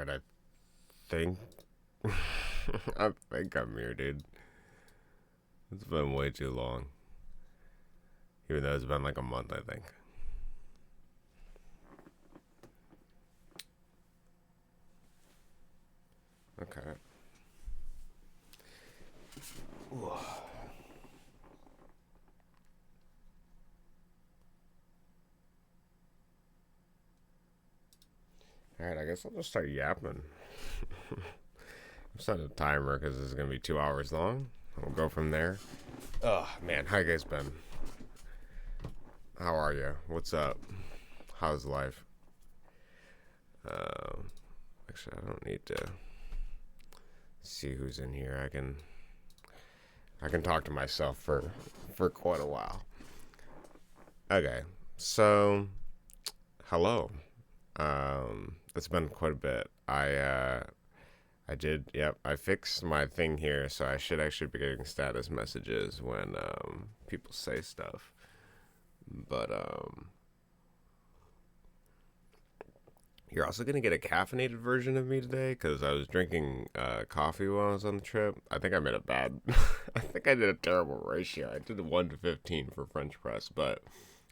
Alright, think. I think I'm here, dude. It's been way too long. Even though it's been like a month, I think. Okay. Alright, I guess I'll just start yapping. I'm setting a timer because this is going to be 2 hours long. We'll go from there. Oh, man. How you guys been? How are you? What's up? How's life? Actually, I don't need to see who's in here. I can talk to myself for quite a while. Okay. So, hello. It's been quite a bit. I did, yep, I fixed my thing here, so I should actually be getting status messages when, people say stuff. But, you're also gonna get a caffeinated version of me today, because I was drinking, coffee while I was on the trip. I think I made a bad, I think I did a terrible ratio. I did 1 to 15 for French press, but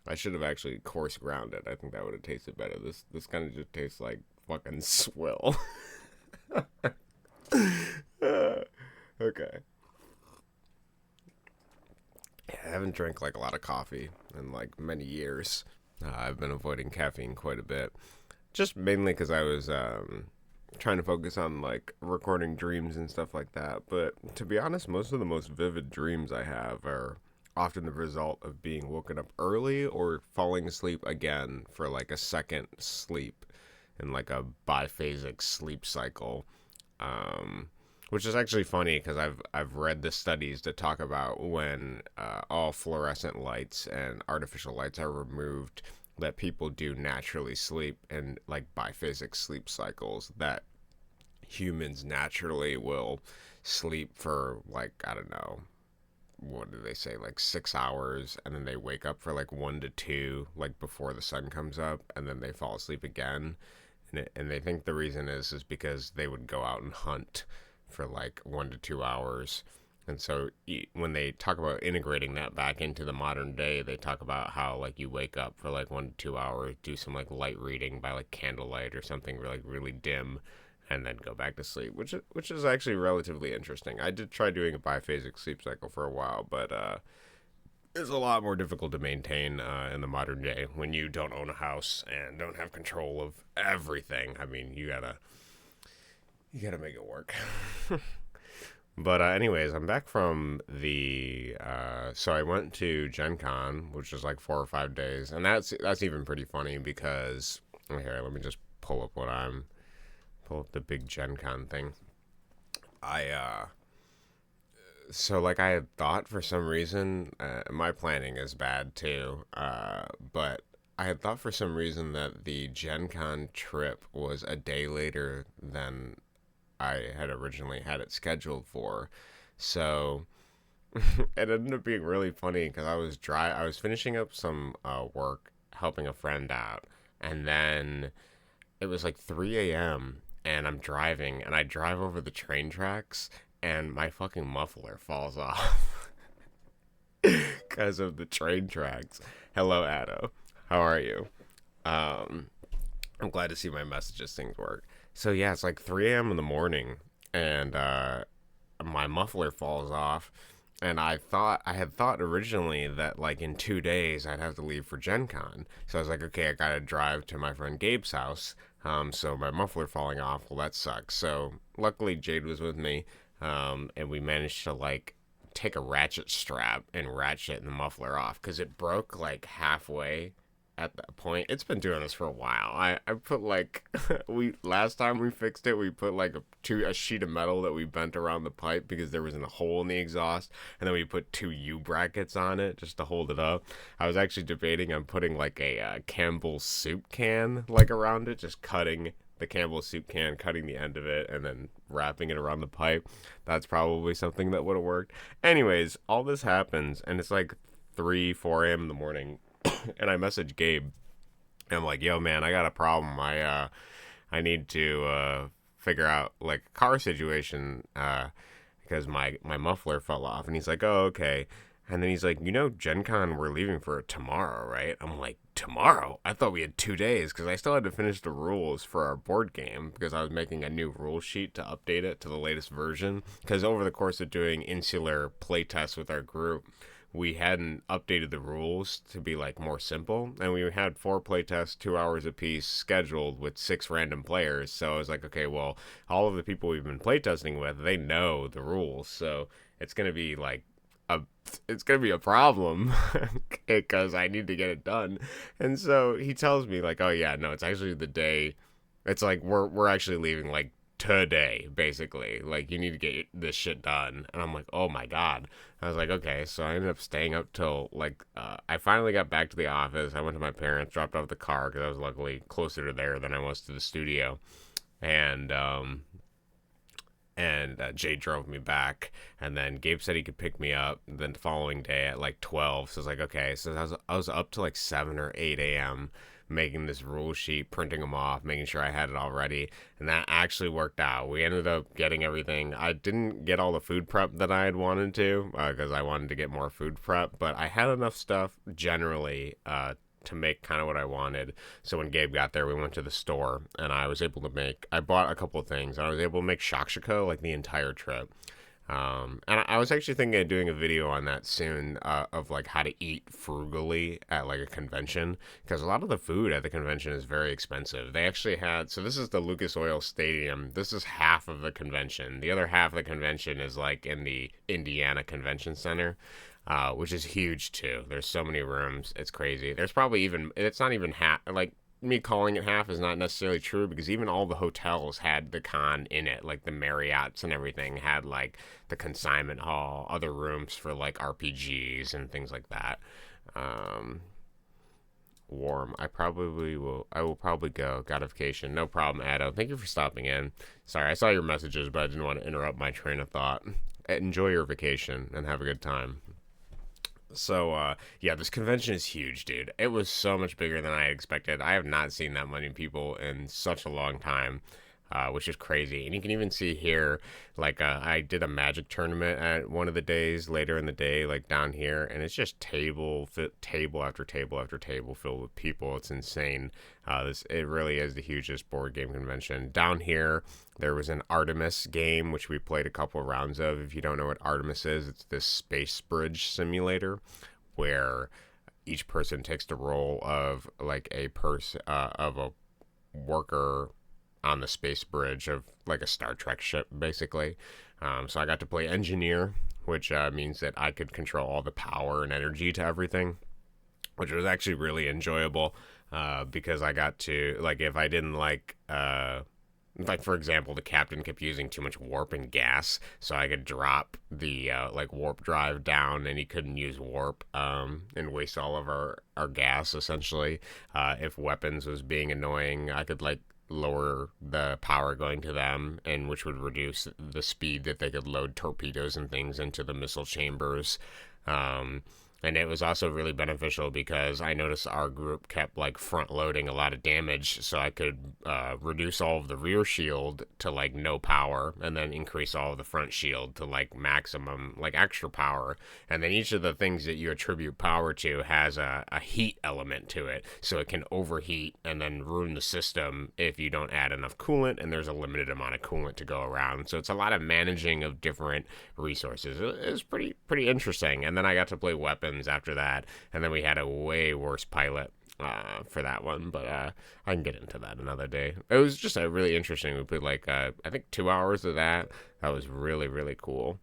I should have actually coarse ground it. I think that would have tasted better. This kind of just tastes like fucking swill. Okay. Yeah, I haven't drank like a lot of coffee in like many years. I've been avoiding caffeine quite a bit, just mainly because I was trying to focus on like recording dreams and stuff like that. But to be honest, most of the most vivid dreams I have are often the result of being woken up early or falling asleep again for like a second sleep in like a biphasic sleep cycle. Um, which is actually funny because I've read the studies that talk about when all fluorescent lights and artificial lights are removed, that people do naturally sleep in like biphasic sleep cycles, that humans naturally will sleep for like, I don't know, what do they say, like 6 hours, and then they wake up for like 1 to 2, like before the sun comes up, and then they fall asleep again. And they think the reason is because they would go out and hunt for like 1 to 2 hours. And so when they talk about integrating that back into the modern day, they talk about how like you wake up for like 1 to 2 hours, do some like light reading by like candlelight or something like really dim, and then go back to sleep, which is actually relatively interesting. I did try doing a biphasic sleep cycle for a while, but it's a lot more difficult to maintain in the modern day when you don't own a house and don't have control of everything. I mean, you gotta make it work. But anyways, I'm back from the so I went to GenCon, which was like 4 or 5 days, and that's even pretty funny because here, let me just pull up the big GenCon thing. I so like I had thought for some reason, my planning is bad too, but I had thought for some reason that the Gen Con trip was a day later than I had originally had it scheduled for. So it ended up being really funny because I was finishing up some work, helping a friend out, and then it was like 3 a.m. and I'm driving and I drive over the train tracks and my fucking muffler falls off because of the train tracks. Hello, Addo. How are you? Um, I'm glad to see my messages things work. So yeah, it's like 3 a.m. in the morning, and my muffler falls off. And I had thought originally that like in 2 days I'd have to leave for Gen Con. So I was like, okay, I gotta drive to my friend Gabe's house. So my muffler falling off, well, that sucks. So luckily Jade was with me, and we managed to like take a ratchet strap and ratchet the muffler off because it broke like halfway at that point. It's been doing this for a while. I put like we last time we fixed it, we put like a sheet of metal that we bent around the pipe because there wasn't a hole in the exhaust, and then we put two U brackets on it just to hold it up. I was actually debating on putting like a Campbell's soup can like around it, just cutting the Campbell's soup can, cutting the end of it, and then wrapping it around the pipe. That's probably something that would have worked. Anyways, all this happens, and it's like 3, 4 a.m. in the morning, and I message Gabe, and I'm like, "Yo, man, I got a problem. I need to figure out like a car situation because my muffler fell off, and he's like, "Oh, okay." And then he's like, Gen Con, we're leaving for tomorrow, right? I'm like, tomorrow? I thought we had 2 days because I still had to finish the rules for our board game because I was making a new rule sheet to update it to the latest version. Because over the course of doing insular playtests with our group, we hadn't updated the rules to be like more simple, and we had 4 playtests, 2 hours apiece, scheduled with 6 random players. So I was like, okay, well, all of the people we've been playtesting with, they know the rules, so it's gonna be like a it's gonna be a problem because I need to get it done. And so he tells me like, oh yeah, no, it's actually the day. It's like we're actually leaving like today, basically. Like you need to get this shit done. And I'm like, oh my god. I was like, okay. So I ended up staying up till like I finally got back to the office. I went to my parents, dropped off the car because I was luckily closer to there than I was to the studio, and Jay drove me back, and then Gabe said he could pick me up the following day at like 12. So I was like, okay. So I was up to like 7 or 8 a.m. making this rule sheet, printing them off, making sure I had it all ready, and that actually worked out. We ended up getting everything. I didn't get all the food prep that I had wanted to because I wanted to get more food prep, but I had enough stuff generally to make kind of what I wanted. So when Gabe got there, we went to the store, and I bought a couple of things, and I was able to make shakshuka like the entire trip. And I was actually thinking of doing a video on that soon of like how to eat frugally at like a convention, because a lot of the food at the convention is very expensive. They actually so this is the Lucas Oil Stadium. This is half of the convention. The other half of the convention is like in the Indiana Convention Center. Which is huge too. There's so many rooms. It's crazy. It's not even half, like, me calling it half is not necessarily true because even all the hotels had the con in it, like the Marriotts and everything had like the consignment hall, other rooms for like RPGs and things like that. Um, Warm. I will probably go. Godification. No problem, Addo. Thank you for stopping in. Sorry, I saw your messages, but I didn't want to interrupt my train of thought. Enjoy your vacation and have a good time. So, yeah, this convention is huge, dude. It was so much bigger than I expected. I have not seen that many people in such a long time, which is crazy. And you can even see here, like, I did a magic tournament at one of the days later in the day, like down here, and it's just table after table after table filled with people. It's insane. It really is the hugest board game convention. Down here, there was an Artemis game, which we played a couple of rounds of. If you don't know what Artemis is, it's this space bridge simulator where each person takes the role of like of a worker on the space bridge of like a Star Trek ship, basically. So I got to play engineer, which means that I could control all the power and energy to everything, which was actually really enjoyable because I got to, like, if I didn't like, for example, the captain kept using too much warp and gas, so I could drop the like warp drive down, and he couldn't use warp and waste all of our gas essentially. If weapons was being annoying, I could like lower the power going to them, and which would reduce the speed that they could load torpedoes and things into the missile chambers. And it was also really beneficial because I noticed our group kept like front loading a lot of damage, so I could reduce all of the rear shield to like no power, and then increase all of the front shield to like maximum, like extra power. And then each of the things that you attribute power to has a heat element to it, so it can overheat and then ruin the system if you don't add enough coolant, and there's a limited amount of coolant to go around. So it's a lot of managing of different resources. It was pretty interesting. And then I got to play weapons after that, and then we had a way worse pilot for that one, but I can get into that another day. It was just a really interesting. We played like I think 2 hours of that. That was really cool.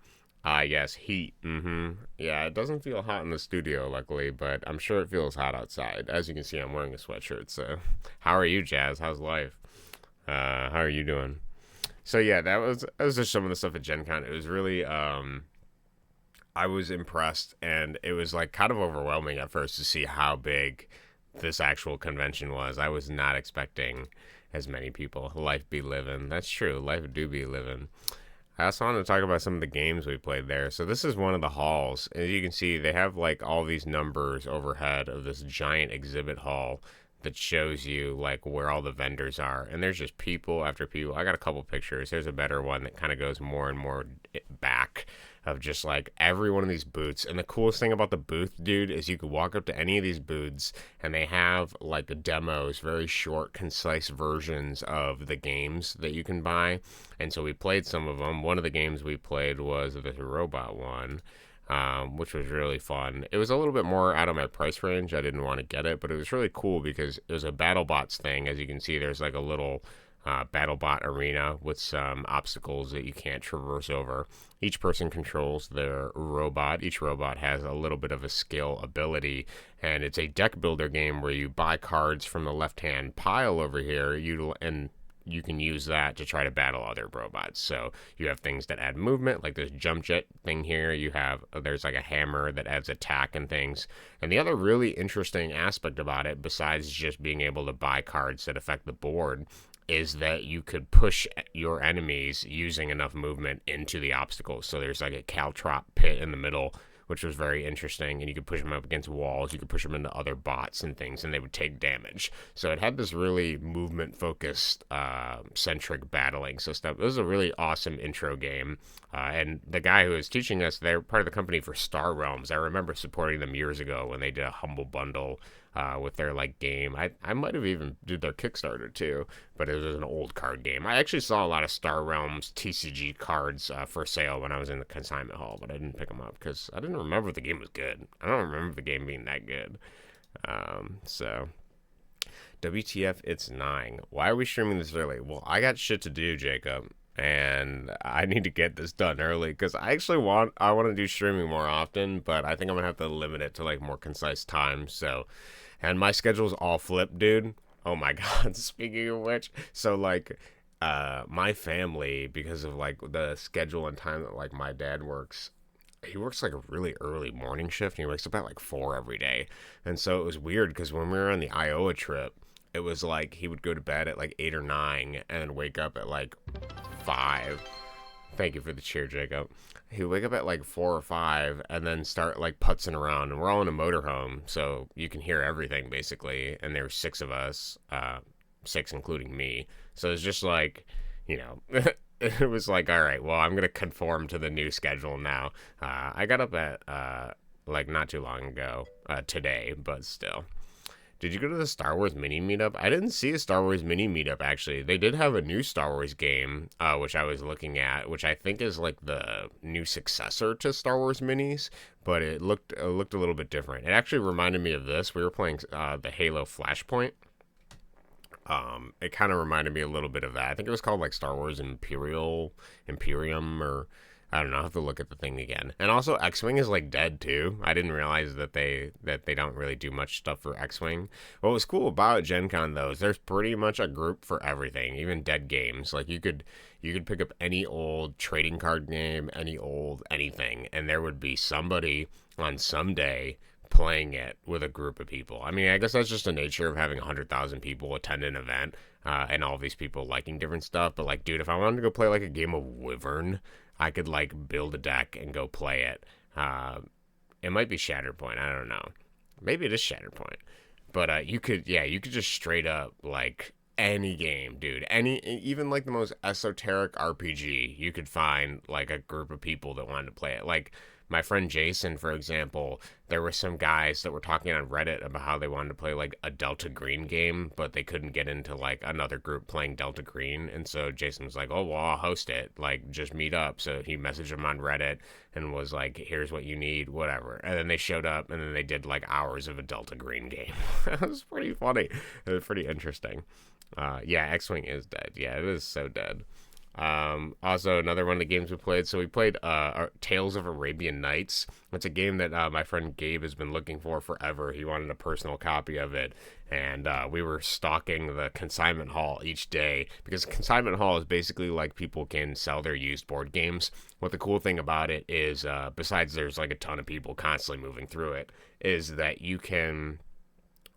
Yes, heat. Yeah, it doesn't feel hot in the studio, luckily, but I'm sure it feels hot outside. As you can see, I'm wearing a sweatshirt. So, how are you, Jazz? How's life? How are you doing? So yeah, that was just some of the stuff at Gen Con. It was really I was impressed, and it was like kind of overwhelming at first to see how big this actual convention was. I was not expecting as many people. Life be living. That's true. Life do be living. I also wanted to talk about some of the games we played there. So this is one of the halls. As you can see, they have like all these numbers overhead of this giant exhibit hall that shows you like where all the vendors are, and there's just people after people. I got a couple pictures. There's a better one that kind of goes more and more back of just like every one of these booths. And the coolest thing about the booth, dude, is you could walk up to any of these booths and they have like the demos, very short, concise versions of the games that you can buy. And so we played some of them. One of the games we played was the robot one, which was really fun. It was a little bit more out of my price range. I didn't want to get it, but it was really cool because it was a BattleBots thing. As you can see, there's like a little BattleBot arena with some obstacles that you can't traverse over. Each person controls their robot. Each robot has a little bit of a skill ability, and it's a deck builder game where you buy cards from the left-hand pile over here, and you can use that to try to battle other robots. So you have things that add movement, like this jump jet thing here. There's like a hammer that adds attack and things. And the other really interesting aspect about it, besides just being able to buy cards that affect the board, is that you could push your enemies using enough movement into the obstacles. So there's like a caltrop pit in the middle, which was very interesting, and you could push them up against walls, you could push them into other bots and things, and they would take damage. So it had this really movement-focused, centric battling system. It was a really awesome intro game, and the guy who was teaching us, they're part of the company for Star Realms. I remember supporting them years ago when they did a Humble Bundle with their like game. I might have even did their Kickstarter too, but it was an old card game. I actually saw a lot of Star Realms TCG cards for sale when I was in the consignment hall, but I didn't pick them up because I didn't remember if the game was good. I don't remember the game being that good. So WTF, it's 9. Why are we streaming this early? Well, I got shit to do, Jacob, and I need to get this done early because I want to do streaming more often, but I think I'm gonna have to limit it to like more concise times. So, and my schedule's all flipped, dude. Oh my god. Speaking of which, so like my family, because of like the schedule and time that like my dad works, he works like a really early morning shift, and he wakes up at like 4 every day. And so it was weird because when we were on the Iowa trip, it was like he would go to bed at like 8 or 9 and wake up at like 5. Thank you for the cheer, Jacob. He would wake up at like 4 or 5 and then start like putzing around. And we're all in a motorhome, so you can hear everything basically. And there's 6 of us, 6 including me. So it's just like, you know, it was like, all right, well, I'm going to conform to the new schedule now. I got up at like not too long ago, today, but still. Did you go to the Star Wars mini meetup? I didn't see a Star Wars mini meetup, actually. They did have a new Star Wars game, which I was looking at, which I think is like the new successor to Star Wars minis, but it looked a little bit different. It actually reminded me of this. We were playing the Halo Flashpoint. It kind of reminded me a little bit of that. I think it was called like Star Wars Imperium, or I don't know. I have to look at the thing again. And also, X-Wing is like dead too. I didn't realize that they don't really do much stuff for X-Wing. What was cool about GenCon though is there's pretty much a group for everything, even dead games. Like you could pick up any old trading card game, any old anything, and there would be somebody on some day playing it with a group of people. I mean, I guess that's just the nature of having 100,000 people attend an event, and all these people liking different stuff. But like, dude, if I wanted to go play like a game of Wyvern, I could like build a deck and go play it. It might be Shatterpoint. I don't know. Maybe it is Shatterpoint. But you could just straight up like any game, dude. Even like the most esoteric RPG, you could find like a group of people that wanted to play it. Like my friend Jason, for example, there were some guys that were talking on Reddit about how they wanted to play like a Delta Green game, but they couldn't get into like another group playing Delta Green. And so Jason was like, oh, well, I'll host it. Like, just meet up. So he messaged him on Reddit and was like, here's what you need, whatever. And then they showed up, and then they did like hours of a Delta Green game. It was pretty funny. It was pretty interesting. Yeah, X-Wing is dead. Yeah, it is so dead. Also, another one of the games we played. So we played Tales of Arabian Nights. It's a game that my friend Gabe has been looking for forever. He wanted a personal copy of it, and we were stalking the consignment hall each day, because consignment hall is basically like people can sell their used board games. What the cool thing about it is, besides there's like a ton of people constantly moving through it, is that you can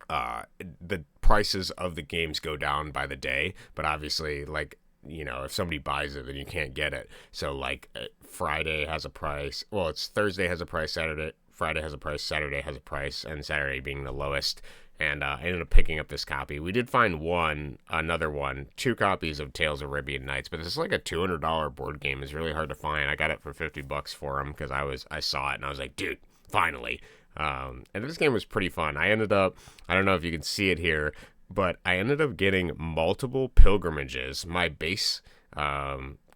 the prices of the games go down by the day, but obviously, like, you know, if somebody buys it, then you can't get it. So like Friday has a price. Well, it's Thursday has a price, Friday has a price, Saturday has a price, and Saturday being the lowest and I ended up picking up this copy. We did find two copies of Tales of Arabian Nights, but this is like a $200 board game. It's really hard to find. I got it for $50 for them because I saw it and I was like, dude, finally. And this game was pretty fun. I don't know if you can see it here, but I ended up getting multiple pilgrimages. My base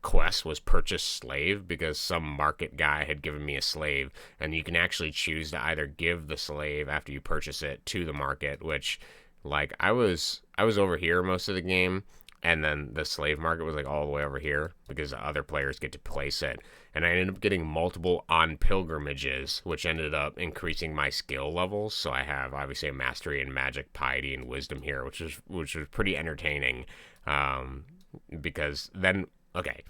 quest was purchase slave because some market guy had given me a slave, and you can actually choose to either give the slave after you purchase it to the market, which like I was over here most of the game, and then the slave market was like all the way over here because other players get to place it. And I ended up getting multiple on pilgrimages, which ended up increasing my skill levels. So I have obviously a mastery in magic, piety, and wisdom here, which was pretty entertaining. Because then, okay,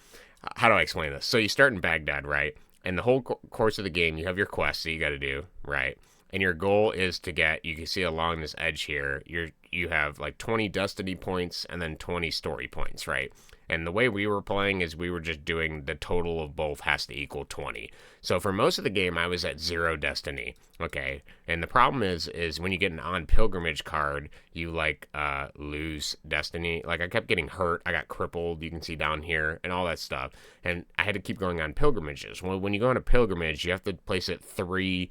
how do I explain this? So you start in Baghdad, right? And the whole course of the game, you have your quests that you got to do, right? And your goal is to get, you can see along this edge here, you have like 20 destiny points and then 20 story points, right? And the way we were playing is we were just doing the total of both has to equal 20. So for most of the game, I was at 0 destiny, okay? And the problem is when you get an on pilgrimage card, you like lose destiny. Like I kept getting hurt, I got crippled, you can see down here, and all that stuff. And I had to keep going on pilgrimages. Well, when you go on a pilgrimage, you have to place it 3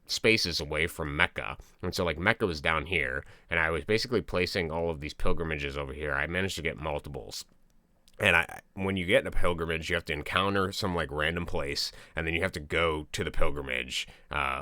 spaces away from Mecca. And so like Mecca was down here, and I was basically placing all of these pilgrimages over here. I managed to get multiples. And when you get in a pilgrimage, you have to encounter some like random place, and then you have to go to the pilgrimage,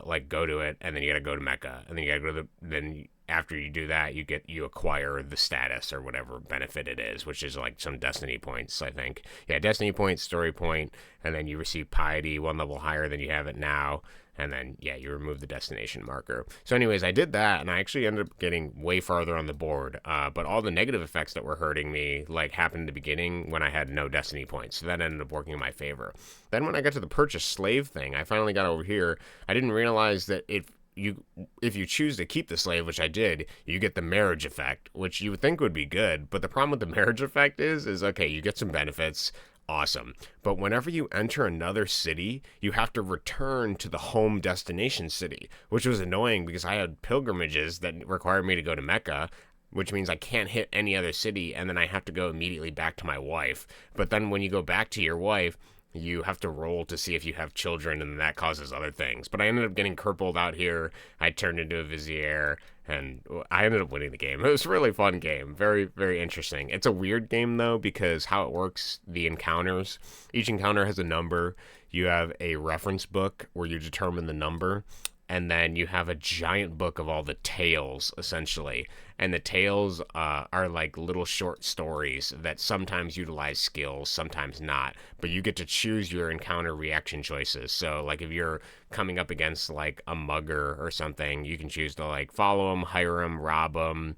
like go to it, and then you gotta go to Mecca, and then you gotta go to after you do that, you acquire the status or whatever benefit it is, which is like some destiny points, I think. Yeah, destiny points, story point, and then you receive piety 1 level higher than you have it now. And then, yeah, you remove the destination marker. So anyways, I did that, and I actually ended up getting way farther on the board. But all the negative effects that were hurting me, like, happened in the beginning when I had no destiny points. So that ended up working in my favor. Then when I got to the purchase slave thing, I finally got over here. I didn't realize that if you choose to keep the slave, which I did, you get the marriage effect, which you would think would be good. But the problem with the marriage effect is okay, you get some benefits. Awesome. But whenever you enter another city, you have to return to the home destination city, which was annoying because I had pilgrimages that required me to go to Mecca, which means I can't hit any other city, and then I have to go immediately back to my wife. But then when you go back to your wife, you have to roll to see if you have children, and that causes other things. But I ended up getting crippled out here. I turned into a vizier, and I ended up winning the game. It was a really fun game. Very, very interesting. It's a weird game, though, because how it works, the encounters, each encounter has a number. You have a reference book where you determine the number, and then you have a giant book of all the tales, essentially. And the tales are like little short stories that sometimes utilize skills, sometimes not. But you get to choose your encounter reaction choices. So, like, if you're coming up against, like, a mugger or something, you can choose to, like, follow him, hire him, rob him.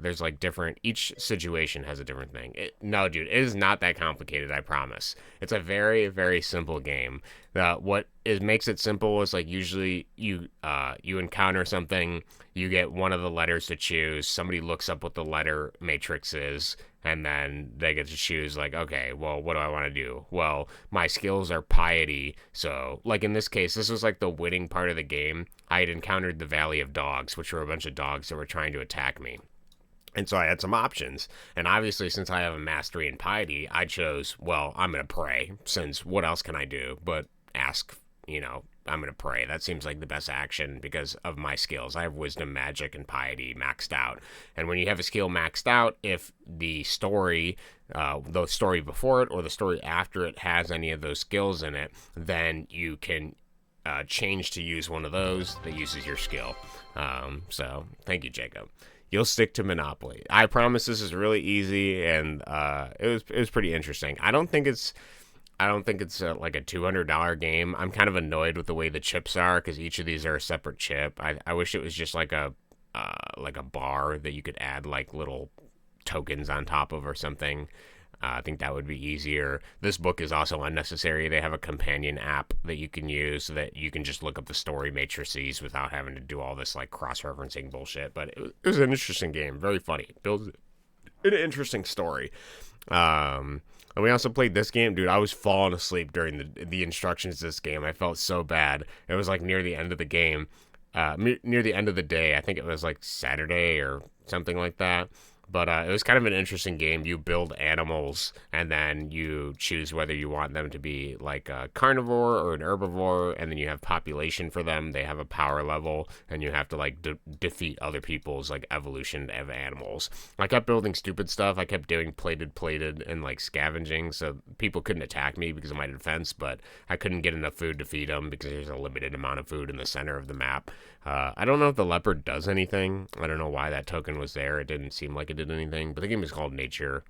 There's, like, each situation has a different thing. No, dude, it is not that complicated, I promise. It's a very, very simple game. What makes it simple is, like, usually you encounter something, you get one of the letters to choose. Somebody looks up what the letter matrix is, and then they get to choose, like, okay, well, what do I want to do? Well, my skills are piety, so, like, in this case, this was, like, the winning part of the game. I had encountered the Valley of Dogs, which were a bunch of dogs that were trying to attack me. And so I had some options. And obviously, since I have a mastery in piety, I chose, well, I'm going to pray, since what else can I do but ask, I'm going to pray. That seems like the best action because of my skills. I have wisdom, magic, and piety maxed out. And when you have a skill maxed out, if the story before it or the story after it has any of those skills in it, then you can change to use one of those that uses your skill. So thank you, Jacob. You'll stick to Monopoly. I promise this is really easy, and it was pretty interesting. I don't think it's like a $200 game. I'm kind of annoyed with the way the chips are because each of these are a separate chip. I wish it was just like a bar that you could add like little tokens on top of or something. I think that would be easier. This book is also unnecessary. They have a companion app that you can use so that you can just look up the story matrices without having to do all this like cross-referencing bullshit. But it was an interesting game. Very funny. It builds an interesting story. And we also played this game. Dude, I was falling asleep during the instructions to this game. I felt so bad. It was like near the end of the game. near the end of the day. I think it was like Saturday or something like that. But it was kind of an interesting game. You build animals, and then you choose whether you want them to be like a carnivore or an herbivore, and then you have population for them. They have a power level, and you have to like defeat other people's like evolution of animals. I kept building stupid stuff. I kept doing plated, and like scavenging, so people couldn't attack me because of my defense, but I couldn't get enough food to feed them because there's a limited amount of food in the center of the map. I don't know if the leopard does anything. I don't know why that token was there. It didn't seem like it did anything, but the game is called Nature.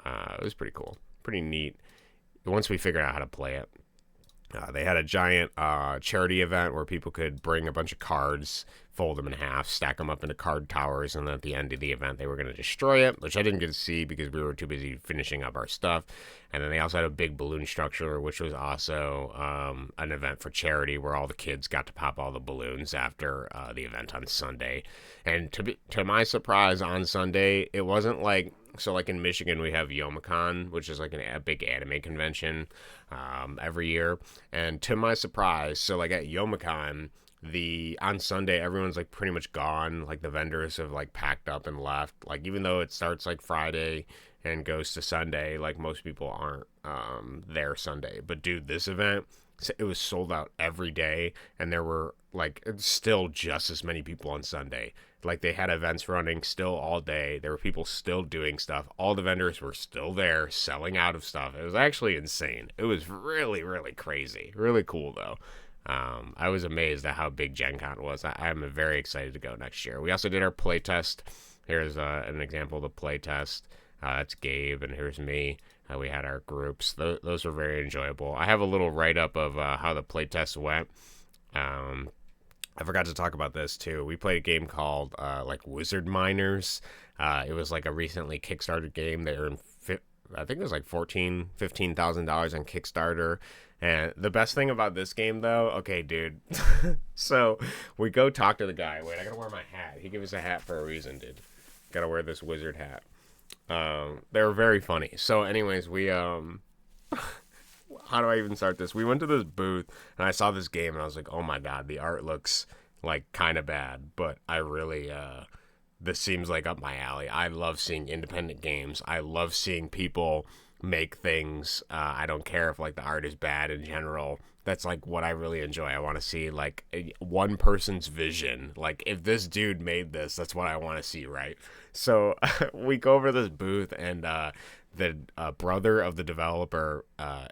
It was pretty cool, pretty neat. Once we figured out how to play it, they had a giant charity event where people could bring a bunch of cards, fold them in half, stack them up into card towers, and then at the end of the event, they were going to destroy it, which I didn't get to see because we were too busy finishing up our stuff. And then they also had a big balloon structure, which was also an event for charity where all the kids got to pop all the balloons after the event on Sunday. And to my surprise, on Sunday, it wasn't like... So, like in Michigan, we have YomaCon, which is like a big anime convention every year. And to my surprise, so like at YomaCon, on Sunday, everyone's like pretty much gone. Like the vendors have like packed up and left. Like even though it starts like Friday and goes to Sunday, like most people aren't there Sunday. But dude, this event, it was sold out every day, and there were like still just as many people on Sunday. Like they had events running still all day. There were people still doing stuff. All the vendors were still there selling out of stuff. It was actually insane. It was really, really crazy. Really cool though. I was amazed at how big GenCon was. I'm very excited to go next year. We also did our play test. Here's an example of the play test. That's Gabe, and here's me. We had our groups. Those were very enjoyable. I have a little write-up of how the play test went. I forgot to talk about this too. We played a game called like Wizard Miners. It was like a recently Kickstarter game. They earned, I think it was like $15,000 on Kickstarter. And the best thing about this game though, okay, dude. So we go talk to the guy. Wait, I gotta wear my hat. He gave us a hat for a reason, dude. Gotta wear this wizard hat. They were very funny. So anyways, we how do I even start this? We went to this booth and I saw this game and I was like, oh my god, the art looks like kind of bad, but I really this seems like up my alley. I love seeing independent games. I love seeing people make things. I don't care if like the art is bad in general. That's like what I really enjoy. I want to see like one person's vision. Like if this dude made this, that's what I want to see, right? So we go over this booth and the brother of the developer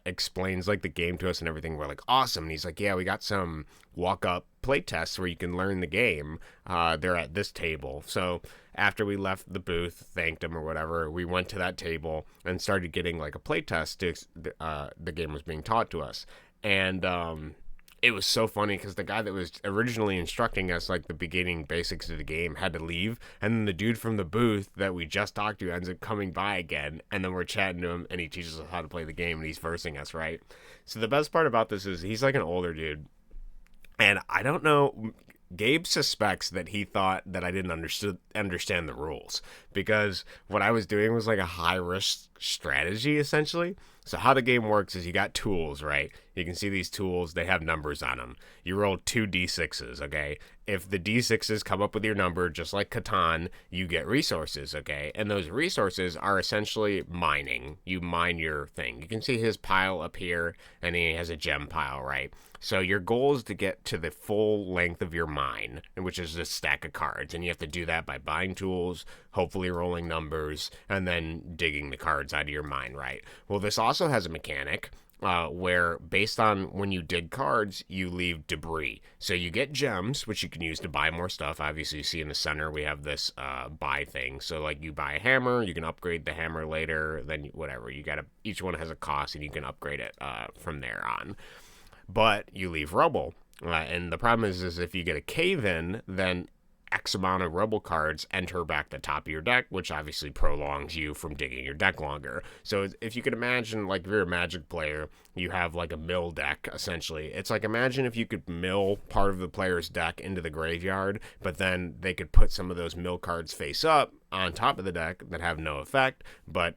explains like the game to us and everything. We're like, awesome. And he's like, yeah, we got some walk-up play tests where you can learn the game. They're at this table. So after we left the booth, thanked him or whatever, we went to that table and started getting like a play test to the game was being taught to us. And it was so funny because the guy that was originally instructing us like the beginning basics of the game had to leave, and then the dude from the booth that we just talked to ends up coming by again, and then we're chatting to him and he teaches us how to play the game and he's versing us, right? So the best part about this is he's like an older dude, and I don't know, Gabe suspects that he thought that I didn't understand the rules, because what I was doing was like a high risk strategy essentially. So how the game works is you got tools, right? You can see these tools, they have numbers on them. You roll 2 d6s, okay? If the d6s come up with your number, just like Catan, you get resources, okay? And those resources are essentially mining. You mine your thing. You can see his pile up here, and he has a gem pile, right? So your goal is to get to the full length of your mine, which is a stack of cards. And you have to do that by buying tools, hopefully rolling numbers, and then digging the cards out of your mine, right? Well, this also has a mechanic where based on when you dig cards, you leave debris. So you get gems, which you can use to buy more stuff. Obviously, you see in the center, we have this buy thing. So like you buy a hammer, you can upgrade the hammer later, then whatever. Each one has a cost and you can upgrade it from there on. But you leave rubble. And the problem is if you get a cave in, then X amount of rubble cards enter back the top of your deck, which obviously prolongs you from digging your deck longer. So if you could imagine, like if you're a Magic player, you have like a mill deck, essentially. It's like, imagine if you could mill part of the player's deck into the graveyard, but then they could put some of those mill cards face up on top of the deck that have no effect, but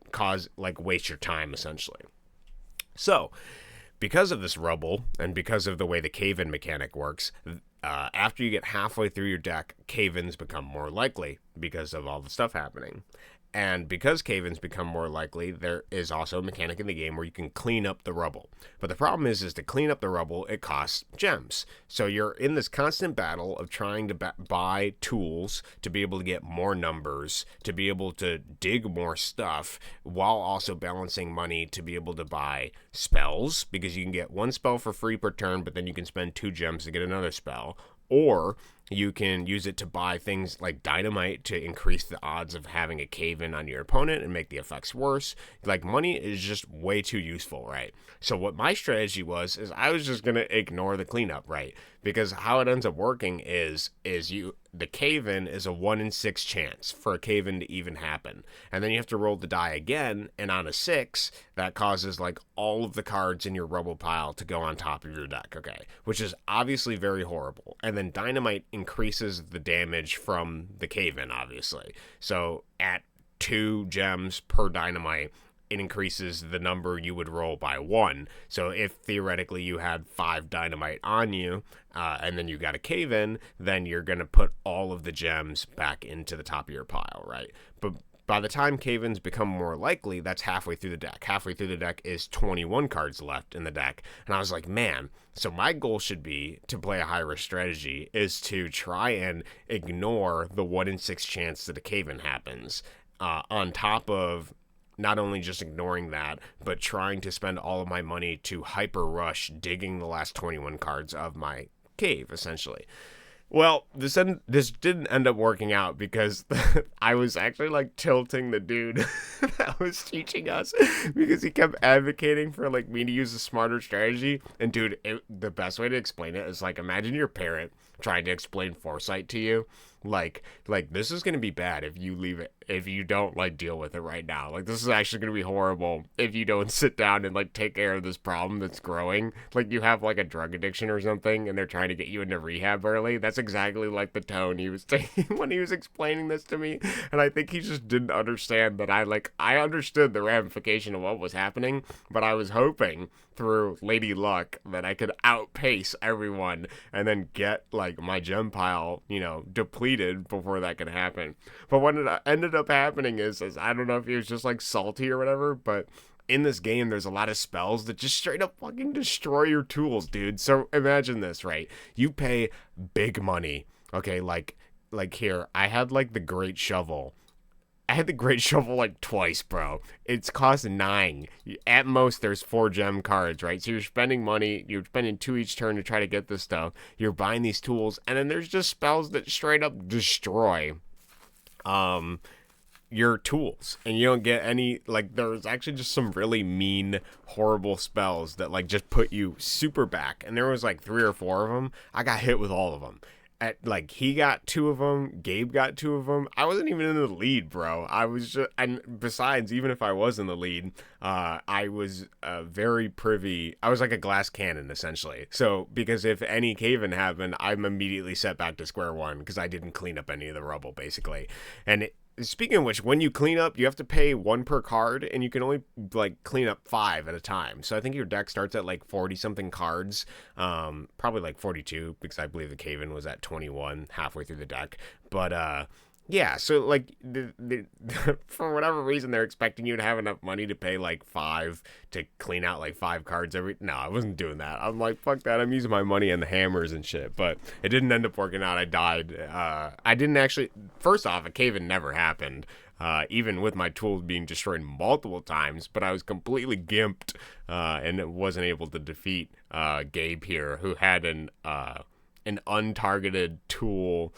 waste your time, essentially. So because of this rubble and because of the way the cave-in mechanic works, after you get halfway through your deck, cave-ins become more likely because of all the stuff happening. And because cave-ins become more likely, there is also a mechanic in the game where you can clean up the rubble. But the problem is to clean up the rubble, it costs gems. So you're in this constant battle of trying to buy tools to be able to get more numbers, to be able to dig more stuff, while also balancing money to be able to buy spells, because you can get one spell for free per turn, but then you can spend 2 gems to get another spell. Or you can use it to buy things like dynamite to increase the odds of having a cave-in on your opponent and make the effects worse. Like, money is just way too useful, right? So what my strategy was is I was just going to ignore the cleanup, right? Because how it ends up working is the cave-in is a 1 in 6 chance for a cave-in to even happen. And then you have to roll the die again, and on a 6, that causes like all of the cards in your rubble pile to go on top of your deck, okay? Which is obviously very horrible. And then dynamite increases the damage from the cave-in, obviously. So at 2 gems per dynamite, it increases the number you would roll by 1. So if theoretically you had 5 dynamite on you, and then you got a cave-in, then you're going to put all of the gems back into the top of your pile, right? But by the time cave-ins become more likely, that's halfway through the deck. Halfway through the deck is 21 cards left in the deck. And I was like, man, so my goal should be to play a high-risk strategy is to try and ignore the 1 in 6 chance that a cave-in happens, on top of not only just ignoring that, but trying to spend all of my money to hyper rush digging the last 21 cards of my cave, essentially. Well, this didn't end up working out because I was actually like tilting the dude that was teaching us, because he kept advocating for like me to use a smarter strategy. And dude, the best way to explain it is like, imagine your parent trying to explain foresight to you. Like this is going to be bad if you leave it, if you don't like deal with it right now. Like, this is actually going to be horrible if you don't sit down and like take care of this problem that's growing. Like, you have like a drug addiction or something and they're trying to get you into rehab early. That's exactly like the tone he was taking when he was explaining this to me. And I think he just didn't understand that I understood the ramification of what was happening, but I was hoping through Lady Luck that I could outpace everyone and then get like my gem pile, depleted before that could happen. But what it ended up happening is I don't know if he was just like salty or whatever, but in this game there's a lot of spells that just straight up fucking destroy your tools, dude. So imagine this, right? You pay big money, okay? Like here, I had the Great Shovel. I had the Great Shovel like twice, bro. It's cost 9. At most, there's 4 gem cards, right? So you're spending money. You're spending 2 each turn to try to get this stuff. You're buying these tools, and then there's just spells that straight up destroy your tools, and you don't get any. Like, there's actually just some really mean, horrible spells that like just put you super back. And there was like 3 or 4 of them. I got hit with all of them. He got 2 of them, Gabe got 2 of them. I wasn't even in the lead, bro. I was just, and besides, even if I was in the lead, I was very privy. I was like a glass cannon, essentially. So, because if any cave-in happened, I'm immediately set back to square one, because I didn't clean up any of the rubble, basically. And speaking of which, when you clean up, you have to pay 1 per card, and you can only clean up 5 at a time. So I think your deck starts at 40 something cards, probably 42, because I believe the cave-in was at 21 halfway through the deck. But yeah, so for whatever reason, they're expecting you to have enough money to pay 5 to clean out 5 cards every. No, I wasn't doing that. I'm like, fuck that. I'm using my money on the hammers and shit. But it didn't end up working out. I died. I didn't actually. First off, a cave-in never happened. Even with my tools being destroyed multiple times, but I was completely gimped and wasn't able to defeat Gabe here, who had an untargeted tool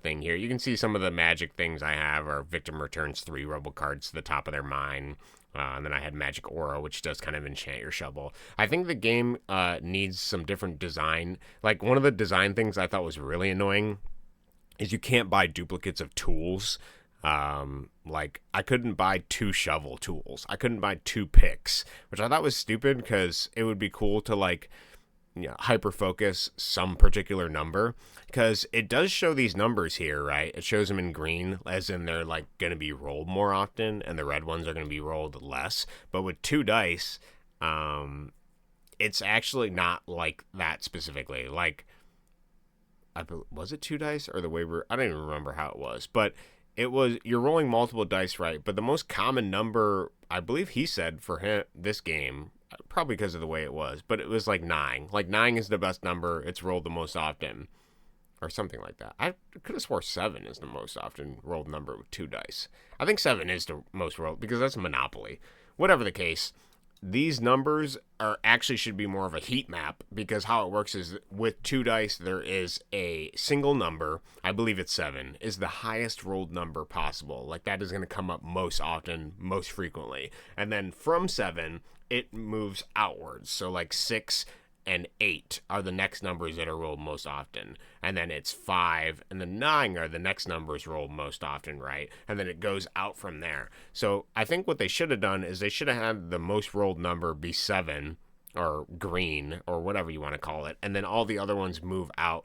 thing here. You can see some of the magic things I have are victim returns 3 rubble cards to the top of their mine. And then I had Magic Aura, which does kind of enchant your shovel. I think the game needs some different design. Like, one of the design things I thought was really annoying is you can't buy duplicates of tools. I couldn't buy 2 shovel tools. I couldn't buy 2 picks, which I thought was stupid, because it would be cool to hyper focus some particular number, because it does show these numbers here, right? It shows them in green, as in they're going to be rolled more often, and the red ones are going to be rolled less. But with 2 dice, it's actually not like that specifically. was it 2 dice or the way I don't even remember how it was, but you're rolling multiple dice, right? But the most common number, I believe he said for him this game, probably because of the way it was, but it was like 9. Like 9 is the best number. It's rolled the most often, or something like that. I could have swore 7 is the most often rolled number with 2 dice. I think 7 is the most rolled because that's Monopoly. Whatever the case, these numbers should be more of a heat map, because how it works is with 2 dice there is a single number, I believe it's 7, is the highest rolled number possible. Like that is going to come up most often, most frequently. And then from 7 it moves outwards. So like 6 and 8 are the next numbers that are rolled most often. And then it's 5 and then 9 are the next numbers rolled most often, right? And then it goes out from there. So I think what they should have done is they should have had the most rolled number be 7, or green, or whatever you want to call it, and then all the other ones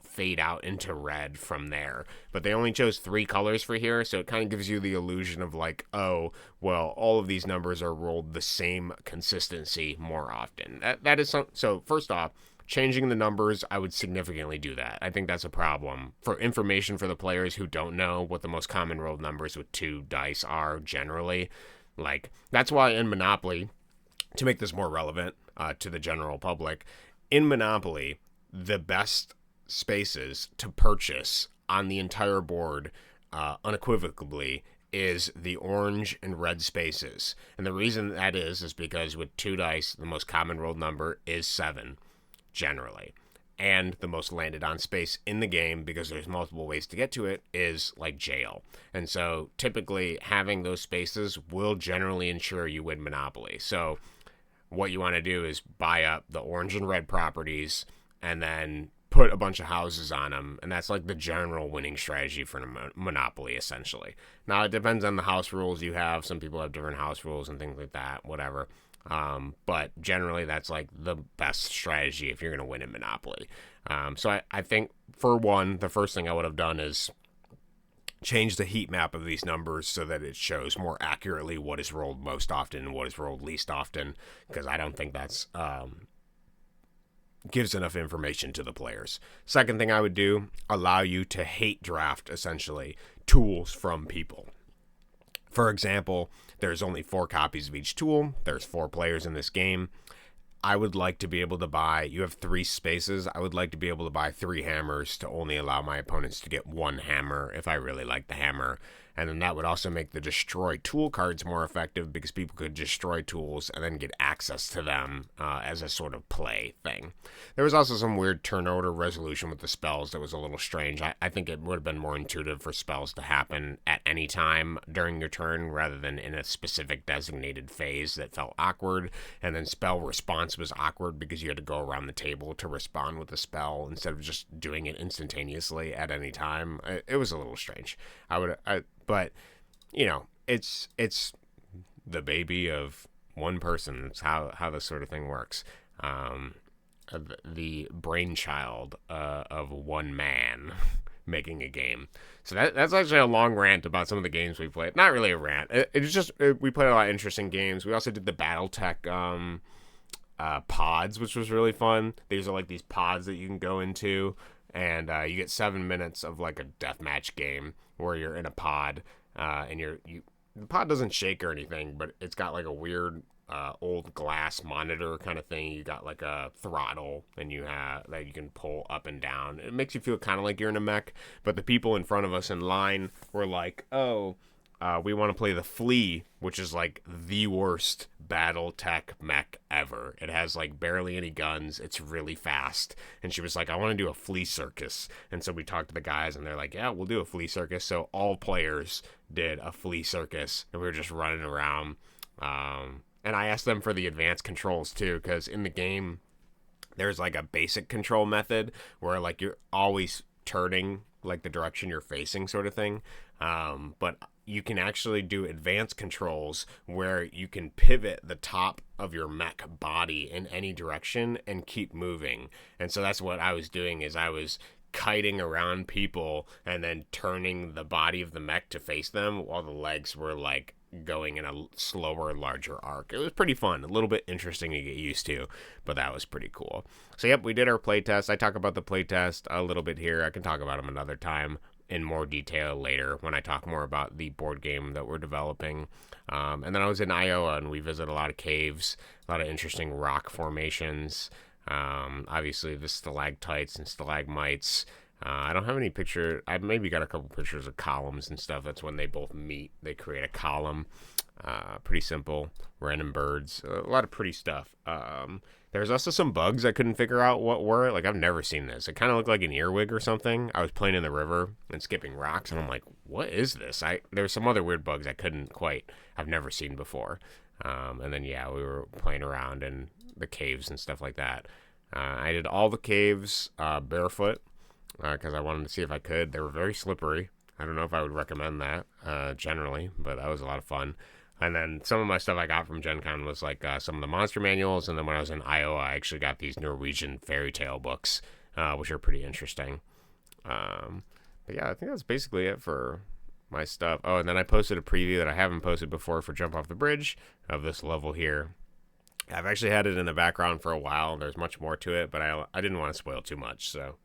fade out into red from there. But they only chose 3 colors for here, so it kind of gives you the illusion of like, oh, well, all of these numbers are rolled the same consistency more often. That is so first off, changing the numbers, I would significantly do that. I think that's a problem. For information for the players who don't know what the most common rolled numbers with 2 dice are generally, like, that's why in Monopoly, to make this more relevant to the general public, in Monopoly, the best spaces to purchase on the entire board, unequivocally, is the orange and red spaces. And the reason that is because with 2 dice, the most common rolled number is 7, generally. And the most landed on space in the game, because there's multiple ways to get to it, is like jail. And so typically having those spaces will generally ensure you win Monopoly. So what you want to do is buy up the orange and red properties and then put a bunch of houses on them. And that's like the general winning strategy for Monopoly, essentially. Now, it depends on the house rules you have. Some people have different house rules and things like that, whatever. But generally, that's like the best strategy if you're going to win in Monopoly. So I think, for one, the first thing I would have done is change the heat map of these numbers so that it shows more accurately what is rolled most often and what is rolled least often, because I don't think that's gives enough information to the players. Second thing I would do, allow you to hate draft, essentially, tools from people. For example, there's only 4 copies of each tool. There's 4 players in this game. I would like to be able to buy, you have 3 spaces, I would like to be able to buy 3 hammers to only allow my opponents to get 1 hammer if I really like the hammer. And then that would also make the destroy tool cards more effective, because people could destroy tools and then get access to them as a sort of play thing. There was also some weird turn order resolution with the spells that was a little strange. I think it would have been more intuitive for spells to happen at any time during your turn rather than in a specific designated phase that felt awkward. And then spell response was awkward because you had to go around the table to respond with a spell instead of just doing it instantaneously at any time. It was a little strange. But, you know, it's the baby of one person. It's how this sort of thing works. The brainchild of one man making a game. So that's actually a long rant about some of the games we played. Not really a rant. We played a lot of interesting games. We also did the BattleTech pods, which was really fun. These are like these pods that you can go into, and you get 7 minutes of like a deathmatch game where you're in a pod, and the pod doesn't shake or anything, but it's got like a weird old glass monitor kind of thing. You got like a throttle, and you have that you can pull up and down. It makes you feel kind of like you're in a mech, but the people in front of us in line were like, oh, we want to play the Flea, which is like the worst BattleTech mech ever. It has like barely any guns. It's really fast. And she was like, I want to do a flea circus. And so we talked to the guys, and they're like, yeah, we'll do a flea circus. So all players did a flea circus, and we were just running around. And I asked them for the advanced controls too, because in the game, there's like a basic control method where like you're always turning like the direction you're facing, sort of thing. But you can actually do advanced controls where you can pivot the top of your mech body in any direction and keep moving. And so that's what I was doing, is I was kiting around people and then turning the body of the mech to face them while the legs were like going in a slower, larger arc. It was pretty fun, a little bit interesting to get used to, but that was pretty cool. So yep, we did our playtest. I talk about the playtest a little bit here. I can talk about them another time in more detail later when I talk more about the board game that we're developing. And then I was in Iowa and we visited a lot of caves, a lot of interesting rock formations. Obviously the stalactites and stalagmites. I don't have any picture. I've maybe got a couple pictures of columns and stuff. That's when they both meet. They create a column. Pretty simple. Random birds. A lot of pretty stuff. There's also some bugs I couldn't figure out what were. Like, I've never seen this. It kind of looked like an earwig or something. I was playing in the river and skipping rocks, and I'm like, what is this? There's some other weird bugs I've never seen before. And then, yeah, we were playing around in the caves and stuff like that. I did all the caves barefoot because I wanted to see if I could. They were very slippery. I don't know if I would recommend that generally, but that was a lot of fun. And then some of my stuff I got from GenCon was like some of the monster manuals. And then when I was in Iowa, I actually got these Norwegian fairy tale books, which are pretty interesting. But yeah, I think that's basically it for my stuff. Oh, and then I posted a preview that I haven't posted before for Jump Off the Bridge of this level here. I've actually had it in the background for a while. There's much more to it, but I didn't want to spoil too much, so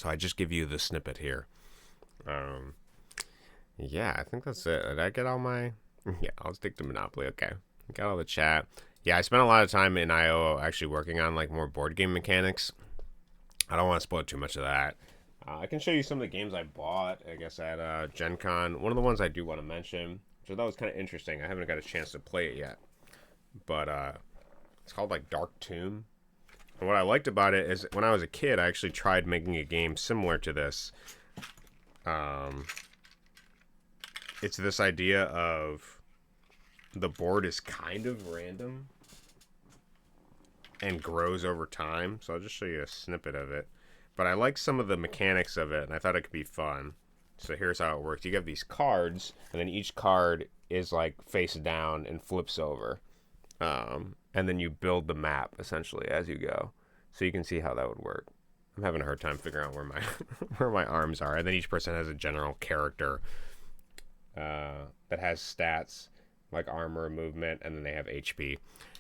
I just give you the snippet here. Yeah, I think that's it. Did I get all my... Yeah, I'll stick to Monopoly. Okay. Got all the chat. Yeah, I spent a lot of time in Iowa actually working on like more board game mechanics. I don't want to spoil too much of that. I can show you some of the games I bought, I guess, at Gen Con. One of the ones I do want to mention, so that was kind of interesting. I haven't got a chance to play it yet. But it's called like Dark Tomb. And what I liked about it is when I was a kid, I actually tried making a game similar to this. It's this idea of the board is kind of random and grows over time. So I'll just show you a snippet of it. But I like some of the mechanics of it, and I thought it could be fun. So here's how it works. You have these cards, and then each card is like face down and flips over. And then you build the map, essentially, as you go. So you can see how that would work. I'm having a hard time figuring out where my where my arms are. And then each person has a general character that has stats like armor, movement, and then they have HP.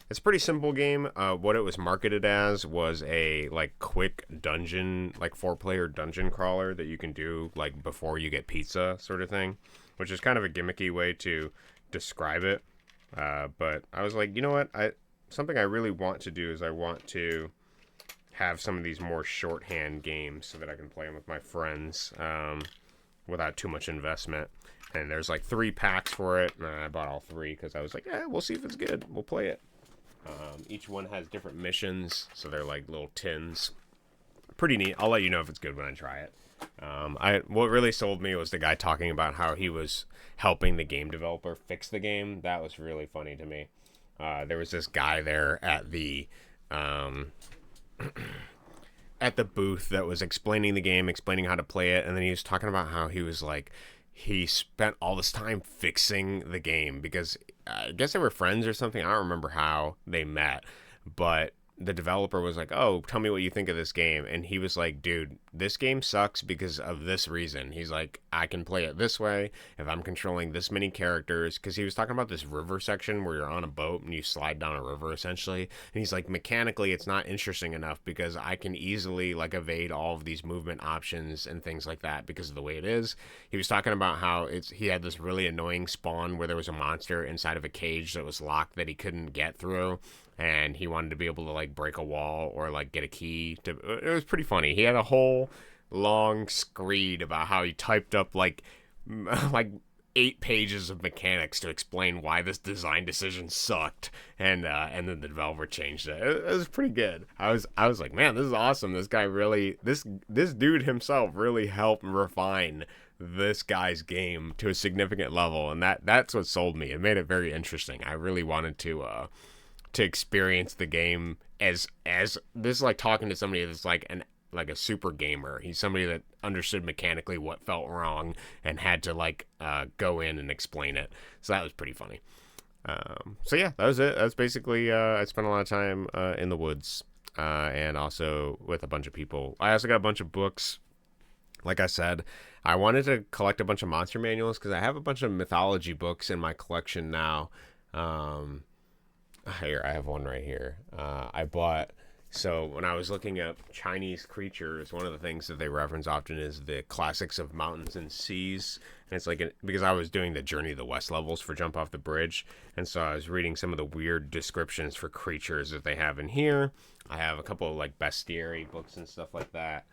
It's a pretty simple game. What it was marketed as was a like quick dungeon, like 4-player dungeon crawler that you can do like before you get pizza sort of thing, which is kind of a gimmicky way to describe it. But I was like, you know what? Something I really want to do is I want to have some of these more shorthand games so that I can play them with my friends without too much investment. And there's like 3 packs for it. And I bought all 3 because I was like, yeah, we'll see if it's good. We'll play it. Each one has different missions, so they're like little tins. Pretty neat. I'll let you know if it's good when I try it. What really sold me was the guy talking about how he was helping the game developer fix the game. That was really funny to me. There was this guy there at the at the booth that was explaining the game, explaining how to play it, and then he was talking about how he was like, he spent all this time fixing the game because I guess they were friends or something. I don't remember how they met, but the developer was like, oh, tell me what you think of this game. And he was like, dude, this game sucks because of this reason. He's like, I can play it this way if I'm controlling this many characters. Because he was talking about this river section where you're on a boat and you slide down a river, essentially. And he's like, mechanically, it's not interesting enough because I can easily like evade all of these movement options and things like that because of the way it is. He was talking about how he had this really annoying spawn where there was a monster inside of a cage that was locked that he couldn't get through. And he wanted to be able to like break a wall or like get a key to. It was pretty funny. He had a whole long screed about how he typed up like 8 pages of mechanics to explain why this design decision sucked, and then the developer changed it. It was pretty good. I was like, man, this is awesome. This guy really, this dude himself really helped refine this guy's game to a significant level, and that's what sold me. It made it very interesting. I really wanted to experience the game as this is like talking to somebody that's like a super gamer. He's somebody that understood mechanically what felt wrong and had to like go in and explain it. So that was pretty funny. So yeah, that was it. That's basically I spent a lot of time in the woods and also with a bunch of people. I also got a bunch of books Like I said, I wanted to collect a bunch of monster manuals because I have a bunch of mythology books in my collection now. Um, Here, I have one right here. I bought. So when I was looking up Chinese creatures, one of the things that they reference often is the classics of mountains and seas. And it's like because I was doing the Journey to the West levels for Jump Off the Bridge, and so I was reading some of the weird descriptions for creatures that they have in here. I have a couple of like bestiary books and stuff like that.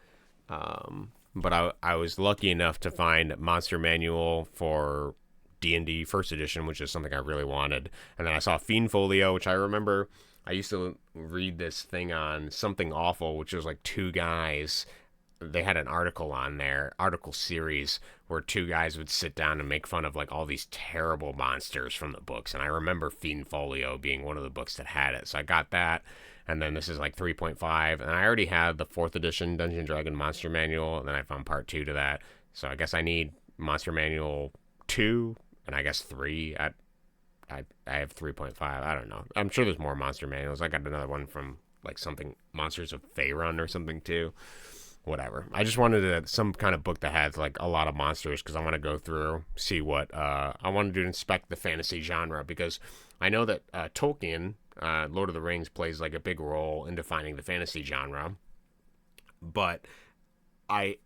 But I was lucky enough to find Monster Manual for D&D First Edition, which is something I really wanted. And then I saw Fiend Folio, which I remember I used to read this thing on Something Awful, which was like two guys. They had an article on there, article series, where two guys would sit down and make fun of like all these terrible monsters from the books. And I remember Fiend Folio being one of the books that had it. So I got that. And then this is like 3.5. And I already had the 4th edition Dungeon Dragon Monster Manual. And then I found part 2 to that. So I guess I need Monster Manual 2 and I guess 3. I have 3.5. I don't know. I'm sure there's more monster manuals. I got another one from like something Monsters of Faerun or something too. Whatever. I just wanted some kind of book that has like a lot of monsters because I want to go through, see what I wanted to inspect the fantasy genre because I know that Tolkien, Lord of the Rings, plays like a big role in defining the fantasy genre. But I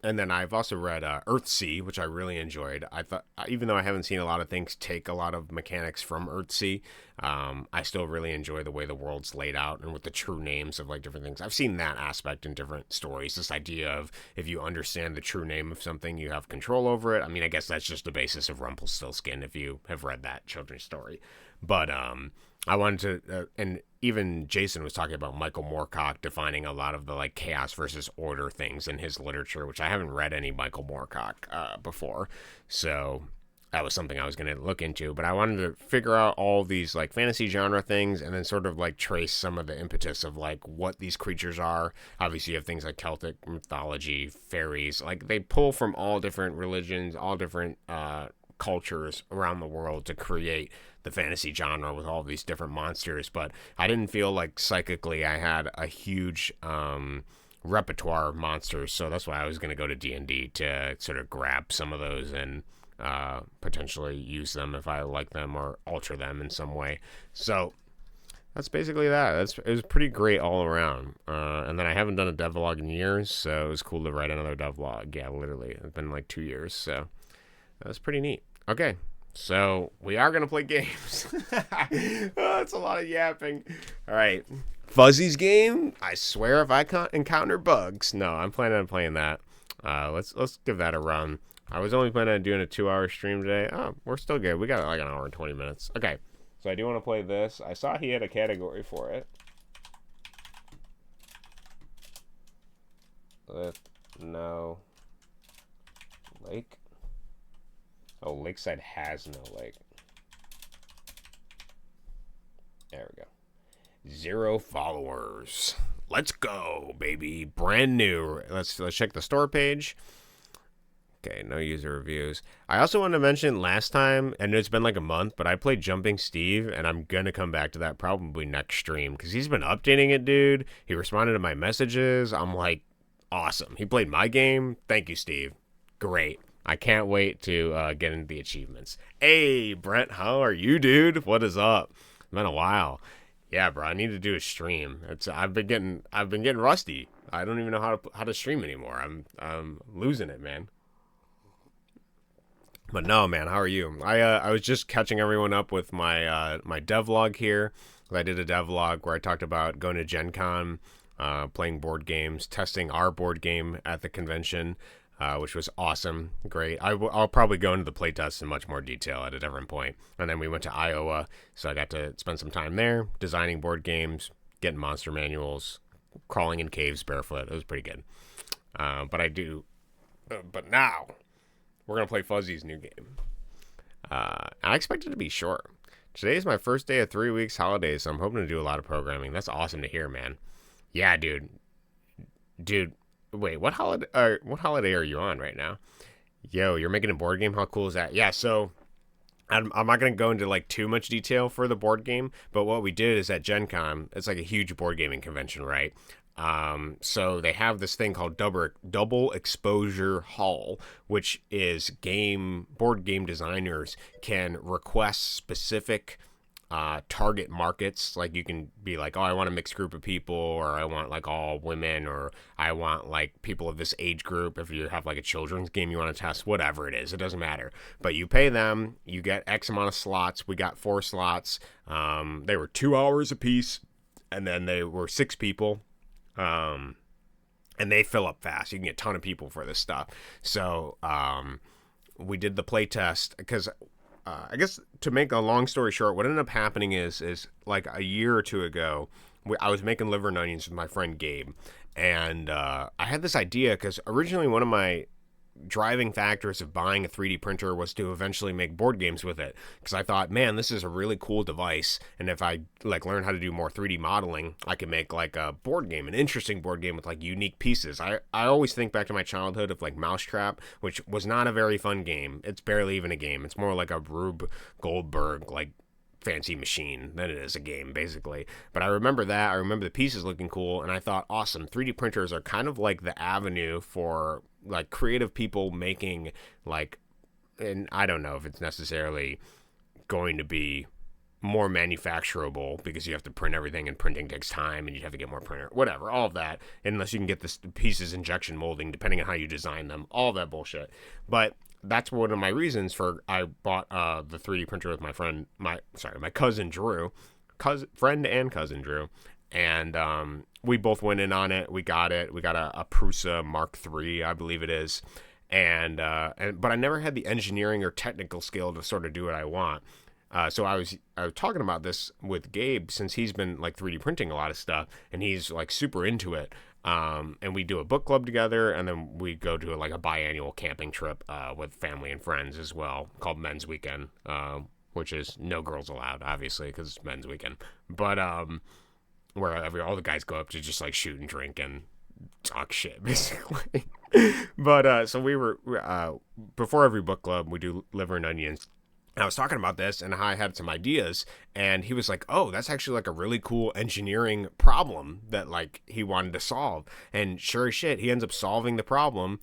and then I've also read Earthsea, which I really enjoyed. I thought, even though I haven't seen a lot of things take a lot of mechanics from Earthsea, I still really enjoy the way the world's laid out and with the true names of like different things. I've seen that aspect in different stories. This idea of if you understand the true name of something, you have control over it. I mean, I guess that's just the basis of Rumpelstiltskin if you have read that children's story. But I wanted to, and even Jason was talking about Michael Moorcock defining a lot of the like chaos versus order things in his literature, which I haven't read any Michael Moorcock before. So that was something I was going to look into, but I wanted to figure out all these like fantasy genre things and then sort of like trace some of the impetus of like what these creatures are. Obviously you have things like Celtic mythology, fairies, like they pull from all different religions, all different cultures around the world to create the fantasy genre with all these different monsters. But I didn't feel like psychically I had a huge repertoire of monsters, so that's why I was going to go to D&D to sort of grab some of those and potentially use them if I like them or alter them in some way. So that's basically that. It was pretty great all around. And then I haven't done a devlog in years, so it was cool to write another devlog. Yeah, literally. It's been like 2 years, so that was pretty neat. Okay, so we are going to play games. Oh, that's a lot of yapping. All right. Fzzy's game. I swear if I encounter bugs. No, I'm planning on playing that. Let's give that a run. I was only planning on doing a 2-hour stream today. Oh, we're still good. We got like an hour and 20 minutes. Okay, so I do want to play this. I saw he had a category for it. No lake. Oh, Lakeside Has No Lake. There we go. 0 followers. Let's go, baby. Brand new. Let's check the store page. Okay, no user reviews. I also wanted to mention last time, and it's been like a month, but I played Jumping Steve, and I'm going to come back to that probably next stream, because he's been updating it, dude. He responded to my messages. I'm like, awesome. He played my game. Thank you, Steve. Great. I can't wait to get into the achievements. Hey, Brent, how are you, dude? What is up? It's been a while. Yeah, bro, I need to do a stream. I've been getting rusty. I don't even know how to stream anymore. I'm losing it, man. But no, man, how are you? I was just catching everyone up with my my devlog here. I did a devlog where I talked about going to GenCon, playing board games, testing our board game at the convention, which was awesome, great. I'll probably go into the playtest in much more detail at a different point. And then we went to Iowa, so I got to spend some time there, designing board games, getting monster manuals, crawling in caves barefoot. It was pretty good. But now we're gonna play Fzzy's new game. I expect it to be short. Today is my first day of 3 weeks holidays, so I'm hoping to do a lot of programming. That's awesome to hear, man. Yeah, dude. Wait, what holiday are you on right now? Yo, you're making a board game? How cool is that? Yeah, so I'm not going to go into like too much detail for the board game, but what we did is at Gen Con, it's like a huge board gaming convention, right? So they have this thing called double exposure hull, which is board game designers can request specific target markets. Like you can be like, oh, I want a mixed group of people, or I want like all women, or I want like people of this age group. If you have like a children's game you want to test, whatever it is, it doesn't matter. But you pay them, you get X amount of slots. We got 4 slots. They were 2 hours a piece, and then they were 6 people. And they fill up fast. You can get a ton of people for this stuff. So we did the play test because I guess to make a long story short, what ended up happening is like a year or two ago, I was making liver and onions with my friend Gabe, and I had this idea because originally one of my driving factors of buying a 3D printer was to eventually make board games with it, because I thought, man, this is a really cool device, and if I like learn how to do more 3D modeling, I can make like a board game, an interesting board game with like unique pieces. I always think back to my childhood of like Mousetrap, which was not a very fun game. It's barely even a game. It's more like a Rube Goldberg like fancy machine than it is a game, basically. But I remember that. I remember the pieces looking cool, and I thought, awesome, 3D printers are kind of like the avenue for like creative people making like, and I don't know if it's necessarily going to be more manufacturable because you have to print everything, and printing takes time, and you have to get more printer, whatever, all of that, unless you can get the pieces injection molding, depending on how you design them, all that bullshit. But that's one of my reasons for I bought the 3D printer with my friend, my cousin Drew, friend and cousin Drew, and we both went in on it. We got it. We got a Prusa Mark III, I believe it is, and but I never had the engineering or technical skill to sort of do what I want. So I was talking about this with Gabe, since he's been like 3D printing a lot of stuff, and he's like super into it. And we do a book club together, and then we go to like a biannual camping trip with family and friends as well, called Men's Weekend, which is no girls allowed, obviously, because it's Men's Weekend. But where all the guys go up to just like shoot and drink and talk shit, basically. But so we were before every book club, we do liver and onions. I was talking about this and how I had some ideas, and he was like, oh, that's actually like a really cool engineering problem that like he wanted to solve. And sure as shit, he ends up solving the problem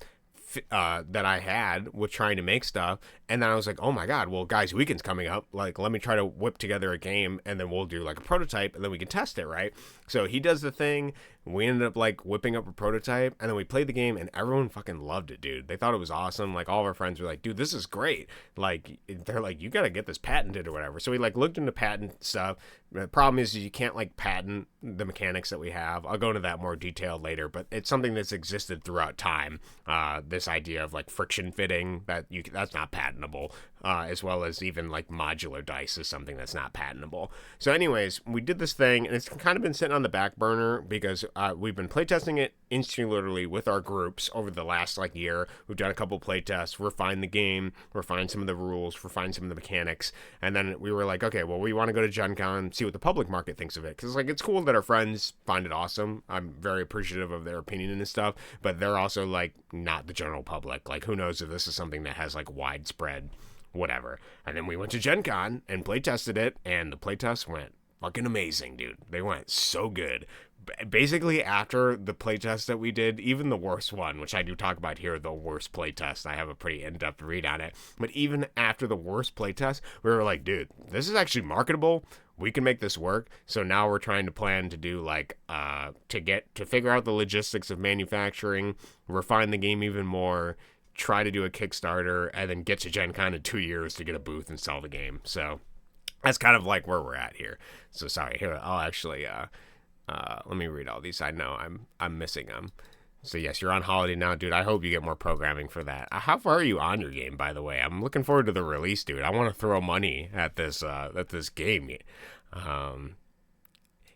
that I had with trying to make stuff. And then I was like, oh my God, well, guys, weekend's coming up. Like, let me try to whip together a game, and then we'll do like a prototype, and then we can test it, right? So he does the thing. We ended up like whipping up a prototype, and then we played the game, and everyone fucking loved it, dude. They thought it was awesome. Like, all of our friends were like, dude, this is great. Like, they're like, you got to get this patented or whatever. So we like looked into patent stuff. The problem is you can't like patent the mechanics that we have. I'll go into that more detail later, but it's something that's existed throughout time. This idea of like friction fitting, that's not patentable, as well as even like modular dice is something that's not patentable. So anyways, we did this thing, and it's kind of been sitting on the back burner because we've been playtesting it insularly with our groups over the last like year. We've done a couple playtests, refined the game, refined some of the rules, refined some of the mechanics, and then we were like, okay, well, we want to go to GenCon, see what the public market thinks of it, because like it's cool that our friends find it awesome. I'm very appreciative of their opinion and stuff, but they're also like not the general public. Like, who knows if this is something that has like widespread whatever. And then we went to GenCon and playtested it, and the playtests went fucking amazing, dude. They went so good. Basically, after the playtest that we did, even the worst one, which I do talk about here, the worst playtest, I have a pretty in-depth read on it, but even after the worst playtest, we were like, dude, this is actually marketable. We can make this work. So now we're trying to plan to do like to figure out the logistics of manufacturing, refine the game even more, try to do a Kickstarter, and then get to Gen Con in 2 years to get a booth and sell the game. So that's kind of like where we're at here. So sorry, here I'll actually let me read all these. I know I'm missing them. So yes, you're on holiday now, dude. I hope you get more programming for that. How far are you on your game, by the way? I'm looking forward to the release, dude. I want to throw money at this game.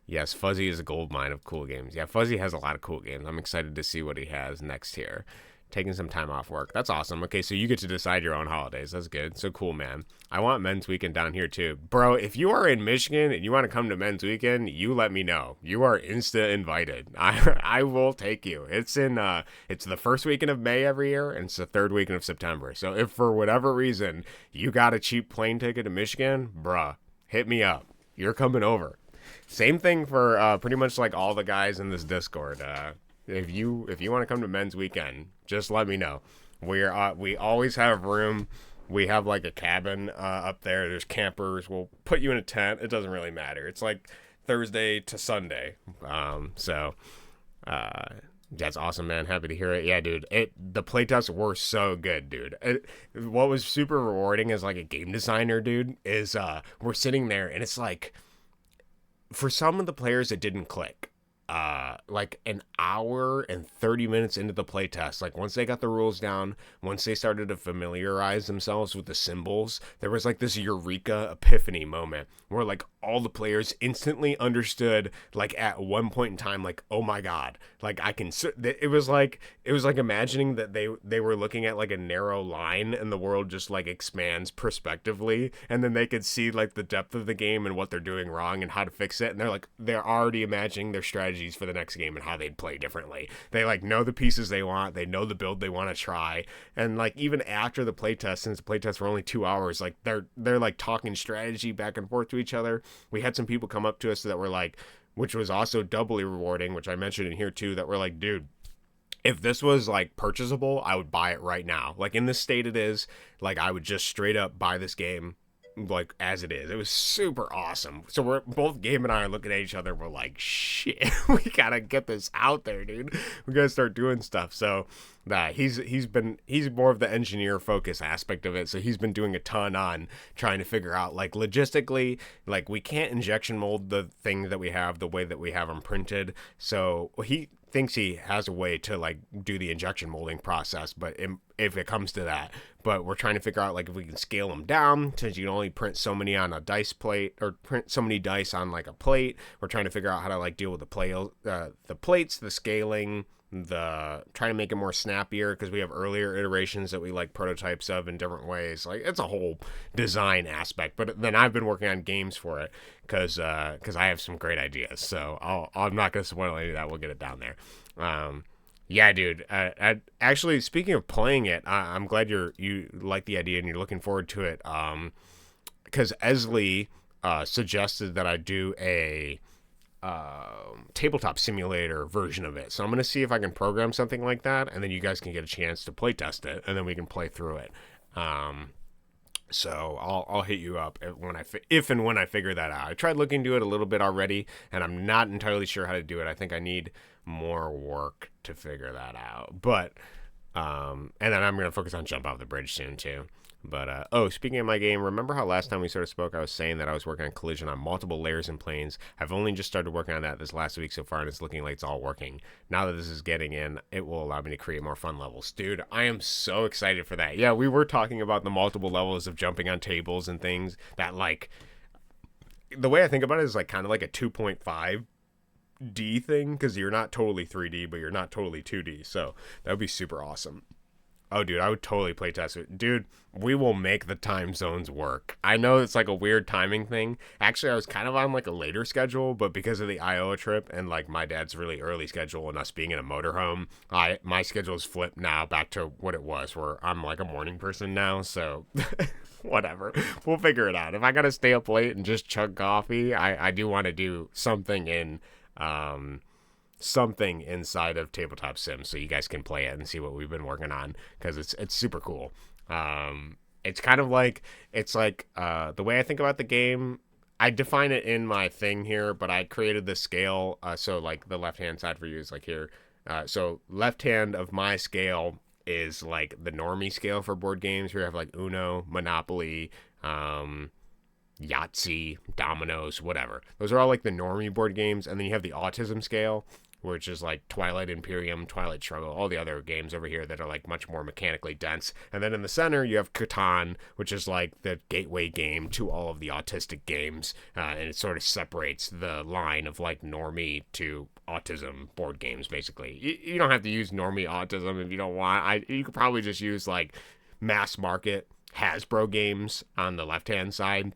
Yes, Fzzy is a gold mine of cool games. Yeah, Fzzy has a lot of cool games. I'm excited to see what he has next here. Taking some time off work. That's awesome. Okay, so you get to decide your own holidays. That's good. So cool, man. I want Men's Weekend down here too. Bro, if you are in Michigan and you want to come to Men's Weekend, you let me know. You are insta invited. I will take you. It's the first weekend of May every year, and it's the third weekend of September. So if for whatever reason you got a cheap plane ticket to Michigan, bruh, hit me up. You're coming over. Same thing for pretty much like all the guys in this Discord. If you want to come to men's weekend, just let me know. We always have room. We have like a cabin up there. There's campers. We'll put you in a tent. It doesn't really matter. It's like Thursday to Sunday. Uh, that's awesome, man. Happy to hear it. Yeah, dude. The playtests were so good, dude. What was super rewarding as like a game designer, dude, is we're sitting there and it's like for some of the players it didn't click. Like an hour and 30 minutes into the playtest, like once they got the rules down, once they started to familiarize themselves with the symbols, there was like this eureka epiphany moment where like all the players instantly understood, like at one point in time, like, oh my god, like I can it was like imagining that they were looking at like a narrow line and the world just like expands prospectively, and then they could see like the depth of the game and what they're doing wrong and how to fix it, and they're already imagining their strategies for the next game and how they'd play differently. They like know the pieces they want, they know the build they want to try, and like even after the playtest, since the playtests were only 2 hours, like they're like talking strategy back and forth to each other. We had some people come up to us that were like, which was also doubly rewarding, which I mentioned in here too, that were like, dude, if this was like purchasable, I would buy it right now. Like in this state it is, like I would just straight up buy this game like as it is. It was super awesome. So we're both Gabe and I are looking at each other. We're like, shit, we gotta get this out there, dude. We gotta start doing stuff. So he's more of the engineer focus aspect of it. So he's been doing a ton on trying to figure out like logistically, like we can't injection mold the thing that we have the way that we have them printed. So he thinks he has a way to like do the injection molding process, but if it comes to that, but we're trying to figure out like if we can scale them down since you can only print so many on a dice plate or print so many dice on like a plate. We're trying to figure out how to like deal with the plates, the scaling, the trying to make it more snappier because we have earlier iterations that we like prototypes of in different ways. Like it's a whole design aspect, but then I've been working on games for it because I have some great ideas. So I'm not gonna spoil any of that. We'll get it down there. Yeah, dude. Actually, speaking of playing it, I'm glad you like the idea and you're looking forward to it. Because Esley suggested that I do a tabletop simulator version of it. So I'm going to see if I can program something like that, and then you guys can get a chance to play test it, and then we can play through it. So I'll hit you up if and when I figure that out. I tried looking into it a little bit already, and I'm not entirely sure how to do it. I think I need more work to figure that out. But and then I'm going to focus on Jump Off the Bridge soon too. But, speaking of my game, remember how last time we sort of spoke, I was saying that I was working on collision on multiple layers and planes? I've only just started working on that this last week so far, and it's looking like it's all working. Now that this is getting in, it will allow me to create more fun levels. Dude, I am so excited for that. Yeah, we were talking about the multiple levels of jumping on tables and things that, like, the way I think about it is, like, kind of like a 2.5D thing, because you're not totally 3D, but you're not totally 2D, so that would be super awesome. Oh, dude, I would totally play test it. Dude, we will make the time zones work. I know it's like a weird timing thing. Actually, I was kind of on like a later schedule, but because of the Iowa trip and like my dad's really early schedule and us being in a motorhome, my schedule's flipped now back to what it was, where I'm like a morning person now. So whatever, we'll figure it out. If I gotta stay up late and just chug coffee, I do want to do something inside of Tabletop Sim so you guys can play it and see what we've been working on, because it's super cool. It's kind of like the way I think about the game, I define it in my thing here, but I created the scale, so like the left hand side for you is like here, so left hand of my scale is like the normie scale for board games. We have like Uno, Monopoly, Yahtzee, Dominoes, whatever. Those are all like the normie board games. And then you have the autism scale, which is like Twilight Imperium, Twilight Struggle, all the other games over here that are like much more mechanically dense. And then in the center, you have Catan, which is like the gateway game to all of the autistic games. And it sort of separates the line of like normie to autism board games, basically. You don't have to use normie autism if you don't want. You could probably just use like mass market Hasbro games on the left-hand side.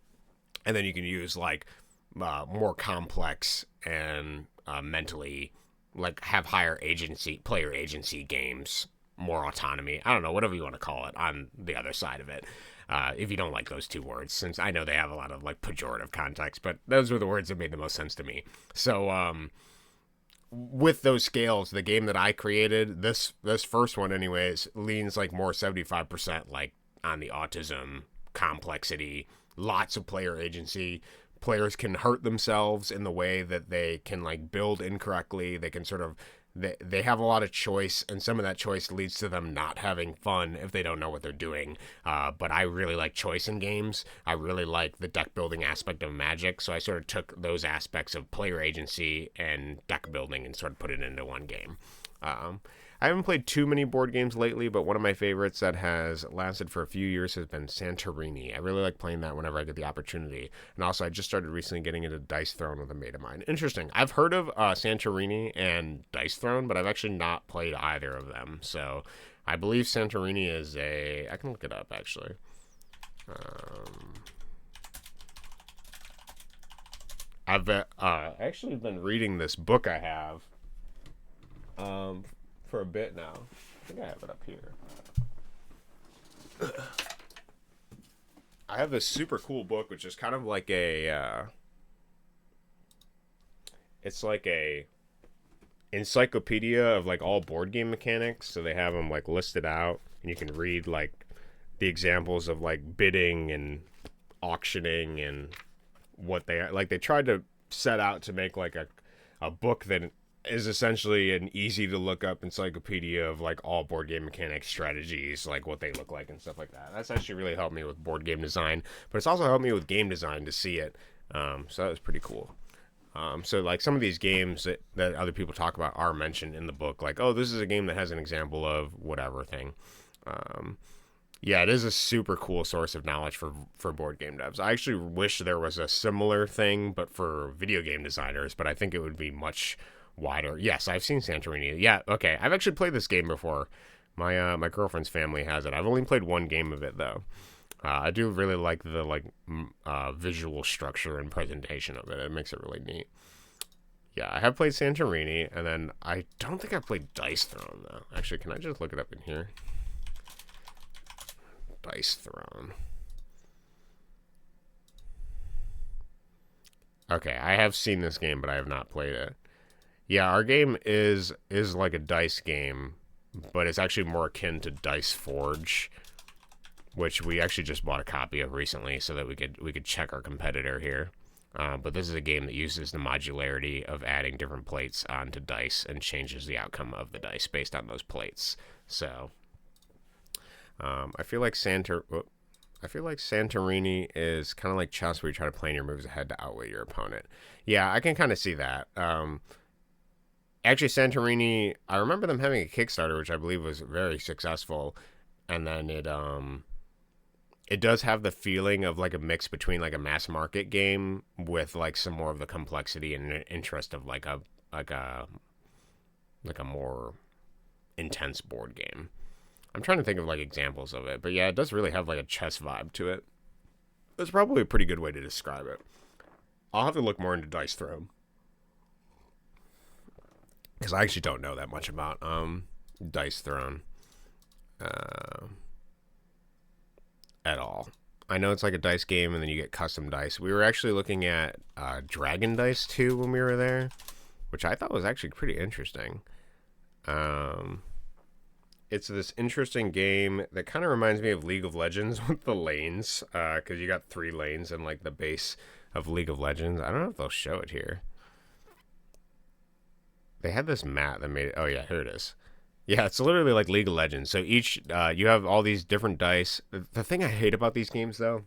And then you can use like more complex and mentally like have higher player agency games, more autonomy. I don't know, whatever you want to call it on the other side of it. if you don't like those two words, since I know they have a lot of like pejorative context, but those were the words that made the most sense to me. So with those scales, the game that I created, this first one anyways, leans like more 75% like on the autism complexity, lots of player agency. Players can hurt themselves in the way that they can like build incorrectly. They can sort of they have a lot of choice, and some of that choice leads to them not having fun if they don't know what they're doing. But I really like choice in games. I really like the deck building aspect of Magic, so I sort of took those aspects of player agency and deck building and sort of put it into one game. Um, I haven't played too many board games lately, but one of my favorites that has lasted for a few years has been Santorini. I really like playing that whenever I get the opportunity. And also, I just started recently getting into Dice Throne with a mate of mine. Interesting. I've heard of Santorini and Dice Throne, but I've actually not played either of them. So I believe Santorini is I can look it up, actually. I've actually been reading this book I have. For a bit now. I think I have it up here. I have this super cool book, which is kind of like it's like a encyclopedia of like all board game mechanics. So they have them like listed out, and you can read like the examples of like bidding and auctioning and what they tried to set out to make like a book that is essentially an easy to look up encyclopedia of like all board game mechanics, strategies, like what they look like and stuff like that. That's actually really helped me with board game design, but it's also helped me with game design to see it. So that was pretty cool. So like some of these games that other people talk about are mentioned in the book, like, oh, this is a game that has an example of whatever thing. Yeah, it is a super cool source of knowledge for board game devs. I actually wish there was a similar thing, but for video game designers, but I think it would be much wider. Yes, I've seen Santorini. Yeah, okay. I've actually played this game before. My girlfriend's family has it. I've only played one game of it though. I do really like the visual structure and presentation of it. It makes it really neat. Yeah, I have played Santorini, and then I don't think I played Dice Throne though. Actually, can I just look it up in here? Dice Throne. Okay, I have seen this game, but I have not played it. Yeah, our game is like a dice game, but it's actually more akin to Dice Forge, which we actually just bought a copy of recently so that we could check our competitor here. But this is a game that uses the modularity of adding different plates onto dice and changes the outcome of the dice based on those plates. So I feel like Santorini is kind of like chess, where you try to plan your moves ahead to outweigh your opponent. Yeah, I can kind of see that. Actually, Santorini, I remember them having a Kickstarter, which I believe was very successful, and then it does have the feeling of like a mix between like a mass market game with like some more of the complexity and interest of like a more intense board game. I'm trying to think of like examples of it, but yeah, it does really have like a chess vibe to it. That's probably a pretty good way to describe it. I'll have to look more into Dice Throne, because I actually don't know that much about Dice Throne at all. I know it's like a dice game, and then you get custom dice. We were actually looking at Dragon Dice too when we were there, which I thought was actually pretty interesting. It's this interesting game that kind of reminds me of League of Legends with the lanes, because you got 3 lanes in like the base of League of Legends. I don't know if they'll show it here. They had this map that made it. Oh yeah, here it is. Yeah, it's literally like League of Legends. So each you have all these different dice. The thing I hate about these games though,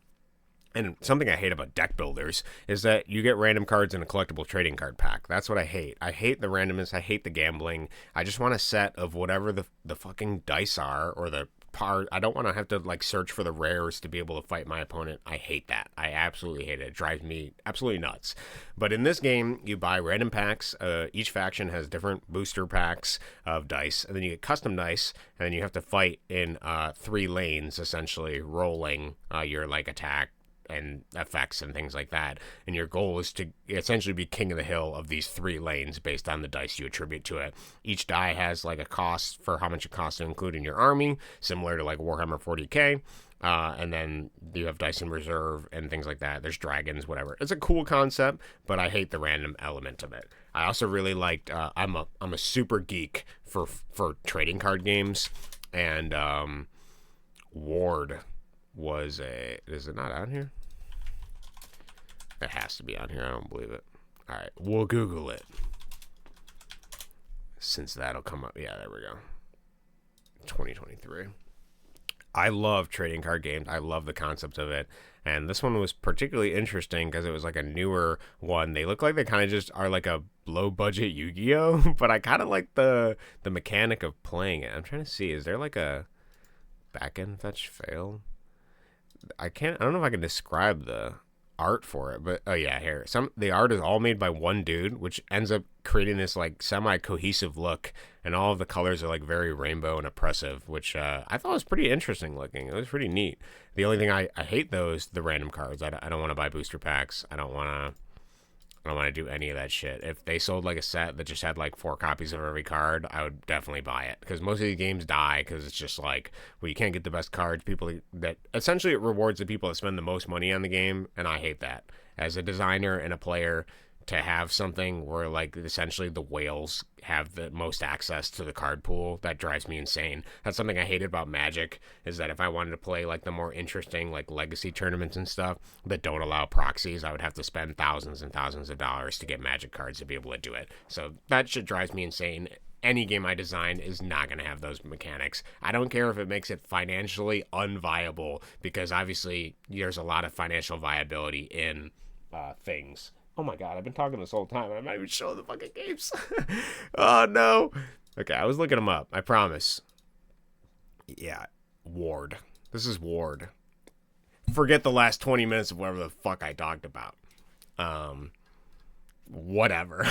and something I hate about deck builders, is that you get random cards in a collectible trading card pack. That's what I hate. I hate the randomness. I hate the gambling. I just want a set of whatever the fucking dice are, or the part. I don't want to have to like search for the rares to be able to fight my opponent. I hate that. I absolutely hate it. It drives me absolutely nuts. But in this game, you buy random packs. Each faction has different booster packs of dice, and then you get custom dice, and then you have to fight in 3 lanes, essentially rolling your like attack and effects and things like that. And your goal is to essentially be king of the hill of these 3 lanes based on the dice you attribute to it. Each die has like a cost for how much it costs to include in your army, similar to like Warhammer 40k. And then you have dice in reserve and things like that. There's dragons, whatever. It's a cool concept, but I hate the random element of it. I also really liked. I'm a super geek for trading card games, and Ward was a. Is it not on here? It has to be on here. I don't believe it. All right, we'll Google it. Since that'll come up. Yeah, there we go. 2023. I love trading card games. I love the concept of it. And this one was particularly interesting because it was like a newer one. They look like they kind of just are like a low budget Yu-Gi-Oh! But I kind of like the mechanic of playing it. I'm trying to see. Is there like a back end fetch fail? I don't know if I can describe the art for it, but oh yeah, here. The art is all made by one dude, which ends up creating this like semi-cohesive look, and all of the colors are like very rainbow and oppressive, which I thought was pretty interesting looking. It was pretty neat. The only thing I hate though is the random cards. I don't want to buy booster packs. I don't want to do any of that shit. If they sold like a set that just had like 4 copies of every card, I would definitely buy it, because most of the games die because it's just like, well, you can't get the best cards. People that essentially it rewards the people that spend the most money on the game, and I hate that. As a designer and a player, to have something where like essentially the whales have the most access to the card pool, that drives me insane. That's something I hated about Magic, is that if I wanted to play like the more interesting like legacy tournaments and stuff that don't allow proxies, I would have to spend thousands and thousands of dollars to get Magic cards to be able to do it. So that shit drives me insane. Any game I design is not going to have those mechanics. I don't care if it makes it financially unviable, because obviously there's a lot of financial viability in things. Oh my god, I've been talking this whole time. I'm not even showing the fucking games. Oh no. Okay, I was looking them up. I promise. Yeah, Ward. This is Ward. Forget the last 20 minutes of whatever the fuck I talked about. Whatever.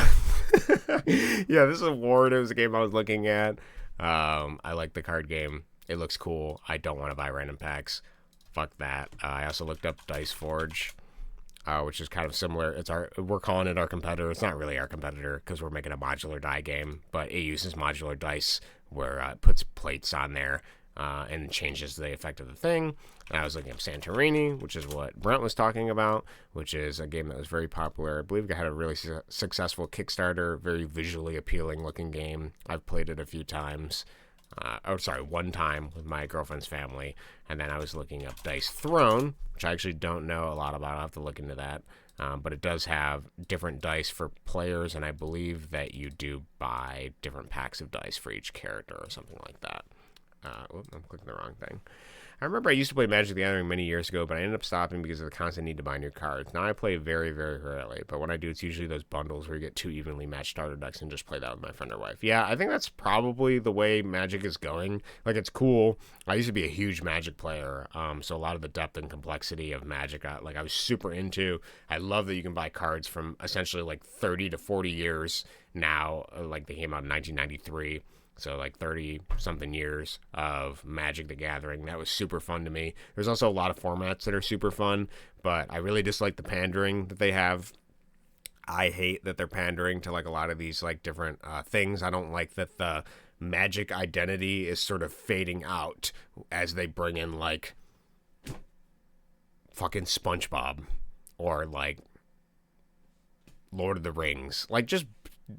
Yeah, this is Ward. It was a game I was looking at. I like the card game. It looks cool. I don't want to buy random packs. Fuck that. I also looked up Dice Forge, which is kind of similar. We're calling it our competitor. It's not really our competitor because we're making a modular die game, but it uses modular dice where it puts plates on there and changes the effect of the thing. And I was looking up Santorini, which is what Brent was talking about, which is a game that was very popular. I believe it had a really successful Kickstarter, very visually appealing looking game. I've played it a few times. One time with my girlfriend's family. And then I was looking up Dice Throne, which I actually don't know a lot about. I'll have to look into that. But it does have different dice for players, and I believe that you do buy different packs of dice for each character or something like that. I'm clicking the wrong thing. I remember I used to play Magic the Gathering many years ago, but I ended up stopping because of the constant need to buy new cards. Now I play very, very rarely, but when I do, it's usually those bundles where you get 2 evenly matched starter decks and just play that with my friend or wife. Yeah, I think that's probably the way Magic is going. Like, it's cool. I used to be a huge Magic player, so a lot of the depth and complexity of Magic, I was super into. I love that you can buy cards from essentially like 30 to 40 years now. Like, they came out in 1993. So like 30 something years of Magic the Gathering. That was super fun to me. There's also a lot of formats that are super fun, but I really dislike the pandering that they have. I hate that they're pandering to like a lot of these like different things. I don't like that the Magic identity is sort of fading out as they bring in like fucking SpongeBob or like Lord of the Rings. Like, just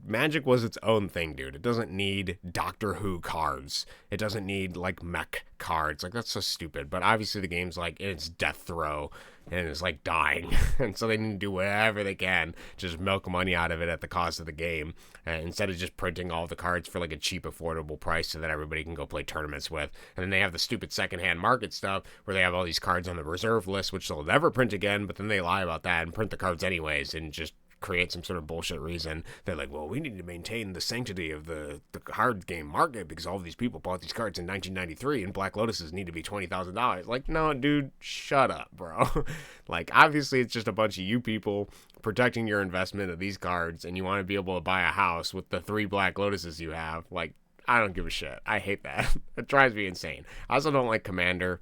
Magic was its own thing, dude. It doesn't need Doctor Who cards. It doesn't need like mech cards. Like, that's so stupid. But obviously the game's like in its death throw and it's like dying. And so they need to do whatever they can to just milk money out of it at the cost of the game. And instead of just printing all the cards for like a cheap, affordable price so that everybody can go play tournaments with. And then they have the stupid secondhand market stuff where they have all these cards on the reserve list, which they'll never print again. But then they lie about that and print the cards anyways and just create some sort of bullshit reason. They're like, well, we need to maintain the sanctity of the card game market because all of these people bought these cards in 1993 and Black Lotuses need to be $20,000. Like, no, dude, shut up, bro. Like, obviously it's just a bunch of you people protecting your investment of these cards and you want to be able to buy a house with the 3 Black Lotuses you have. Like, I don't give a shit. I hate that. It drives me insane. I also don't like Commander.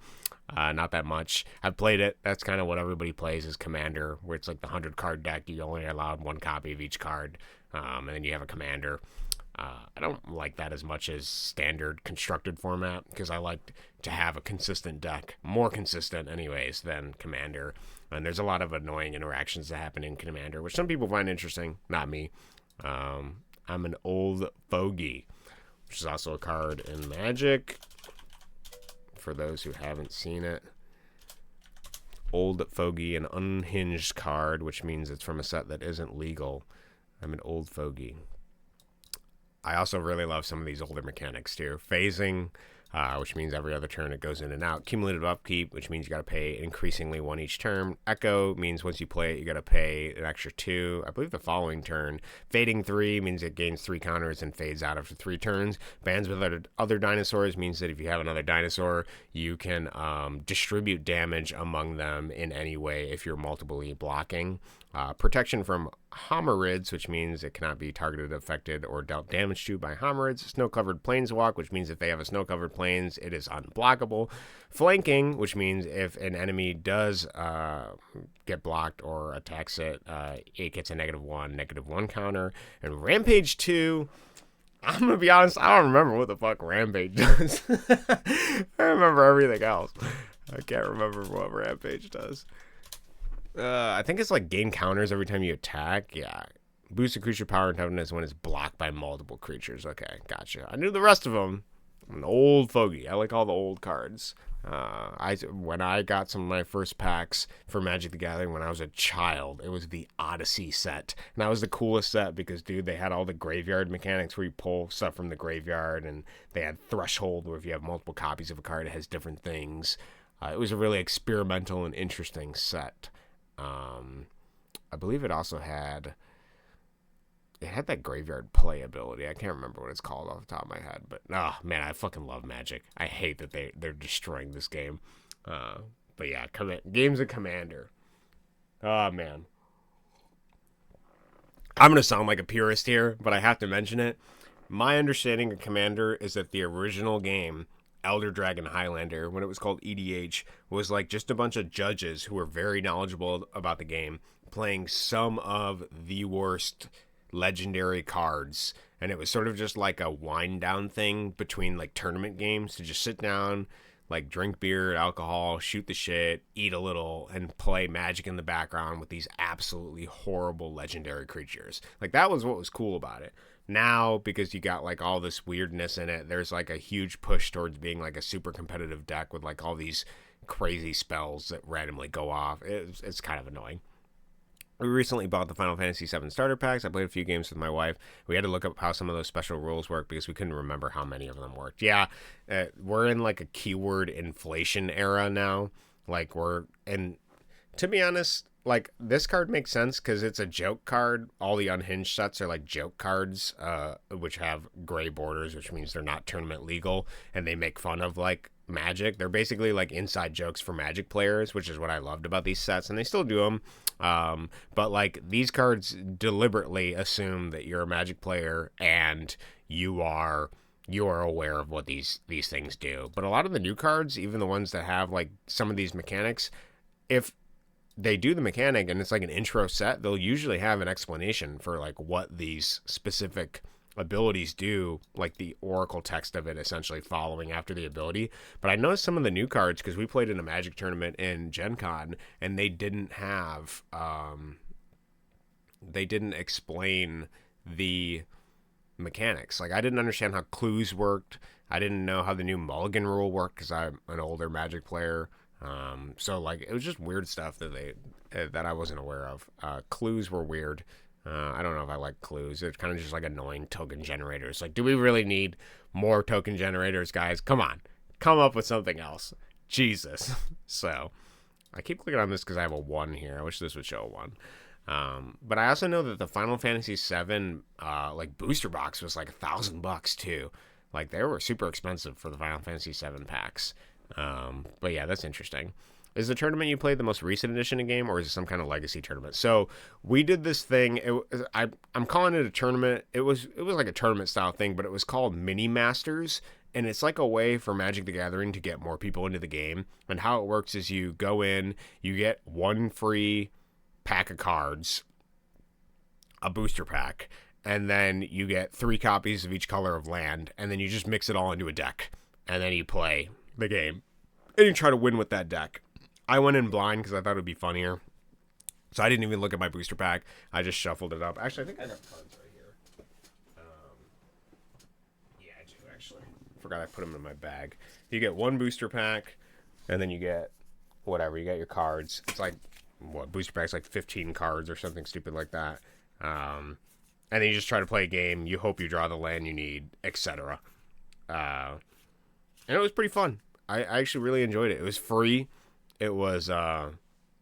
Not that much. I've played it. That's kind of what everybody plays is Commander, where it's like the 100 card deck. You only allowed 1 copy of each card, and then you have a Commander. I don't like that as much as standard constructed format because I like to have a consistent deck, more consistent anyways than Commander. And there's a lot of annoying interactions that happen in Commander, which some people find interesting, not me. I'm an old fogey, which is also a card in Magic, for those who haven't seen it. Old fogey, an unhinged card, which means it's from a set that isn't legal. I'm an old fogey. I also really love some of these older mechanics too. Phasing, which means every other turn it goes in and out. Cumulative upkeep, which means you got to pay increasingly one each turn. Echo means once you play it, you got to pay an extra 2, I believe, the following turn. Fading 3 means it gains 3 counters and fades out after 3 turns. Bands with other dinosaurs means that if you have another dinosaur, you can distribute damage among them in any way if you're multiply blocking. Protection from homirids, which means it cannot be targeted, affected, or dealt damage to by homirids. Snow-covered planeswalk, which means if they have a snow-covered plains, it is unblockable. Flanking, which means if an enemy does get blocked or attacks it, it gets a -1 counter. And Rampage 2, I'm going to be honest, I don't remember what the fuck Rampage does. I remember everything else. I can't remember what Rampage does. I think it's like gain counters every time you attack. Yeah. Boost a creature power and toughness when it's blocked by multiple creatures. Okay, gotcha. I knew the rest of them. I'm an old fogey. I like all the old cards. When I got some of my first packs for Magic the Gathering when I was a child, it was the Odyssey set. And that was the coolest set because, dude, they had all the graveyard mechanics where you pull stuff from the graveyard, and they had Threshold where if you have multiple copies of a card, it has different things. It was a really experimental and interesting set. I believe it also had that graveyard play ability. I can't remember what it's called off the top of my head, but man, I fucking love Magic. I hate that they're destroying this game. But yeah, games of Commander. Oh man, I'm gonna sound like a purist here, but I have to mention it. My understanding of Commander is that the original game, Elder Dragon Highlander, when it was called EDH, was like just a bunch of judges who were very knowledgeable about the game playing some of the worst legendary cards, and it was sort of just like a wind down thing between like tournament games to just sit down, like drink beer, alcohol, shoot the shit, eat a little, and play Magic in the background with these absolutely horrible legendary creatures. Like that was what was cool about it. Now, because you got like all this weirdness in it, there's like a huge push towards being like a super competitive deck with like all these crazy spells that randomly go off. It's kind of annoying. We recently bought the Final Fantasy VII starter packs. I played a few games with my wife. We had to look up how some of those special rules work because we couldn't remember how many of them worked. Yeah, we're in like a keyword inflation era now. Like and to be honest, like this card makes sense because it's a joke card. All the unhinged sets are like joke cards, which have gray borders, which means they're not tournament legal, and they make fun of like Magic. They're basically like inside jokes for Magic players, which is what I loved about these sets, and they still do them. But like these cards deliberately assume that you're a Magic player and you are aware of what these things do. But a lot of the new cards, even the ones that have like some of these mechanics, if they do the mechanic and it's like an intro set, they'll usually have an explanation for like what these specific abilities do, like the oracle text of it essentially following after the ability. But I noticed some of the new cards, because we played in a Magic tournament in GenCon, and they didn't have they didn't explain the mechanics. Like I didn't understand how clues worked. I didn't know how the new mulligan rule worked because I'm an older Magic player. So like it was just weird stuff that I wasn't aware of. Clues were weird. I don't know if I like clues. It's kind of just like annoying token generators. Like, do we really need more token generators, guys? Come on. Come up with something else. Jesus. So, I keep clicking on this because I have a 1 here. I wish this would show a 1. But I also know that the Final Fantasy VII, like, booster box was like $1,000 too. Like, they were super expensive for the Final Fantasy VII packs. But yeah, that's interesting. Is the tournament you played the most recent edition of game, or is it some kind of legacy tournament? So we did this thing. I'm calling it a tournament. It was like a tournament style thing, but it was called Mini Masters, and it's like a way for Magic the Gathering to get more people into the game. And how it works is you go in, you get 1 free pack of cards, a booster pack, and then you get 3 copies of each color of land, and then you just mix it all into a deck, and then you play the game, and you try to win with that deck. I went in blind because I thought it would be funnier, so I didn't even look at my booster pack. I just shuffled it up. Actually, I think I have cards right here. Yeah, I do, actually. Forgot I put them in my bag. You get 1 booster pack, and then you get whatever. You get your cards. It's like, what, booster pack's like 15 cards or something stupid like that. And then you just try to play a game. You hope you draw the land you need, etc. And it was pretty fun. I actually really enjoyed it. It was free. It was,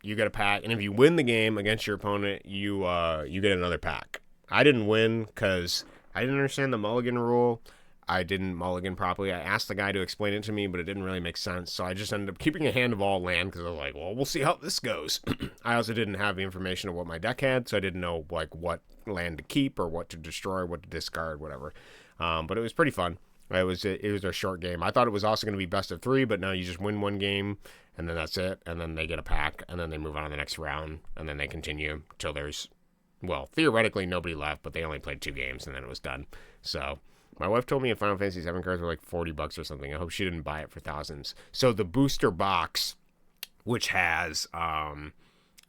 you get a pack, and if you win the game against your opponent, you get another pack. I didn't win because I didn't understand the mulligan rule. I didn't mulligan properly. I asked the guy to explain it to me, but it didn't really make sense. So I just ended up keeping a hand of all land because I was like, well, we'll see how this goes. I also didn't have the information of what my deck had, so I didn't know like what land to keep or what to destroy, what to discard, whatever. But it was pretty fun. It was a short game. I thought it was also going to be best of 3, but no, you just win 1 game, and then that's it. And then they get a pack, and then they move on to the next round, and then they continue till there's, well, theoretically nobody left, but they only played 2 games, and then it was done. So my wife told me if Final Fantasy 7 cards were like $40 or something. I hope she didn't buy it for thousands. So the booster box, which has